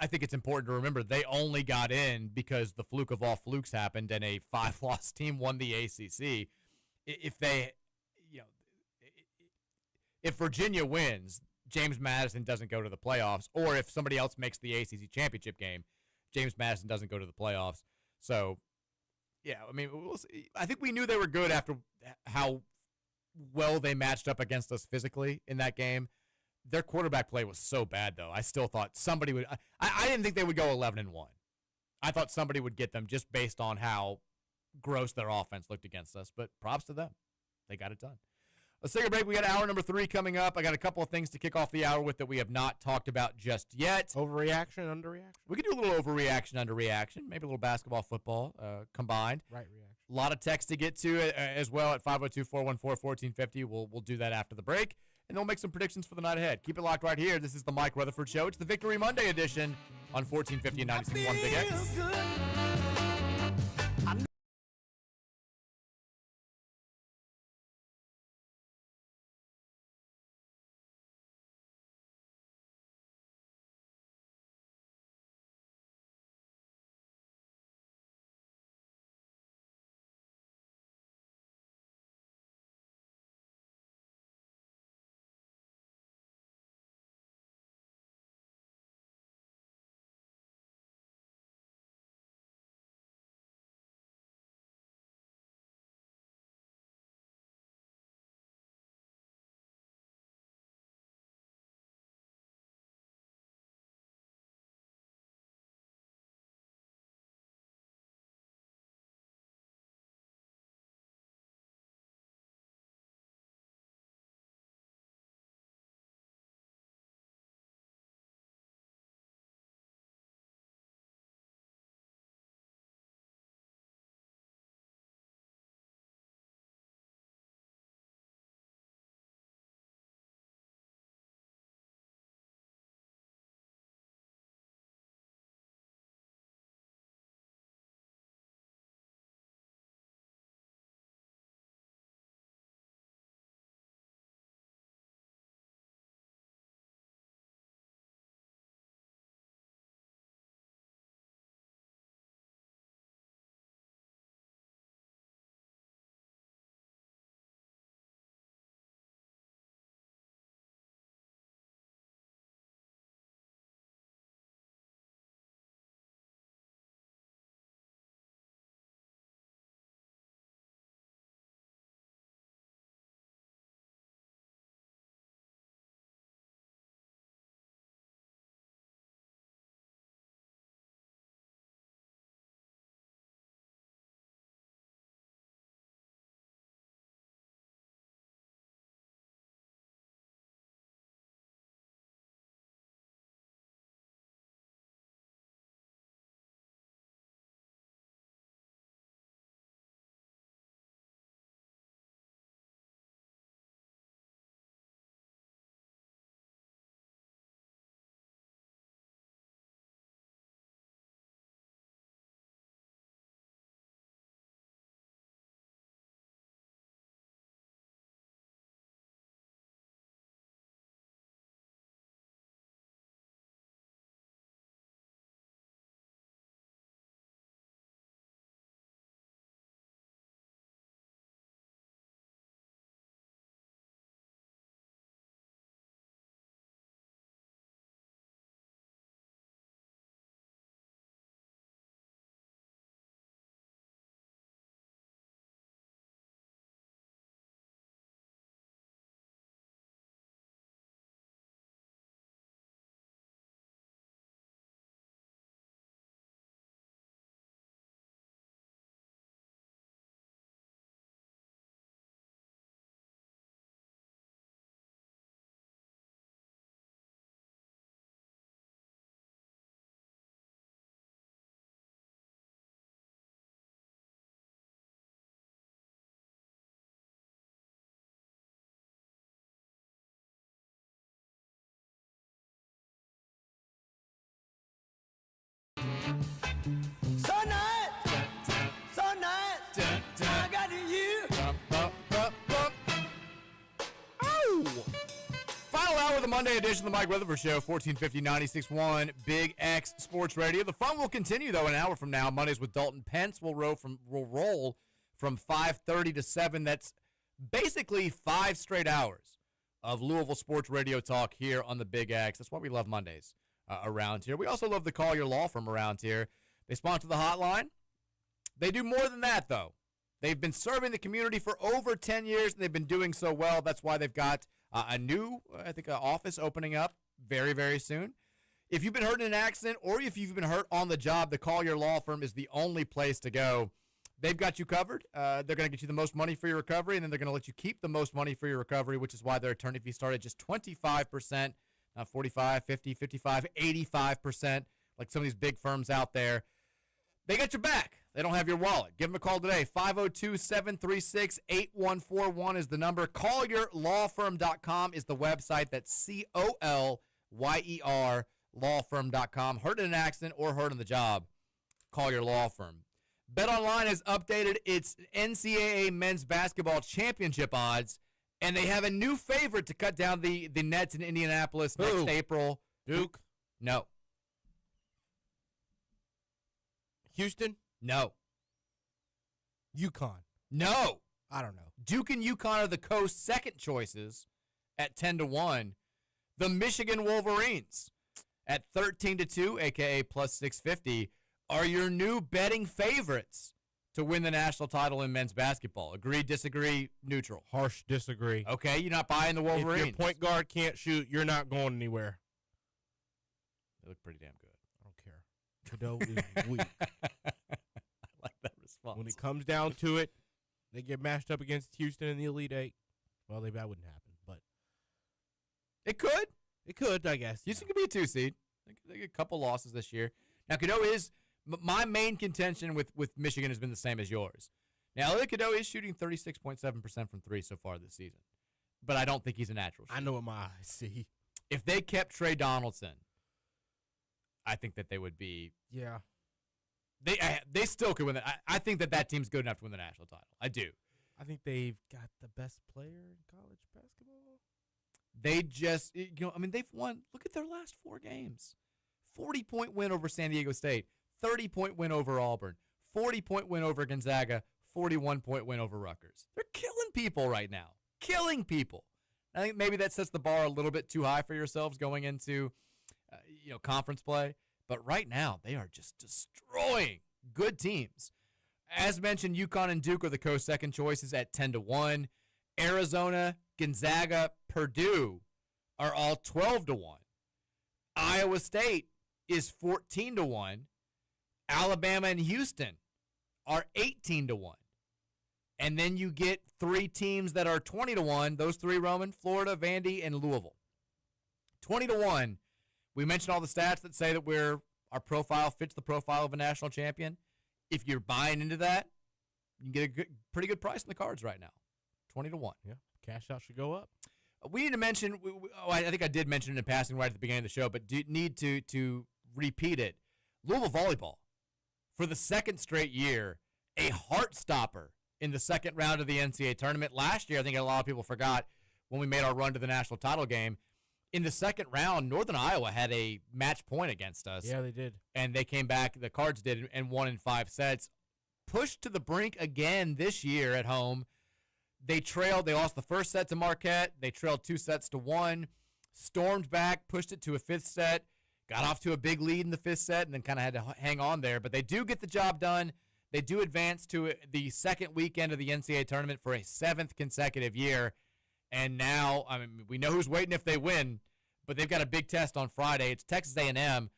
I think it's important to remember they only got in because the fluke of all flukes happened and a 5-loss team won the ACC. If Virginia wins, James Madison doesn't go to the playoffs, or if somebody else makes the ACC championship game, James Madison doesn't go to the playoffs. So, yeah, I mean, we'll see. I think we knew they were good after how well they matched up against us physically in that game. Their quarterback play was so bad, though. I still thought somebody would. I didn't think they would go 11-1. I thought somebody would get them just based on how gross their offense looked against us. But props to them. They got it done. Let's take a break. We got hour number 3 coming up. I got a couple of things to kick off the hour with that we have not talked about just yet. Overreaction, underreaction? We could do a little overreaction, underreaction, maybe a little basketball, football combined. Right reaction. A lot of text to get to as well at 502-414-1450. We'll do that after the break, and then we'll make some predictions for the night ahead. Keep it locked right here. This is the Mike Rutherford Show. It's the Victory Monday edition on 1450 and 96.1 Big X. So night, I got you. the Monday edition of the Mike Rutherford Show, 1450 96.1 Big X Sports Radio. The fun will continue, though, an hour from now. Mondays with Dalton Pence will roll from 5:30 to 7. That's basically 5 straight hours of Louisville sports radio talk here on the Big X. That's why we love Mondays around here. We also love the Call Your Law Firm around here. They sponsor the hotline. They do more than that, though. They've been serving the community for over 10 years, and they've been doing so well. That's why they've got a new, office opening up very, very soon. If you've been hurt in an accident or if you've been hurt on the job, the Call Your Law Firm is the only place to go. They've got you covered. They're going to get you the most money for your recovery, and then they're going to let you keep the most money for your recovery, which is why their attorney fee started just 25%, not 45, 50, 55, 85%, like some of these big firms out there. They got your back. They don't have your wallet. Give them a call today. 502-736-8141 is the number. CallYourLawFirm.com is the website. That's COLYER lawfirm.com. Hurt in an accident or hurt on the job, call your law firm. BetOnline has updated its NCAA men's basketball championship odds, and they have a new favorite to cut down the Nets in Indianapolis next April. Duke? No. Houston? No. UConn? No. I don't know. Duke and UConn are the Coast's second choices at 10-1. The Michigan Wolverines at 13-2, a.k.a. plus 650, are your new betting favorites to win the national title in men's basketball. Agree, disagree, neutral? Harsh disagree. Okay, you're not buying the Wolverines. If your point guard can't shoot, you're not going anywhere. They look pretty damn good. I don't care. Cadeau is weak. I like that response. When it comes down to it, they get matched up against Houston in the Elite Eight. Well, that wouldn't happen, but it could. It could, I guess. Houston could be a 2 seed. They get a couple losses this year. Now, Cadeau is my main contention with Michigan has been the same as yours. Now, Elliot Cadeau is shooting 36.7% from 3 so far this season, but I don't think he's a natural shooter. I know what my eyes see. If they kept Trey Donaldson, I think that they would be. Yeah. They still could win. I think that team's good enough to win the national title. I do. I think they've got the best player in college basketball. They just, they've won. Look at their last 4 games. 40-point win over San Diego State, 30-point win over Auburn, 40-point win over Gonzaga, 41-point win over Rutgers. They're killing people right now. Killing people. I think maybe that sets the bar a little bit too high for yourselves going into, conference play. But right now, they are just destroying good teams. As mentioned, UConn and Duke are the Coast second choices at 10-1. Arizona, Gonzaga, Purdue are all 12-1. Iowa State is 14-1. Alabama and Houston are 18-1. And then you get 3 teams that are 20-1. Those 3, Roman, Florida, Vandy, and Louisville. 20-1. We mentioned all the stats that say that our profile fits the profile of a national champion. If you're buying into that, you can get a pretty good price on the cards right now. 20-1. Yeah, cash out should go up. We need to mention, I think I did mention it in passing right at the beginning of the show, but do need to repeat it. Louisville volleyball, for the second straight year, a heart stopper in the second round of the NCAA tournament. Last year, I think a lot of people forgot when we made our run to the national title game. In the second round, Northern Iowa had a match point against us. Yeah, they did. And they came back, the Cards did, and won in 5 sets. Pushed to the brink again this year at home. They lost the first set to Marquette. They trailed 2-1, stormed back, pushed it to a 5th set, got off to a big lead in the 5th set, and then kind of had to hang on there. But they do get the job done. They do advance to the second weekend of the NCAA tournament for a 7th consecutive year. And now, we know who's waiting if they win, but they've got a big test on Friday. It's Texas A&M,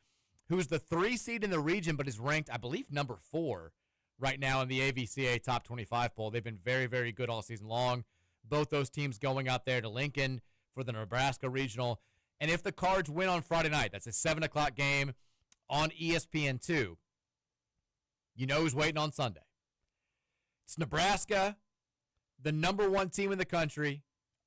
who's the 3 seed in the region, but is ranked, I believe, number 4 right now in the AVCA Top 25 poll. They've been very, very good all season long. Both those teams going out there to Lincoln for the Nebraska Regional. And if the Cards win on Friday night, that's a 7 o'clock game on ESPN2, you know who's waiting on Sunday. It's Nebraska, the number 1 team in the country,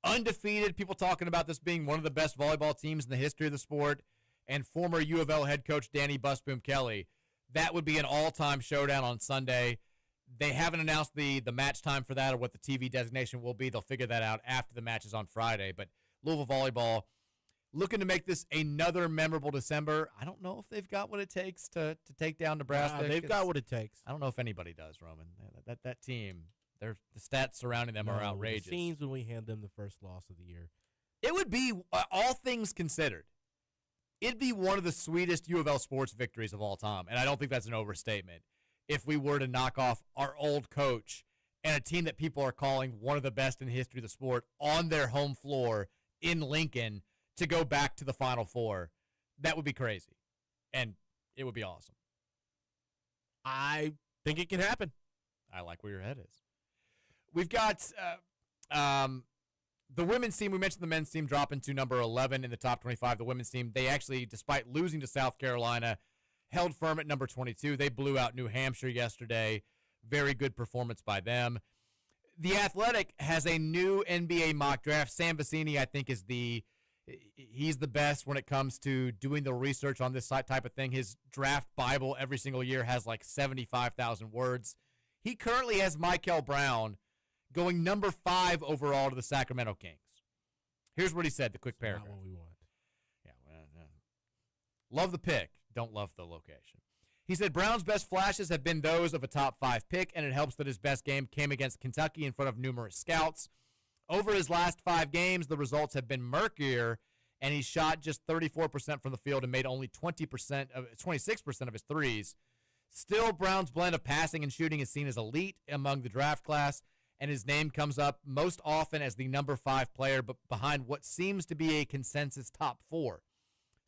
undefeated, people talking about this being one of the best volleyball teams in the history of the sport, and former U of L head coach Danny Busboom Kelly. That would be an all-time showdown on Sunday. They haven't announced the match time for that or what the TV designation will be. They'll figure that out after the matches on Friday. But Louisville volleyball, looking to make this another memorable December. I don't know if they've got what it takes to take down Nebraska. They've got what it takes. I don't know if anybody does, Roman. That team, the stats surrounding them are outrageous. The scenes when we hand them the first loss of the year. It would be, all things considered, it'd be one of the sweetest U of L sports victories of all time, and I don't think that's an overstatement, if we were to knock off our old coach and a team that people are calling one of the best in the history of the sport on their home floor in Lincoln to go back to the Final Four. That would be crazy, and it would be awesome. I think it can happen. I like where your head is. We've got the women's team. We mentioned the men's team dropping to number 11 in the top 25. The women's team, they actually, despite losing to South Carolina, held firm at number 22. They blew out New Hampshire yesterday. Very good performance by them. The Athletic has a new NBA mock draft. Sam Vecini, I think, he's the best when it comes to doing the research on this type of thing. His draft Bible every single year has like 75,000 words. He currently has Michael Brown going number 5 overall to the Sacramento Kings. Here's what he said, the quick paragraph. Not what we want. Yeah, love the pick, don't love the location. He said, Brown's best flashes have been those of a top 5 pick, and it helps that his best game came against Kentucky in front of numerous scouts. Over his last 5 games, the results have been murkier, and he shot just 34% from the field and made only 26% of his threes. Still, Brown's blend of passing and shooting is seen as elite among the draft class, and his name comes up most often as the number 5 player, but behind what seems to be a consensus top 4.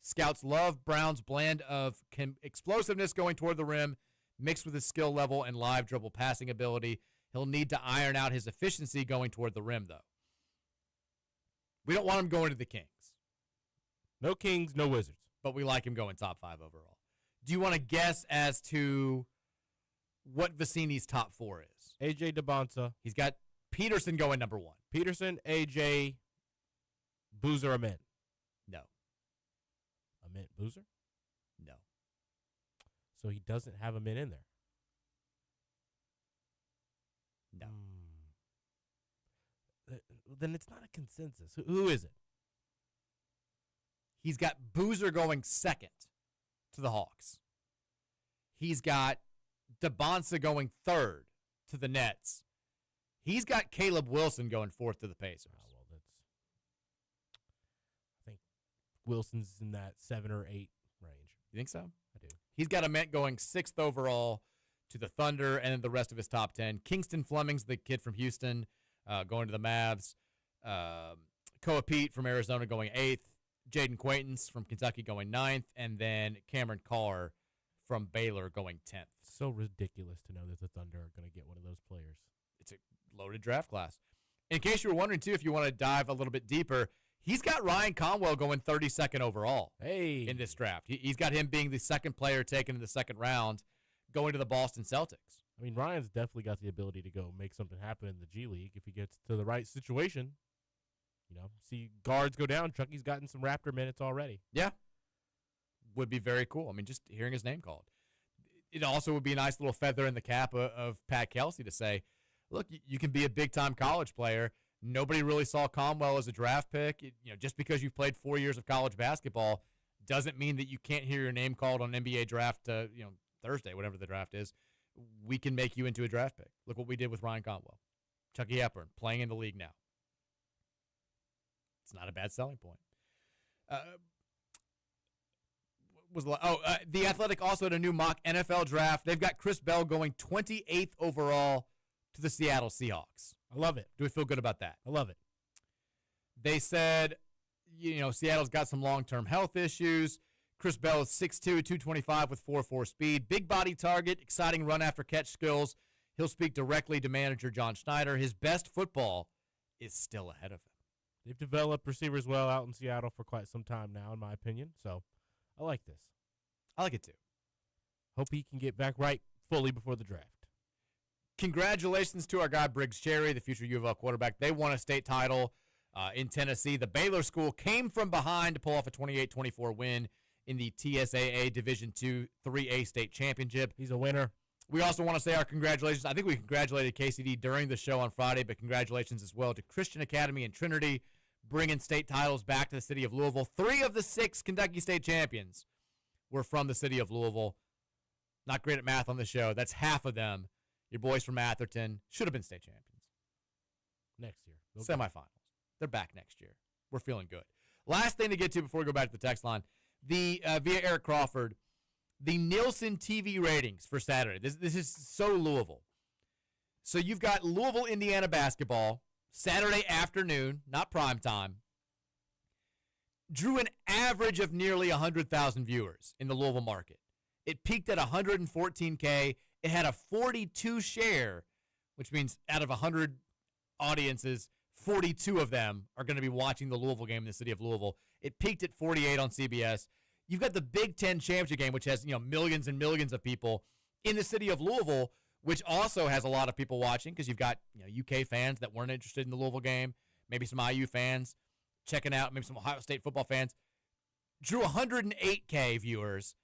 Scouts love Brown's blend of explosiveness going toward the rim, mixed with his skill level and live dribble passing ability. He'll need to iron out his efficiency going toward the rim, though. We don't want him going to the Kings. No Kings, no Wizards. But we like him going top 5 overall. Do you want to guess as to what Vecini's top 4 is? A.J. DeBonsa. He's got Peterson going number 1. Peterson, A.J., Boozer, Ament. No. Ament, Boozer? No. So he doesn't have Ament in there. No. Then it's not a consensus. Who is it? He's got Boozer going 2nd to the Hawks. He's got DeBonsa going 3rd to the Nets. He's got Caleb Wilson going 4th to the Pacers. Oh, well, I think Wilson's in that 7 or 8 range. You think so? I do. He's got Ament going 6th overall to the Thunder, and then the rest of his top 10. Kingston Fleming's the kid from Houston going to the Mavs. Koa Pete from Arizona going 8th. Jaden Quaintance from Kentucky going 9th. And then Cameron Carr from Baylor going 10th. So ridiculous to know that the Thunder are going to get one of those players. It's a loaded draft class. In case you were wondering, too, if you want to dive a little bit deeper, he's got Ryan Conwell going 32nd overall in this draft. He's got him being the 2nd player taken in the 2nd round, going to the Boston Celtics. I mean, Ryan's definitely got the ability to go make something happen in the G League if he gets to the right situation. You know, see guards go down. Chucky's gotten some Raptor minutes already. Yeah. Would be very cool. I mean, just hearing his name called. It also would be a nice little feather in the cap of Pat Kelsey to say, look, you can be a big-time college player. Nobody really saw Conwell as a draft pick. Just because you've played 4 years of college basketball doesn't mean that you can't hear your name called on NBA draft, Thursday, whatever the draft is. We can make you into a draft pick. Look what we did with Ryan Conwell. Chucky Hepburn, playing in the league now. It's not a bad selling point. The Athletic also had a new mock NFL draft. They've got Chris Bell going 28th overall to the Seattle Seahawks. I love it. Do we feel good about that? I love it. They said, Seattle's got some long-term health issues. Chris Bell is 6'2", 225 with 4.4 speed. Big body target, exciting run after catch skills. He'll speak directly to manager John Schneider. His best football is still ahead of him. They've developed receivers well out in Seattle for quite some time now, in my opinion. So I like this. I like it too. Hope he can get back right fully before the draft. Congratulations to our guy Briggs Cherry, the future U of L quarterback. They won a state title in Tennessee. The Baylor school came from behind to pull off a 28-24 win in the TSAA Division II 3A state championship. He's a winner. We also want to say our congratulations. I think we congratulated KCD during the show on Friday, but congratulations as well to Christian Academy in Trinity, bringing state titles back to the city of Louisville. 3 of the 6 Kentucky State champions were from the city of Louisville. Not great at math on the show. That's half of them. Your boys from Atherton should have been state champions. Next year. Semifinals. They're back next year. We're feeling good. Last thing to get to before we go back to the text line. Via Eric Crawford, the Nielsen TV ratings for Saturday. This is so Louisville. So you've got Louisville, Indiana basketball, Saturday afternoon, not prime time. Drew an average of nearly 100,000 viewers in the Louisville market. It peaked at 114K. It had a 42 share, which means out of 100 audiences, 42 of them are going to be watching the Louisville game in the city of Louisville. It peaked at 48 on CBS. You've got the Big Ten championship game, which has millions and millions of people in the city of Louisville, which also has a lot of people watching because you've got UK fans that weren't interested in the Louisville game, maybe some IU fans checking out, maybe some Ohio State football fans. Drew 108K viewers,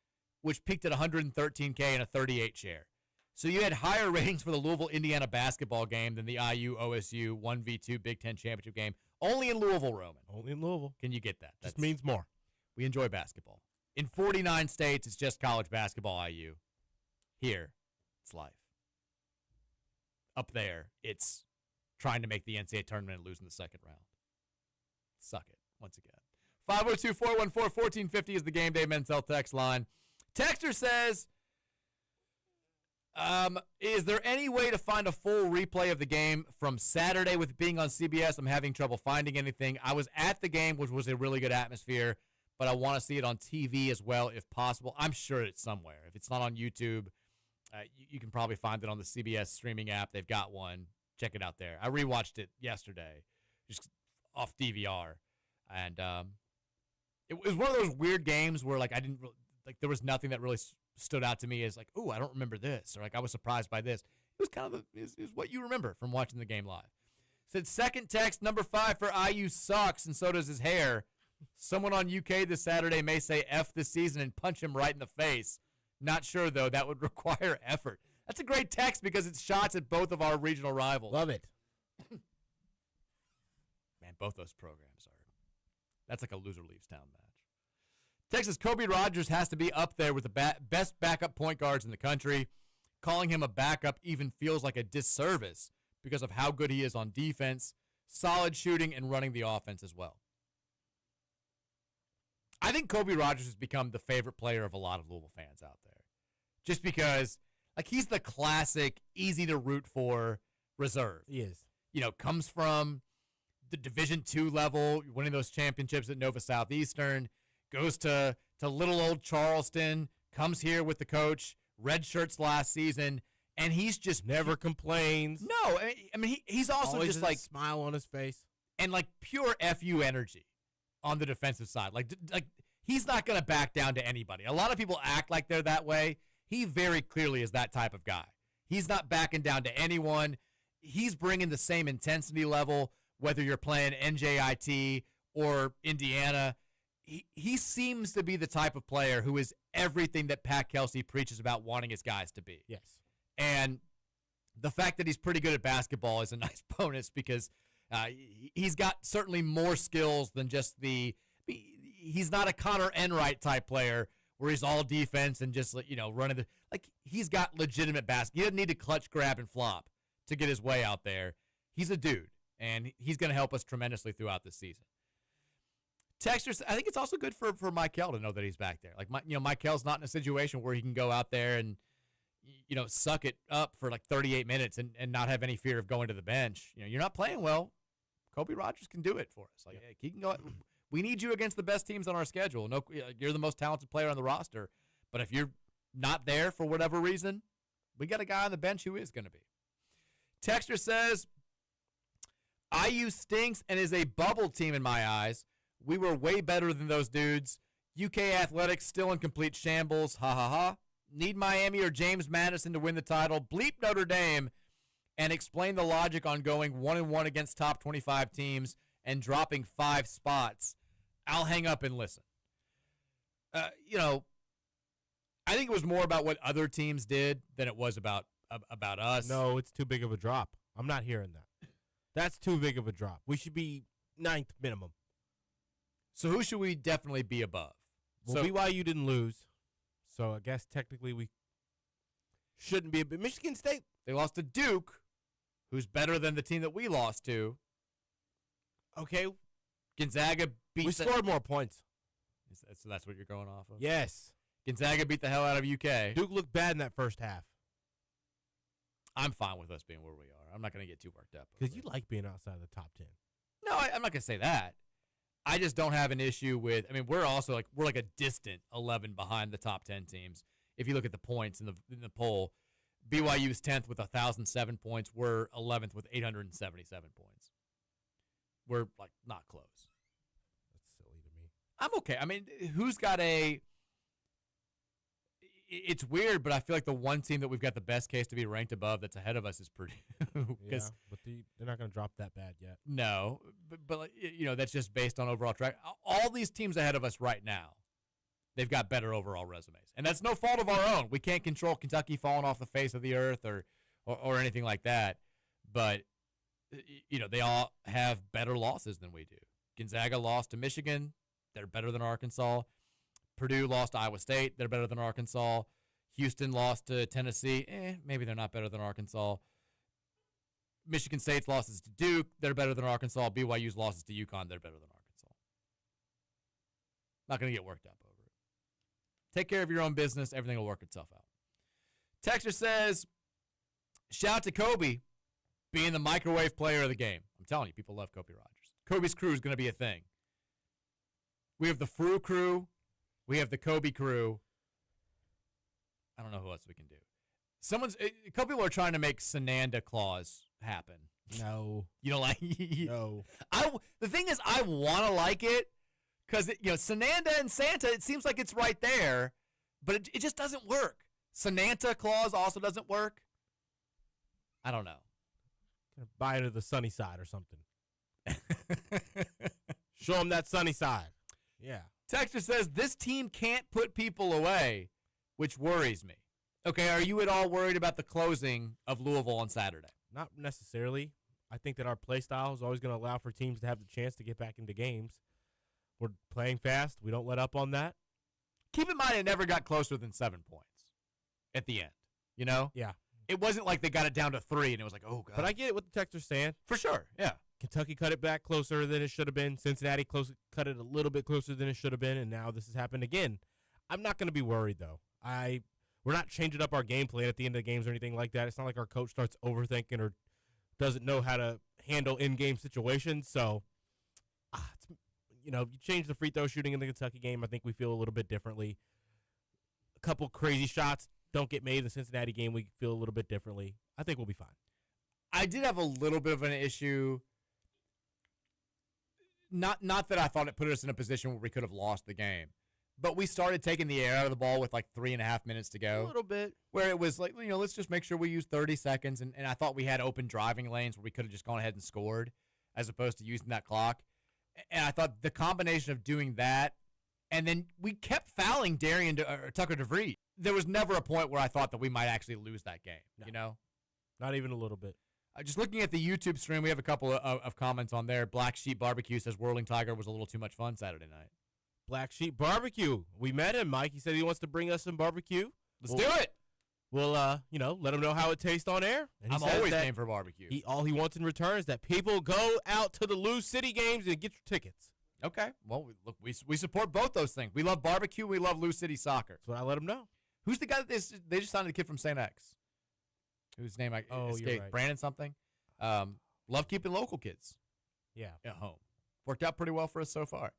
which peaked at 113K and a 38 share. So you had higher ratings for the Louisville, Indiana basketball game than the IU OSU 1v2 Big Ten championship game. Only in Louisville, Roman. Only in Louisville. Can you get that? Just means more. We enjoy basketball. In 49 states, it's just college basketball IU. Here, it's life. Up there, it's trying to make the NCAA tournament and lose in the second round. Suck it, once again. 502-414-1450 is the Game Day Men's Health text line. Texter says, is there any way to find a full replay of the game from Saturday with it being on CBS? I'm having trouble finding anything. I was at the game, which was a really good atmosphere, but I want to see it on TV as well if possible. I'm sure it's somewhere. If it's not on YouTube, you can probably find it on the CBS streaming app. They've got one. Check it out there. I rewatched it yesterday, just off DVR, and it was one of those weird games where I didn't there was nothing that really stood out to me as oh, I don't remember this, or I was surprised by this. It was kind of is what you remember from watching the game live. Said second text number 5 for IU sucks and so does his hair. Someone on UK this Saturday may say F this season and punch him right in the face. Not sure, though. That would require effort. That's a great text because it's shots at both of our regional rivals. Love it. Man, both those programs are. That's like a loser leaves town match. Texas Kobe Rogers has to be up there with the best backup point guards in the country. Calling him a backup even feels like a disservice because of how good he is on defense, solid shooting, and running the offense as well. I think Kobe Rogers has become the favorite player of a lot of Louisville fans out there. Just because, he's the classic, easy to root for reserve. He is. Comes from the Division II level, winning those championships at Nova Southeastern, goes to little old Charleston, comes here with the coach, red shirts last season, and he's just never complains. No, I mean he's also always just has a smile on his face and pure FU energy on the defensive side. He's not going to back down to anybody. A lot of people act like they're that way. He very clearly is that type of guy. He's not backing down to anyone. He's bringing the same intensity level, whether you're playing NJIT or Indiana. He seems to be the type of player who is everything that Pat Kelsey preaches about wanting his guys to be. Yes. And the fact that he's pretty good at basketball is a nice bonus because he's got certainly more skills than just he's not a Connor Enright type player where he's all defense and just running the he's got legitimate basket. He doesn't need to clutch, grab, and flop to get his way out there. He's a dude, and he's going to help us tremendously throughout this season. Texters, I think it's also good for Michael to know that he's back there. Michael's not in a situation where he can go out there and suck it up for 38 minutes and not have any fear of going to the bench. You're not playing well. Kobe Rogers can do it for us. He can go. We need you against the best teams on our schedule. No, you're the most talented player on the roster. But if you're not there for whatever reason, we got a guy on the bench who is going to be. Texter says, IU stinks and is a bubble team in my eyes. We were way better than those dudes. UK athletics still in complete shambles. Ha ha ha. Need Miami or James Madison to win the title. Bleep Notre Dame and explain the logic on going 1-1 against top 25 teams and dropping 5 spots. I'll hang up and listen. I think it was more about what other teams did than it was about us. No, it's too big of a drop. I'm not hearing that. That's too big of a drop. We should be ninth minimum. So who should we definitely be above? Well, BYU didn't lose, so I guess technically we shouldn't be. But Michigan State, they lost to Duke, who's better than the team that we lost to. Okay. Gonzaga beat. We scored more points. So that's what you're going off of? Yes. Gonzaga beat the hell out of UK. Duke looked bad in that first half. I'm fine with us being where we are. I'm not going to get too worked up. Because you like being outside the top 10. No, I'm not going to say that. I just don't have an issue with. I mean, we're also like a distant 11 behind the top 10 teams. If you look at the points in the poll, BYU's 10th with 1,007 points. We're 11th with 877 points. We're like not close. That's silly to me. I'm okay. I mean, who's got a? It's weird, but I feel like the one team that we've got the best case to be ranked above that's ahead of us is Purdue. Yeah, but they're not going to drop that bad yet. No, but that's just based on overall track. All these teams ahead of us right now, they've got better overall resumes, and that's no fault of our own. We can't control Kentucky falling off the face of the earth or anything like that, but they all have better losses than we do. Gonzaga lost to Michigan. They're better than Arkansas. Purdue lost to Iowa State. They're better than Arkansas. Houston lost to Tennessee. Maybe they're not better than Arkansas. Michigan State's losses to Duke. They're better than Arkansas. BYU's losses to UConn. They're better than Arkansas. Not going to get worked up over it. Take care of your own business. Everything will work itself out. Texter says, shout out to Kobe being the microwave player of the game. I'm telling you, people love Kobe Rogers. Kobe's crew is going to be a thing. We have the Fru crew. We have the Kobe crew. I don't know who else we can do. A couple people are trying to make Sananda clause happen. No. You don't like? No. The thing is, I want to like it because Sananda and Santa. It seems like it's right there, but it just doesn't work. Sananta clause also doesn't work. I don't know. Gonna buy into the sunny side or something. Show them that sunny side. Yeah. Texter says, this team can't put people away, which worries me. Okay, are you at all worried about the closing of Louisville on Saturday? Not necessarily. I think that our play style is always going to allow for teams to have the chance to get back into games. We're playing fast. We don't let up on that. Keep in mind, it never got closer than 7 points at the end. Yeah. It wasn't like they got it down to 3, and it was like, oh, God. But I get it what the Texter's saying. For sure, yeah. Kentucky cut it back closer than it should have been. Cincinnati cut it a little bit closer than it should have been, and now this has happened again. I'm not going to be worried, though. We're not changing up our game plan at the end of the games or anything like that. It's not like our coach starts overthinking or doesn't know how to handle in-game situations. So, you change the free throw shooting in the Kentucky game. I think we feel a little bit differently. A couple crazy shots don't get made in the Cincinnati game. We feel a little bit differently. I think we'll be fine. I did have a little bit of an issue. Not that I thought it put us in a position where we could have lost the game, but we started taking the air out of the ball with like 3.5 minutes to go. A little bit. Where it was like, let's just make sure we use 30 seconds. And I thought we had open driving lanes where we could have just gone ahead and scored as opposed to using that clock. And I thought the combination of doing that, and then we kept fouling Tucker DeVries. There was never a point where I thought that we might actually lose that game, No. Not even a little bit. Just looking at the YouTube stream, we have a couple of comments on there. Black Sheep Barbecue says Whirling Tiger was a little too much fun Saturday night. Black Sheep Barbecue. We met him, Mike. He said he wants to bring us some barbecue. Let's do it. We'll, let him know how it tastes on air. And I'm always game for barbecue. All he wants in return is that people go out to the Lou City games and get your tickets. Okay. Well, we support both those things. We love barbecue. We love Lou City soccer. That's what I let him know. Who's the guy that they just signed a kid from St. X? Whose name I escaped? You're right. Brandon something. Love keeping local kids. Yeah. At home. Worked out pretty well for us so far.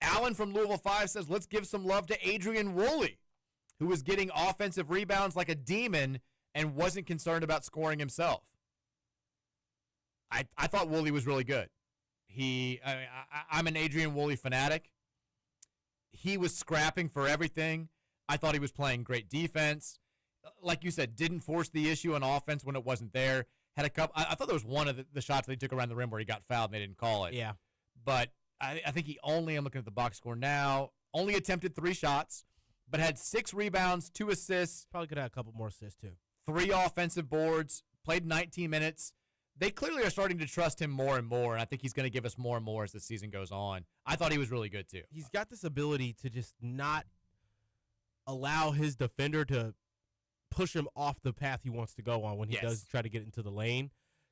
Alan from Louisville 5 says, let's give some love to Adrian Woolley, who was getting offensive rebounds like a demon and wasn't concerned about scoring himself. I thought Woolley was really good. I'm an Adrian Woolley fanatic. He was scrapping for everything. I thought he was playing great defense. Like you said, didn't force the issue on offense when it wasn't there. Had a couple. I thought there was one of the shots they took around the rim where he got fouled and they didn't call it. Yeah. But I think I'm looking at the box score now, only attempted 3 shots, but had 6 rebounds, 2 assists. Probably could have a couple more assists, too. 3 offensive boards, played 19 minutes. they clearly are starting to trust him more and more, and I think he's going to give us more and more as the season goes on. I thought he was really good, too. He's got this ability to just not allow his defender to push him off the path he wants to go on when he does try to get into the lane.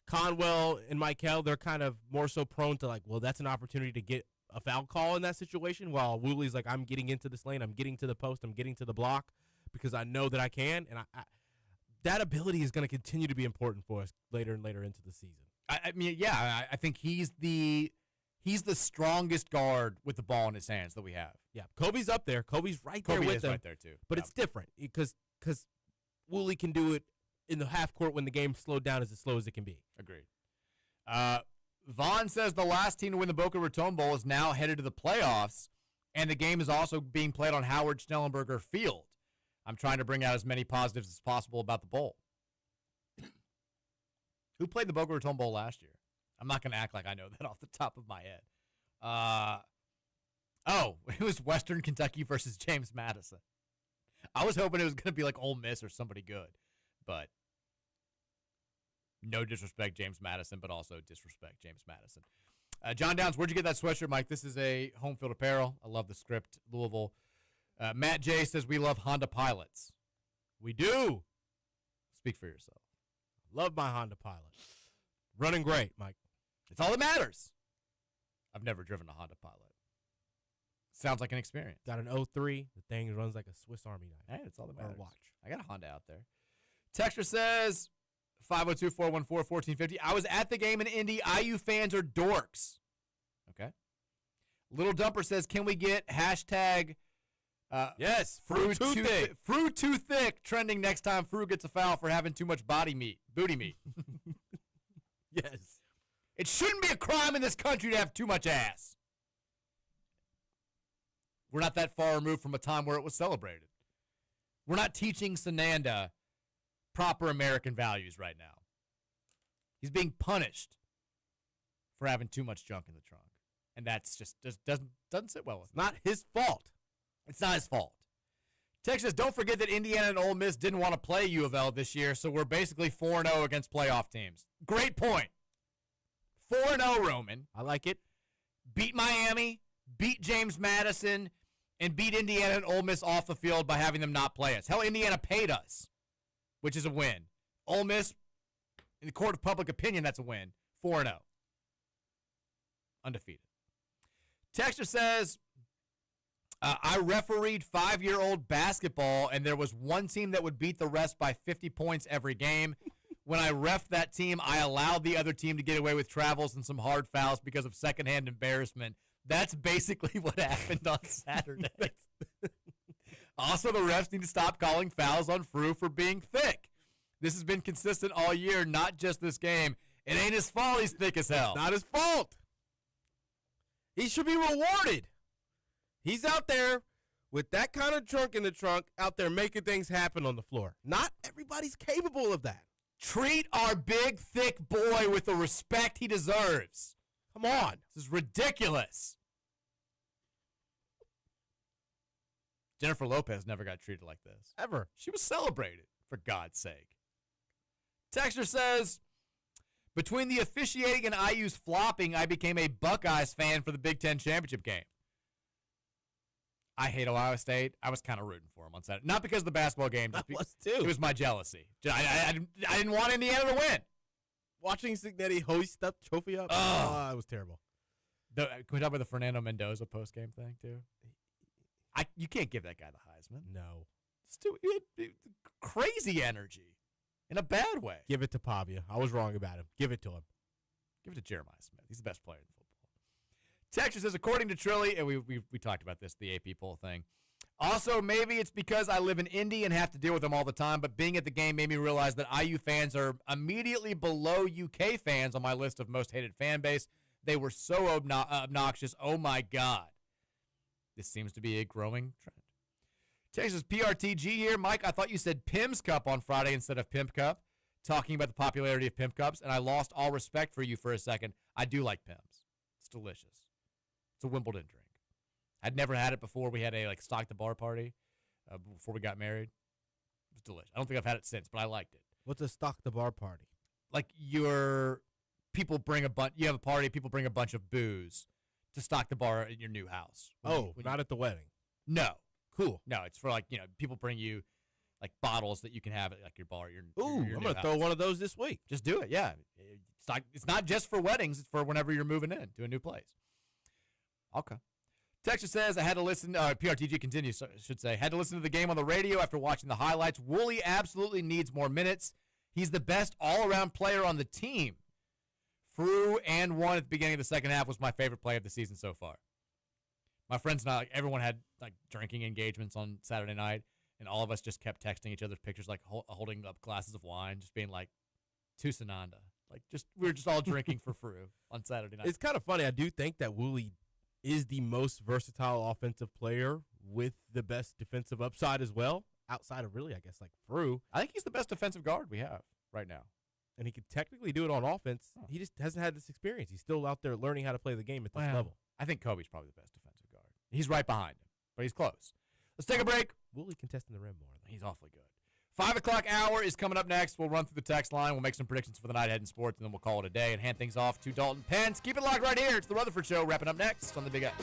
Conwell and Michael, they're kind of more so prone to, like, well, that's an opportunity to get a foul call in that situation, while Wooley's like, I'm getting into this lane, I'm getting to the post, I'm getting to the block because I know that I can, and I that ability is going to continue to be important for us later and later into the season. I mean, yeah, I think he's the strongest guard with the ball in his hands that we have. Yeah, Kobe's up there. Kobe's right there with him. Right there too. But it's different because Woolley can do it in the half court when the game's slowed down as slow as it can be. Agreed. Vaughn says the last team to win the Boca Raton Bowl is now headed to the playoffs, and the game is also being played on Howard Schnellenberger Field. I'm trying to bring out as many positives as possible about the bowl. Who played the Boca Raton Bowl last year? I'm not going to act like I know that off the top of my head. It was Western Kentucky versus James Madison. I was hoping it was going to be like Ole Miss or somebody good, but no disrespect, James Madison, but also disrespect, James Madison. John Downs, where'd you get that sweatshirt, Mike? This is a Home Field Apparel. I love the script, Louisville. Matt J says we love Honda Pilots. We do. Speak for yourself. Love my Honda Pilot. Running great, Mike. It's all that matters. I've never driven a Honda Pilot. Sounds like an experience. Got an 03. The thing runs like a Swiss Army knife. Hey, it's all that matters. Or watch. I got a Honda out there. Texter says 502-414-1450. I was at the game in Indy. IU fans are dorks. Okay. Little Dumper says, can we get hashtag yes, Fru too thick trending next time Fru gets a foul for having too much booty meat. Yes. It shouldn't be a crime in this country to have too much ass. We're not that far removed from a time where it was celebrated. We're not teaching Sananda proper American values right now. He's being punished for having too much junk in the trunk. And that's just doesn't sit well with me. Not his fault. It's not his fault. Texas, don't forget that Indiana and Ole Miss didn't want to play U of L this year, so we're basically 4-0 against playoff teams. Great point. 4-0, Roman. I like it. Beat Miami, beat James Madison, and beat Indiana and Ole Miss off the field by having them not play us. Hell, Indiana paid us, which is a win. Ole Miss, in the court of public opinion, that's a win. 4-0. Undefeated. Texter says, I refereed 5-year-old basketball, and there was one team that would beat the rest by 50 points every game. When I reffed that team, I allowed the other team to get away with travels and some hard fouls because of secondhand embarrassment. That's basically what happened on Saturday. Also, the refs need to stop calling fouls on Fru for being thick. This has been consistent all year, not just this game. It ain't his fault he's thick as hell. It's not his fault. He should be rewarded. He's out there with that kind of trunk in the trunk, out there making things happen on the floor. Not everybody's capable of that. Treat our big, thick boy with the respect he deserves. Come on. This is ridiculous. Jennifer Lopez never got treated like this. Ever. She was celebrated, for God's sake. Texter says, between the officiating and IU's flopping, I became a Buckeyes fan for the Big Ten championship game. I hate Ohio State. I was kind of rooting for them on Saturday. Not because of the basketball game. I was too. It was my jealousy. I didn't want Indiana to win. Watching Signetti hoist that trophy up, it was terrible. Can we talk about the Fernando Mendoza postgame thing, too? You can't give that guy the Heisman. No. Crazy energy in a bad way. Give it to Pavia. I was wrong about him. Give it to him. Give it to Jeremiah Smith. He's the best player in football. Texas says, according to Trilly, and we talked about this, the AP poll thing. Also, maybe it's because I live in Indy and have to deal with them all the time, but being at the game made me realize that IU fans are immediately below UK fans on my list of most hated fan base. They were so obnoxious. Oh, my God. This seems to be a growing trend. Texas PRTG here. Mike, I thought you said Pim's Cup on Friday instead of Pimp Cup, talking about the popularity of Pimp Cups, and I lost all respect for you for a second. I do like Pim's. It's delicious. It's a Wimbledon drink. I'd never had it before. We had a stock the bar party before we got married. It was delicious. I don't think I've had it since, but I liked it. What's a stock the bar party? Like you're people bring you have a party, people bring a bunch of booze to stock the bar in your new house. Not at the wedding. No. Cool. No, it's for people bring you like bottles that you can have at like your bar. I'm going to throw one of those this week. Just do it, yeah. It's not just for weddings, it's for whenever you're moving in to a new place. Okay. Texture says, I had to listen, PRTG continues, should say, had to listen to the game on the radio after watching the highlights. Wooly absolutely needs more minutes. He's the best all-around player on the team. Frew and one at the beginning of the second half was my favorite play of the season so far. My friends and I, everyone had like drinking engagements on Saturday night, and all of us just kept texting each other pictures, like holding up glasses of wine, just being like, to Sananda. Like, we were just all drinking for Frew on Saturday night. It's kind of funny. I do think that Wooly is the most versatile offensive player with the best defensive upside as well, outside of really, I guess, like Frew. I think he's the best defensive guard we have right now. And he could technically do it on offense. Oh. He just hasn't had this experience. He's still out there learning how to play the game at this level. I think Kobe's probably the best defensive guard. He's right behind him, but he's close. Let's take a break. Wooly contesting the rim more. He's awfully good. 5 o'clock hour is coming up next. We'll run through the text line. We'll make some predictions for the night ahead in sports, and then we'll call it a day and hand things off to Dalton Pence. Keep it locked right here. It's the Rutherford Show wrapping up next on the Big X.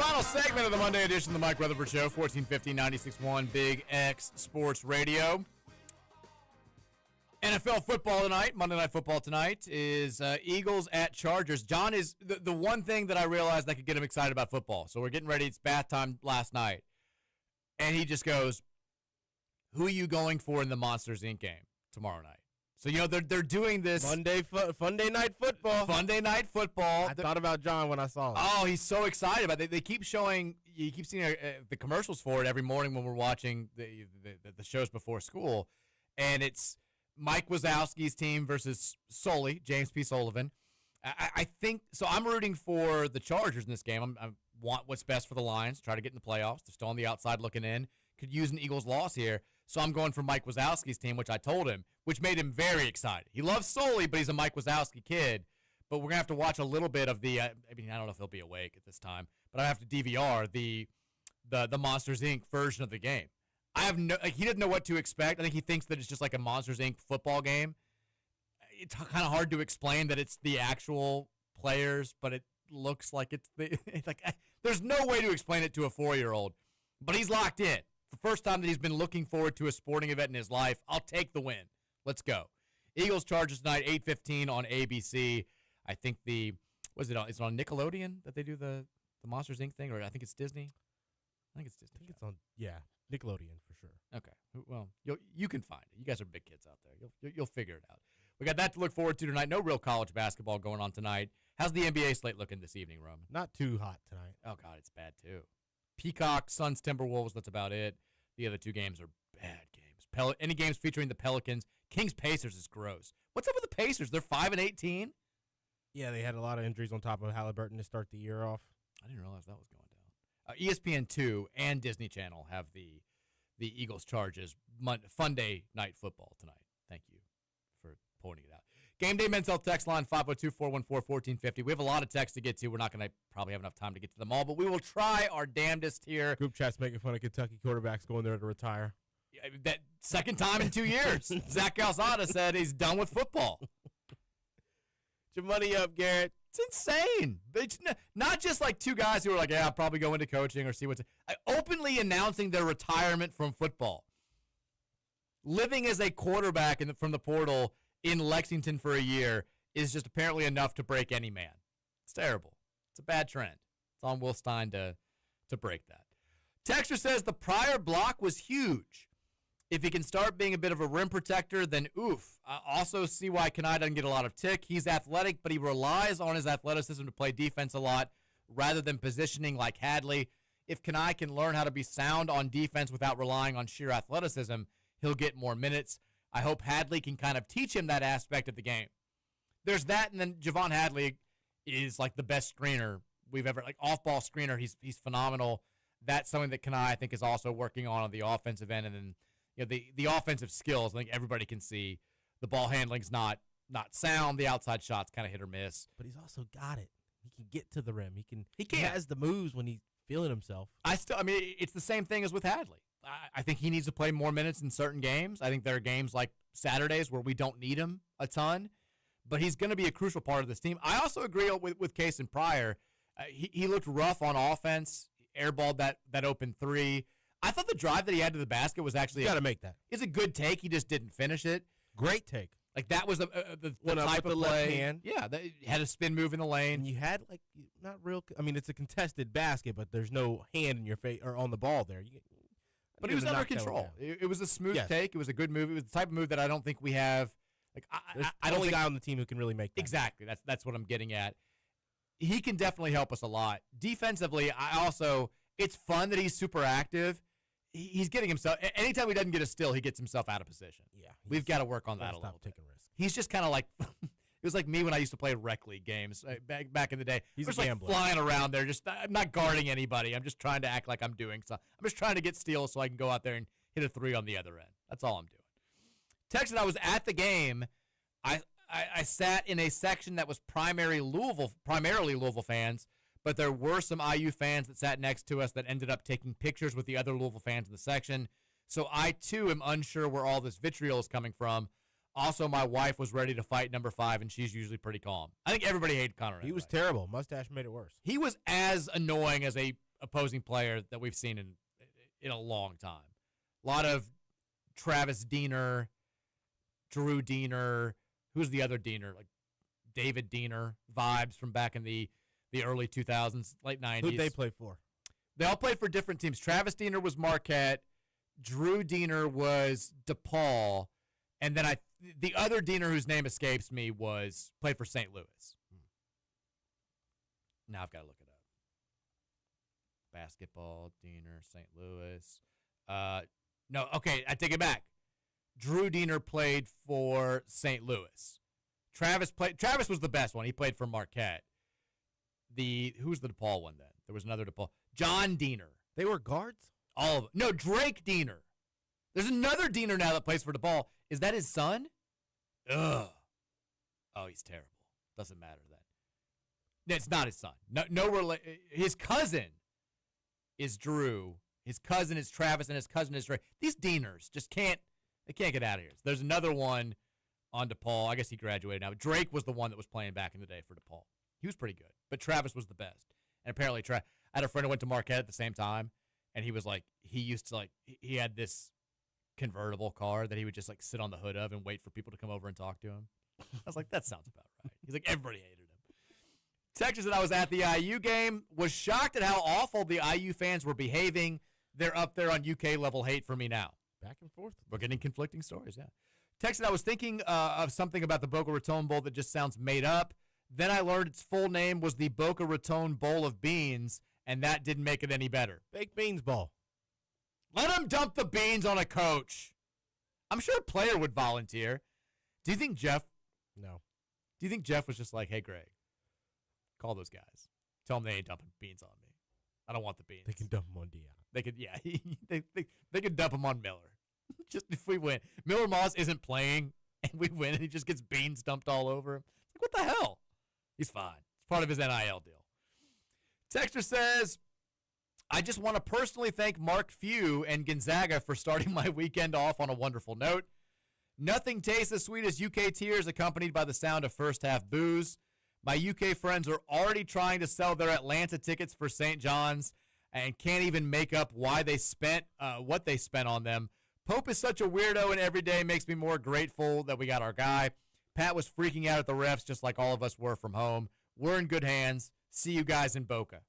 Final segment of the Monday edition of the Mike Rutherford Show, 1450, 96.1 Big X Sports Radio. NFL football tonight, Monday Night Football tonight, is Eagles at Chargers. John is the one thing that I realized that could get him excited about football. So we're getting ready. It's bath time last night. And he just goes, who are you going for in the Monsters, Inc. game tomorrow night? So, they're doing this. Funday Night Football. Funday Night Football. I thought about John when I saw it. Oh, he's so excited about it. They keep showing, you keep seeing the commercials for it every morning when we're watching the shows before school. And it's Mike Wazowski's team versus Sully, James P. Sullivan. I think, so I'm rooting for the Chargers in this game. I want what's best for the Lions, try to get in the playoffs. They're still on the outside looking in. Could use an Eagles loss here. So I'm going for Mike Wazowski's team, which I told him, which made him very excited. He loves Sully, but he's a Mike Wazowski kid. But we're going to have to watch a little bit of the, I don't know if he'll be awake at this time, but I have to DVR the Monsters, Inc. version of the game. He doesn't know what to expect. I think he thinks that it's just like a Monsters, Inc. football game. It's kind of hard to explain that it's the actual players, but it looks like there's no way to explain it to a 4-year-old. But he's locked in. The first time that he's been looking forward to a sporting event in his life. I'll take the win. Let's go. Eagles Chargers tonight, 8:15 on ABC. I think is it on Nickelodeon that they do the Monsters Inc. thing, or I think it's Disney. I think it's Disney. I think it's on Nickelodeon for sure. Okay. Well, you can find it. You guys are big kids out there. You'll figure it out. We got that to look forward to tonight. No real college basketball going on tonight. How's the NBA slate looking this evening, Roman? Not too hot tonight. Oh God, it's bad too. Peacock, Suns, Timberwolves. That's about it. The other two games are bad games. Any games featuring the Pelicans, Kings, Pacers is gross. What's up with the Pacers? They're 5-18. Yeah, they had a lot of injuries on top of Halliburton to start the year off. I didn't realize that was going down. ESPN2 and Disney Channel have the Eagles Chargers Funday Night Football tonight. Thank you for pointing it out. Game Day Men's Health text line 502-414-1450. We have a lot of texts to get to. We're not going to probably have enough time to get to them all, but we will try our damnedest here. Group chat's making fun of Kentucky quarterbacks going there to retire. That second time in 2 years. Zach Calzada said he's done with football. Get your money up, Garrett. It's insane. It's not just like two guys who are like, yeah, I'll probably go into coaching or see what's openly announcing their retirement from football. Living as a quarterback from the portal in Lexington for a year is just apparently enough to break any man. It's terrible. It's a bad trend. It's on Will Stein to break that. Texter says the prior block was huge. If he can start being a bit of a rim protector, then oof. I also see why Kanai doesn't get a lot of tick. He's athletic, but he relies on his athleticism to play defense a lot rather than positioning like Hadley. If Kanai can learn how to be sound on defense without relying on sheer athleticism, he'll get more minutes. I hope Hadley can kind of teach him that aspect of the game. There's that, and then Javon Hadley is like the best screener we've ever, like off-ball screener. He's phenomenal. That's something that Kanai, I think, is also working on the offensive end. And then the offensive skills, I think everybody can see the ball handling's not sound. The outside shot's kind of hit or miss. But he's also got it. He can get to the rim. He has the moves when he's feeling himself. It's the same thing as with Hadley. I think he needs to play more minutes in certain games. I think there are games like Saturdays where we don't need him a ton, but he's going to be a crucial part of this team. I also agree with Case and Pryor. He looked rough on offense, airballed that open three. I thought the drive that he had to the basket was actually got to make that. It's a good take. He just didn't finish it. Great take. Like that was the type of play. Left hand. Yeah, had a spin move in the lane. And you had not real. I mean, it's a contested basket, but there's no hand in your face or on the ball there. But he was under control. It was a smooth take. It was a good move. It was the type of move that I don't think we have. Like I don't think guy on the team who can really make that. Exactly. That's what I'm getting at. He can definitely help us a lot. Defensively, it's fun that he's super active. He's getting himself. Anytime he doesn't get a steal, he gets himself out of position. Yeah, we've got to work on that a little. Stop taking risks. He's just kind of like. It was like me when I used to play rec league games back in the day. He's just a gambler. Like flying around there. I'm not guarding anybody. I'm just trying to act like I'm doing something. I'm just trying to get steals so I can go out there and hit a three on the other end. That's all I'm doing. Texted, I was at the game. I sat in a section that was primarily Louisville fans, but there were some IU fans that sat next to us that ended up taking pictures with the other Louisville fans in the section. So I, too, am unsure where all this vitriol is coming from. Also, my wife was ready to fight number 5, and she's usually pretty calm. I think everybody hated Connor. He was terrible. Mustache made it worse. He was as annoying as a opposing player that we've seen in a long time. A lot of Travis Diener, Drew Diener. Who's the other Diener? Like David Diener vibes from back in the early 2000s, late 90s. Who'd they play for? They all played for different teams. Travis Diener was Marquette. Drew Diener was DePaul. And then the other Diener whose name escapes me played for St. Louis. Now I've got to look it up. Basketball, Diener, St. Louis. No, okay, I take it back. Drew Diener played for St. Louis. Travis was the best one. He played for Marquette. Who's the DePaul one then? There was another DePaul. John Diener. They were guards? All of them. No, Drake Diener. There's another Diener now that plays for DePaul. Is that his son? Ugh. Oh, he's terrible. Doesn't matter then. It's not his son. His cousin is Drew. His cousin is Travis, and his cousin is Drake. These Dieners just can't get out of here. There's another one on DePaul. I guess he graduated now. But Drake was the one that was playing back in the day for DePaul. He was pretty good, but Travis was the best. And apparently, I had a friend who went to Marquette at the same time, and he was like, he had this convertible car that he would just like sit on the hood of and wait for people to come over and talk to him. I was like, that sounds about right. He's like, everybody hated him. Texas said I was at the IU game, was shocked at how awful the IU fans were behaving. They're up there on UK level hate for me now. Back and forth. We're getting conflicting stories, yeah. Texas, I was thinking of something about the Boca Raton Bowl that just sounds made up. Then I learned its full name was the Boca Raton Bowl of Beans, and that didn't make it any better. Baked beans bowl. Let him dump the beans on a coach. I'm sure a player would volunteer. Do you think Jeff? No. Do you think Jeff was just like, hey, Greg, call those guys. Tell them they ain't dumping beans on me. I don't want the beans. They can dump them on Dion. They could, yeah. they could dump them on Miller. Just if we win. Miller Moss isn't playing, and we win, and he just gets beans dumped all over him. Like, what the hell? He's fine. It's part of his NIL deal. Texter says, I just want to personally thank Mark Few and Gonzaga for starting my weekend off on a wonderful note. Nothing tastes as sweet as UK tears accompanied by the sound of first-half boos. My UK friends are already trying to sell their Atlanta tickets for St. John's and can't even make up why they spent what they spent on them. Pope is such a weirdo, and every day makes me more grateful that we got our guy. Pat was freaking out at the refs just like all of us were from home. We're in good hands. See you guys in Boca.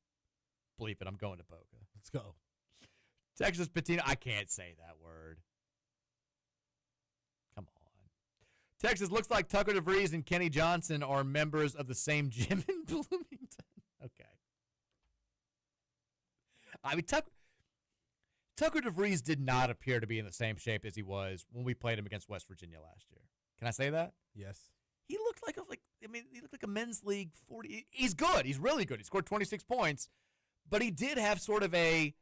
Bleep it, I'm going to Boca. Let's go. Texas Patina, I can't say that word. Come on. Texas, looks like Tucker DeVries and Kenny Johnson are members of the same gym in Bloomington. Okay. I mean, Tucker DeVries did not appear to be in the same shape as he was when we played him against West Virginia last year. Can I say that? Yes. He looked like a men's league 40. He's good. He's really good. He scored 26 points, but he did have sort of a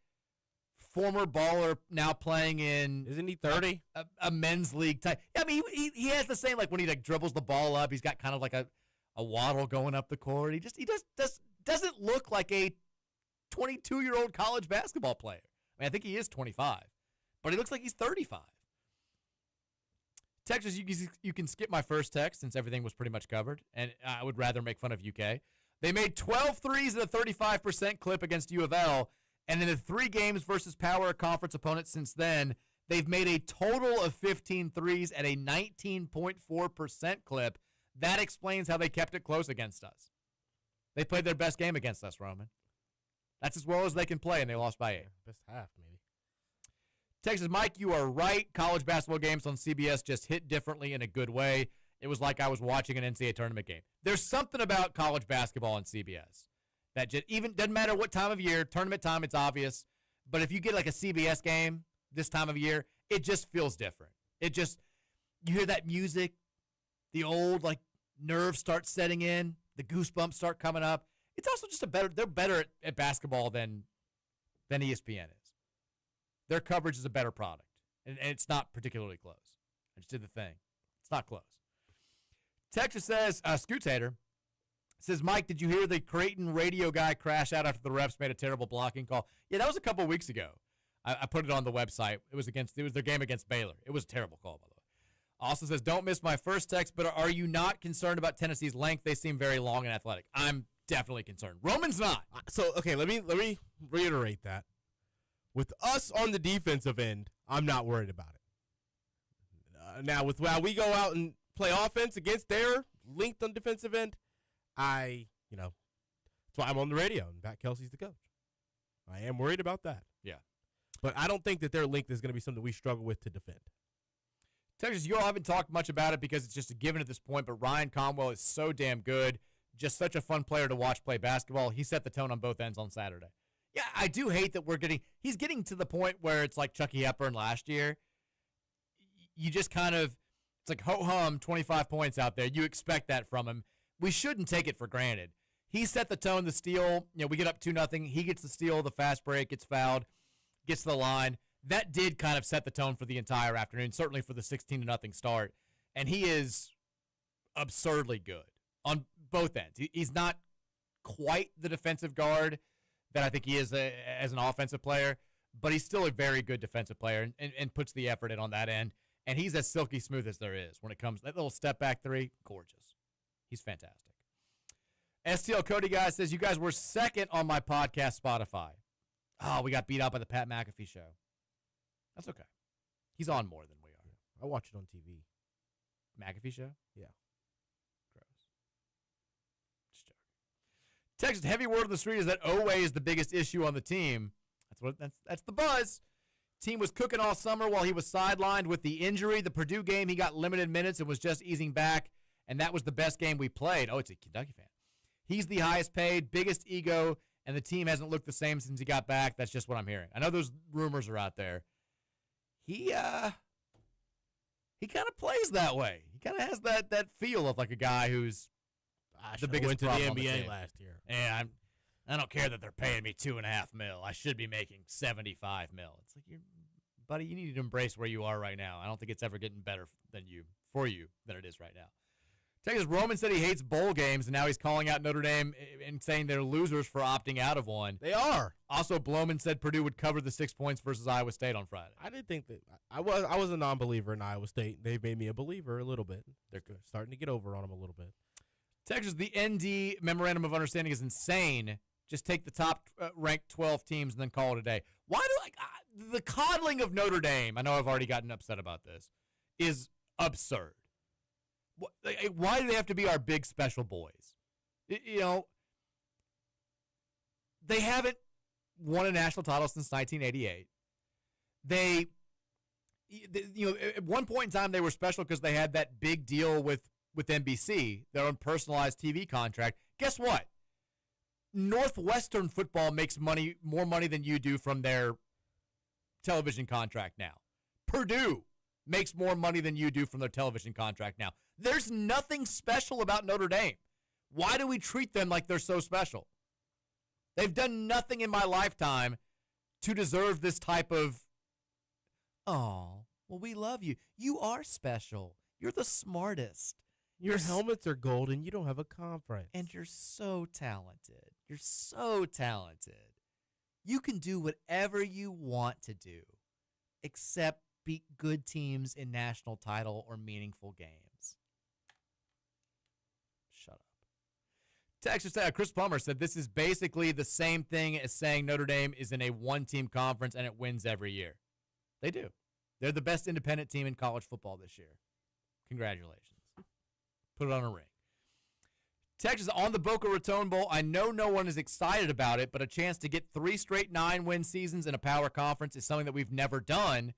former baller now playing in. Isn't he 30? A men's league type. I mean, he has the same, like when he like dribbles the ball up, he's got kind of like a waddle going up the court. He doesn't look like a 22-year-old college basketball player. I mean, I think he is 25, but he looks like he's 35. Texas, you can skip my first text since everything was pretty much covered, and I would rather make fun of UK. They made 12 threes at a 35% clip against U of L, and in the 3 games versus power conference opponents since then, they've made a total of 15 threes at a 19.4% clip. That explains how they kept it close against us. They played their best game against us, Roman. That's as well as they can play, and they lost by 8. Best half, maybe. Texas Mike, you are right. College basketball games on CBS just hit differently in a good way. It was like I was watching an NCAA tournament game. There's something about college basketball on CBS that just even doesn't matter what time of year, tournament time, it's obvious. But if you get like a CBS game this time of year, it just feels different. It just, you hear that music, the old like nerves start setting in, the goosebumps start coming up. It's also just they're better at basketball than ESPN is. Their coverage is a better product, and it's not particularly close. I just did the thing. It's not close. Texas says, Scootator says, Mike, did you hear the Creighton radio guy crash out after the refs made a terrible blocking call? Yeah, that was a couple weeks ago. I put it on the website. It was their game against Baylor. It was a terrible call, by the way. Also says, don't miss my first text, but are you not concerned about Tennessee's length? They seem very long and athletic. I'm definitely concerned. Roman's not. So, okay, let me reiterate that. With us on the defensive end, I'm not worried about it. Now, with while we go out and play offense against their linked on defensive end, that's why I'm on the radio and Pat Kelsey's the coach. I am worried about that. Yeah. But I don't think that their length is going to be something we struggle with to defend. Texas, you all haven't talked much about it because it's just a given at this point, but Ryan Conwell is so damn good. Just such a fun player to watch play basketball. He set the tone on both ends on Saturday. Yeah, I do hate that he's getting to the point where it's like Chucky Hepburn last year. You just kind of, it's like ho-hum, 25 points out there. You expect that from him. We shouldn't take it for granted. He set the tone, the steal. We get up 2-0. He gets the steal, the fast break, gets fouled, gets to the line. That did kind of set the tone for the entire afternoon, certainly for the 16-0 start. And he is absurdly good on both ends. He's not quite the defensive guard that I think he is as an offensive player, but he's still a very good defensive player and puts the effort in on that end. And he's as silky smooth as there is when it comes to that little step back three. Gorgeous. He's fantastic. STL Cody guy says, you guys were second on my podcast Spotify. Oh, we got beat out by the Pat McAfee show. That's okay. He's on more than we are. I watch it on TV. McAfee show? Yeah. Gross. Just joking. Texas, heavy word on the street is that Oweh is the biggest issue on the team. That's the buzz. Team was cooking all summer while he was sidelined with the injury. The Purdue game, he got limited minutes and was just easing back, and that was the best game we played. Oh, it's a Kentucky fan. He's the highest paid, biggest ego, and the team hasn't looked the same since he got back. That's just what I'm hearing. I know those rumors are out there. He kind of plays that way. He kind of has that feel of like a guy who's the biggest went to the problem NBA last year. And I don't care that they're paying me $2.5 million. I should be making $75 million. It's like, buddy, you need to embrace where you are right now. I don't think it's ever getting better than it is right now. Texas Roman said he hates bowl games, and now he's calling out Notre Dame and saying they're losers for opting out of one. They are. Also, Bloman said Purdue would cover the 6 points versus Iowa State on Friday. I didn't think that. I was a non-believer in Iowa State. They've made me a believer a little bit. They're good. Starting to get over on them a little bit. Texas, the ND Memorandum of Understanding is insane. Just take the top ranked 12 teams and then call it a day. Why do the coddling of Notre Dame, I know I've already gotten upset about this, is absurd. Why do they have to be our big special boys? They haven't won a national title since 1988. They at one point in time, they were special because they had that big deal with NBC, their own personalized TV contract. Guess what? Northwestern football makes more money than you do from their television contract now. Purdue makes more money than you do from their television contract now. There's nothing special about Notre Dame. Why do we treat them like they're so special? They've done nothing in my lifetime to deserve this type of, oh, well, we love you. You are special. You're the smartest. Your helmets are gold and you don't have a conference. And you're so talented. You're so talented. You can do whatever you want to do, except beat good teams in national title or meaningful games. Shut up. Texas Chris Plummer said this is basically the same thing as saying Notre Dame is in a one-team conference and it wins every year. They do. They're the best independent team in college football this year. Congratulations. Put it on a ring. Texas on the Boca Raton Bowl. I know no one is excited about it, but a chance to get 3 straight 9-win seasons in a power conference is something that we've never done.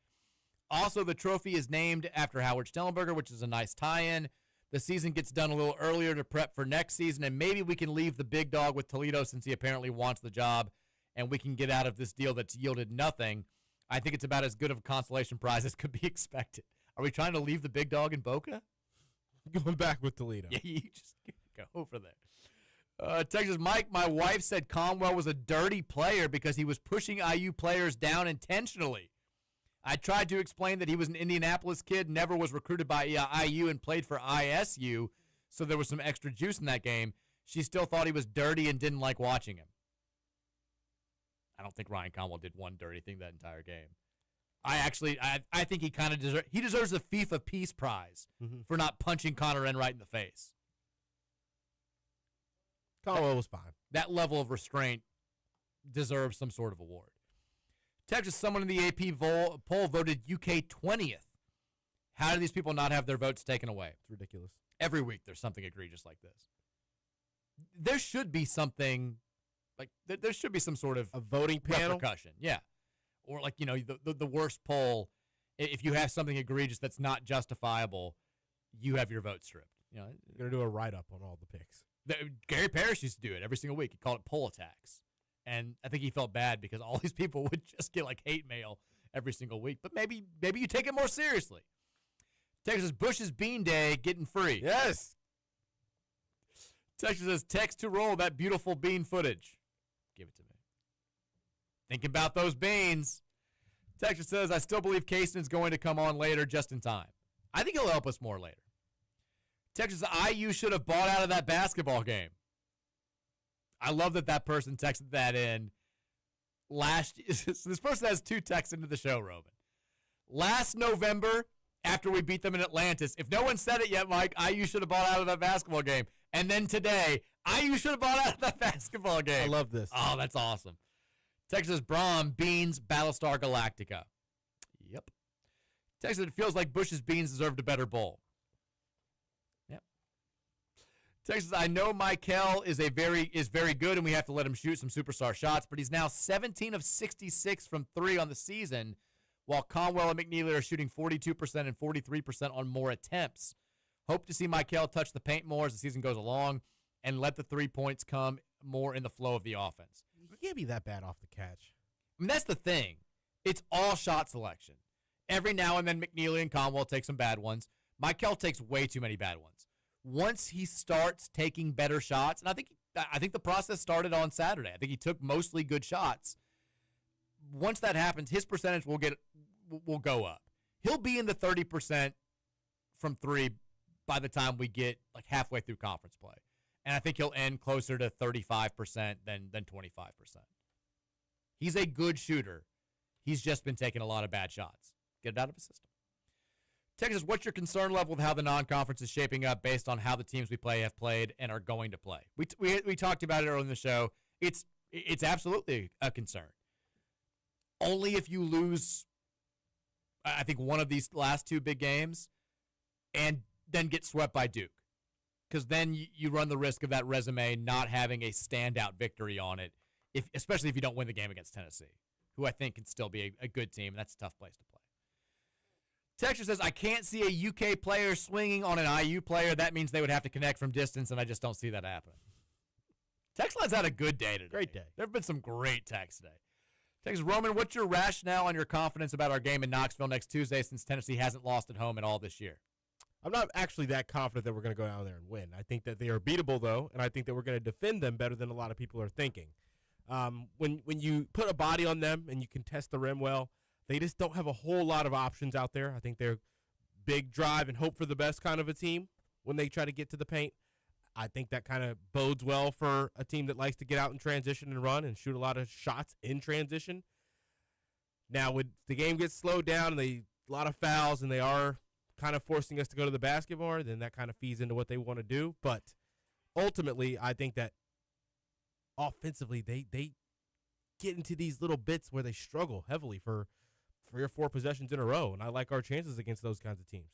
Also, the trophy is named after Howard Schnellenberger, which is a nice tie-in. The season gets done a little earlier to prep for next season, and maybe we can leave the big dog with Toledo since he apparently wants the job, and we can get out of this deal that's yielded nothing. I think it's about as good of a consolation prize as could be expected. Are we trying to leave the big dog in Boca? Going back with Toledo. Yeah, you just go over there. Texas Mike, my wife said Conwell was a dirty player because he was pushing IU players down intentionally. I tried to explain that he was an Indianapolis kid, never was recruited by IU and played for ISU, so there was some extra juice in that game. She still thought he was dirty and didn't like watching him. I don't think Ryan Conwell did one dirty thing that entire game. I think he kind of deserves the FIFA Peace Prize for not punching Connor Enright in the face. Conwell was fine. That level of restraint deserves some sort of award. Texas, someone in the AP poll voted UK 20th. How do these people not have their votes taken away? It's ridiculous. Every week there's something egregious like this. There should be something, like, there should be some sort of a voting panel? repercussion. Yeah. Or, like, you know, the worst poll, if you have something egregious that's not justifiable, you have your vote stripped. You know, You're going to do a write-up on all the picks. Gary Parrish used to do it every single week. He called it poll attacks. And I think he felt bad because all these people would just get, like, hate mail every single week. But maybe you take it more seriously. Texas, Bush's Bean Day getting free. Yes. Texas says, text to roll that beautiful bean footage. Give it to me. Thinking about those beans. Texas says, I still believe Cason's going to come on later just in time. I think he'll help us more later. Texas, IU should have bought out of that basketball game. I love that person texted that in. This person has 2 texts into the show, Roman. Last November, after we beat them in Atlantis, if no one said it yet, Mike, IU should have bought out of that basketball game. And then today, IU should have bought out of that basketball game. I love this. Oh, that's awesome. Texas, Braum, Beans, Battlestar Galactica. Yep. Texas, it feels like Bush's Beans deserved a better bowl. Yep. Texas, I know Michael is very good, and we have to let him shoot some superstar shots, but he's now 17 of 66 from 3 on the season, while Conwell and McNeely are shooting 42% and 43% on more attempts. Hope to see Michael touch the paint more as the season goes along and let the 3 points come more in the flow of the offense. You can't be that bad off the catch. I mean, that's the thing. It's all shot selection. Every now and then McNeely and Conwell take some bad ones. Michael takes way too many bad ones. Once he starts taking better shots, and I think the process started on Saturday. I think he took mostly good shots. Once that happens, his percentage will go up. He'll be in the 30% from 3 by the time we get like halfway through conference play. And I think he'll end closer to 35% than 25%. He's a good shooter. He's just been taking a lot of bad shots. Get it out of his system. Texas, what's your concern level with how the non-conference is shaping up based on how the teams we play have played and are going to play? We talked about it earlier in the show. It's absolutely a concern. Only if you lose, I think, one of these last 2 big games and then get swept by Duke. Because then you run the risk of that resume not having a standout victory on it, especially if you don't win the game against Tennessee, who I think can still be a good team, and that's a tough place to play. Texture says, I can't see a UK player swinging on an IU player. That means they would have to connect from distance, and I just don't see that happening. Text line's had a good day today. Great day. There have been some great texts today. Text Roman, what's your rationale on your confidence about our game in Knoxville next Tuesday since Tennessee hasn't lost at home at all this year? I'm not actually that confident that we're going to go down there and win. I think that they are beatable, though, and I think that we're going to defend them better than a lot of people are thinking. When you put a body on them and you can test the rim well, they just don't have a whole lot of options out there. I think they're big drive and hope for the best kind of a team when they try to get to the paint. I think that kind of bodes well for a team that likes to get out in transition and run and shoot a lot of shots in transition. Now, when the game gets slowed down and a lot of fouls and they are kind of forcing us to go to the basketball, then that kind of feeds into what they want to do. But ultimately, I think that offensively, they get into these little bits where they struggle heavily for 3 or 4 possessions in a row, and I like our chances against those kinds of teams.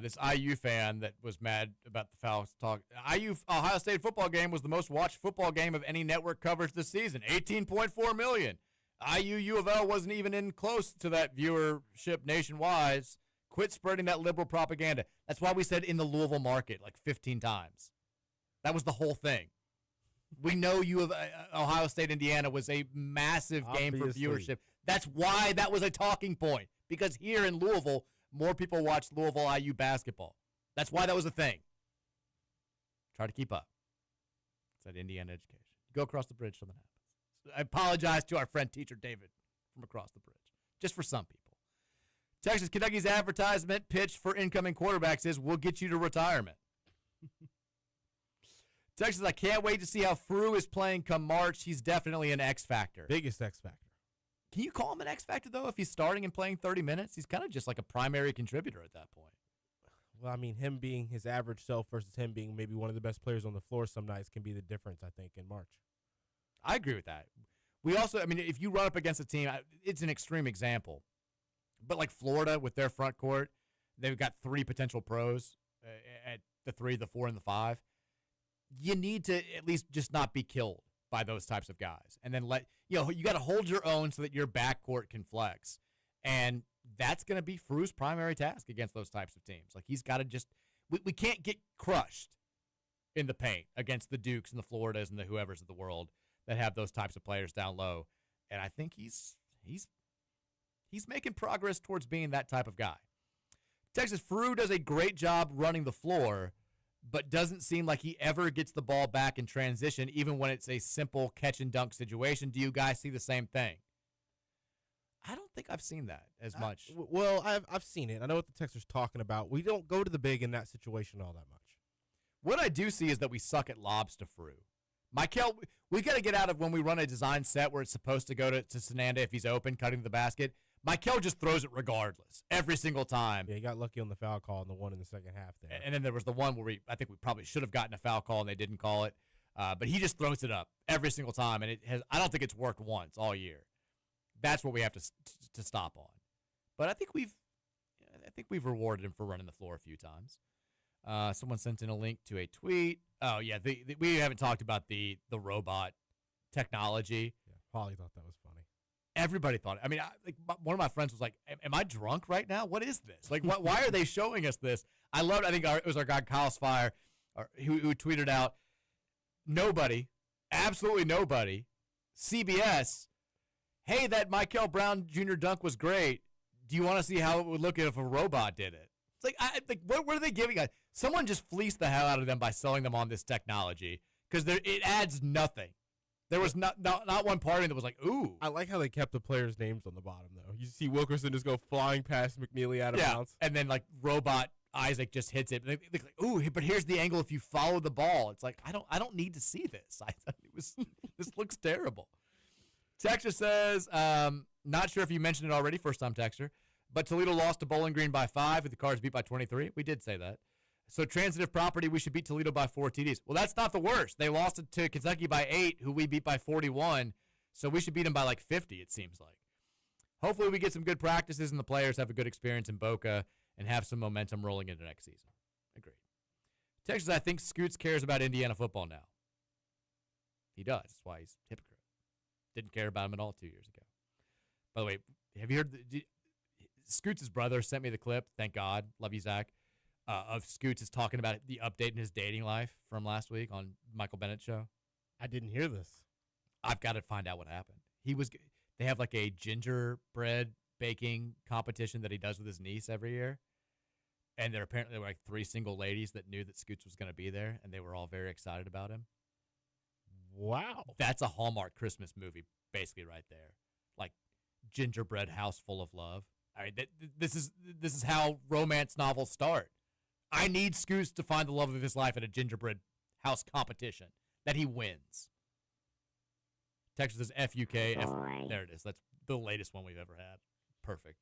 This IU fan that was mad about the foul talk. IU Ohio State football game was the most watched football game of any network coverage this season. 18.4 million. IU U of L wasn't even in close to that viewership nationwide. Quit spreading that liberal propaganda. That's why we said in the Louisville market like 15 times. That was the whole thing. We know Ohio State, Indiana was a massive game for viewership. That's why that was a talking point. Because here in Louisville, more people watch Louisville IU basketball. That's why that was a thing. Try to keep up. It's that Indiana education. You go across the bridge, something happens. I apologize to our friend teacher David from across the bridge. Just for some people. Texas, Kentucky's advertisement pitch for incoming quarterbacks is, we'll get you to retirement. Texas, I can't wait to see how Frew is playing come March. He's definitely an X factor. Biggest X factor. Can you call him an X factor, though, if he's starting and playing 30 minutes? He's kind of just like a primary contributor at that point. Well, I mean, him being his average self versus him being maybe one of the best players on the floor some nights can be the difference, I think, in March. I agree with that. We also, I mean, if you run up against a team, it's an extreme example, but like Florida with their front court, they've got 3 potential pros at the 3, the 4, and the 5. You need to at least just not be killed by those types of guys. And then you got to hold your own so that your backcourt can flex. And that's going to be Fru's primary task against those types of teams. Like, he's got to just, we can't get crushed in the paint against the Dukes and the Floridas and the whoever's of the world that have those types of players down low. And I think he's making progress towards being that type of guy. Texas, Fru does a great job running the floor, but doesn't seem like he ever gets the ball back in transition, even when it's a simple catch and dunk situation. Do you guys see the same thing? I don't think I've seen that as much. Well, I've seen it. I know what the Texans are talking about. We don't go to the big in that situation all that much. What I do see is that we suck at lobs to Fru. Michael, we got to get out of when we run a design set where it's supposed to go to Sananda if he's open, cutting the basket. Michael just throws it regardless every single time. Yeah, he got lucky on the foul call in the one in the second half there. And then there was the one where I think we probably should have gotten a foul call and they didn't call it. But he just throws it up every single time, and I don't think it's worked once all year. That's what we have to stop on. But I think we've rewarded him for running the floor a few times. Someone sent in a link to a tweet. Oh yeah, we haven't talked about the robot technology. Yeah, Polly thought that was funny. Everybody thought it. I mean, one of my friends was like, "Am I drunk right now? What is this? Like, why are they showing us this?" I loved. I think it was our guy Kyle Spire, who tweeted out, "Nobody, absolutely nobody, CBS. Hey, that Michael Brown Jr. dunk was great. Do you want to see how it would look if a robot did it?" It's like, what are they giving us? Someone just fleeced the hell out of them by selling them on this technology because it adds nothing. There was not one party that was like, ooh. I like how they kept the players' names on the bottom, though. You see Wilkerson just go flying past McNeely out of bounds. And then, like, robot Isaac just hits it. They're like, ooh, but here's the angle if you follow the ball. It's like, I don't need to see this. This looks terrible. Texture says, not sure if you mentioned it already, first-time texture, but Toledo lost to Bowling Green by 5 with the Cards beat by 23. We did say that. So transitive property, we should beat Toledo by 4 TDs. Well, that's not the worst. They lost it to Kentucky by 8, who we beat by 41. So we should beat them by like 50, it seems like. Hopefully we get some good practices and the players have a good experience in Boca and have some momentum rolling into next season. Agreed. Texas, I think Scoots cares about Indiana football now. He does. That's why he's a hypocrite. Didn't care about him at all 2 years ago. By the way, have you heard Scoots' brother sent me the clip, thank God, love you, Zach, of Scoots is talking about the update in his dating life from last week on Michael Bennett's show. I didn't hear this. I've got to find out what happened. They have like a gingerbread baking competition that he does with his niece every year. And there were like 3 single ladies that knew that Scoots was going to be there, and they were all very excited about him. Wow. That's a Hallmark Christmas movie, basically, right there. Like, gingerbread house full of love. I mean, this is how romance novels start. I need Scoots to find the love of his life at a gingerbread house competition that he wins. Texas says FUK. There it is. That's the latest one we've ever had. Perfect.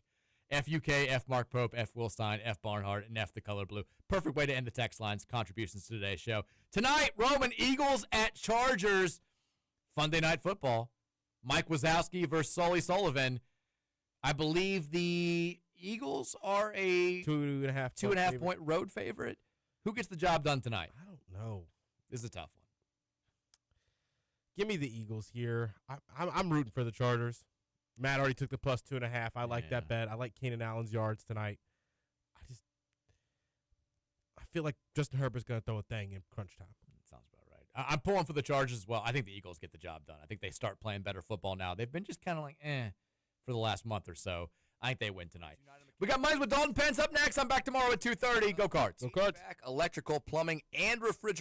FUK, F Mark Pope, F Will Stein, F Barnhart, and F the color blue. Perfect way to end the text lines. Contributions to today's show. Tonight, Roman, Eagles at Chargers. Sunday Night Football. Mike Wazowski versus Sully Sullivan. I believe the Eagles are a 2.5 point road favorite. Who gets the job done tonight? I don't know. This is a tough one. Give me the Eagles here. I'm rooting for the Chargers. Matt already took the plus 2.5. I like that bet. I like Keenan Allen's yards tonight. I feel like Justin Herbert's going to throw a thing in crunch time. Sounds about right. I'm pulling for the Chargers as well. I think the Eagles get the job done. I think they start playing better football now. They've been just kind of like, for the last month or so. I think they win tonight. We got Minds with Dalton Pence up next. I'm back tomorrow at 2:30. Go Cards. Go Cards. Electrical, plumbing, and refrigeration.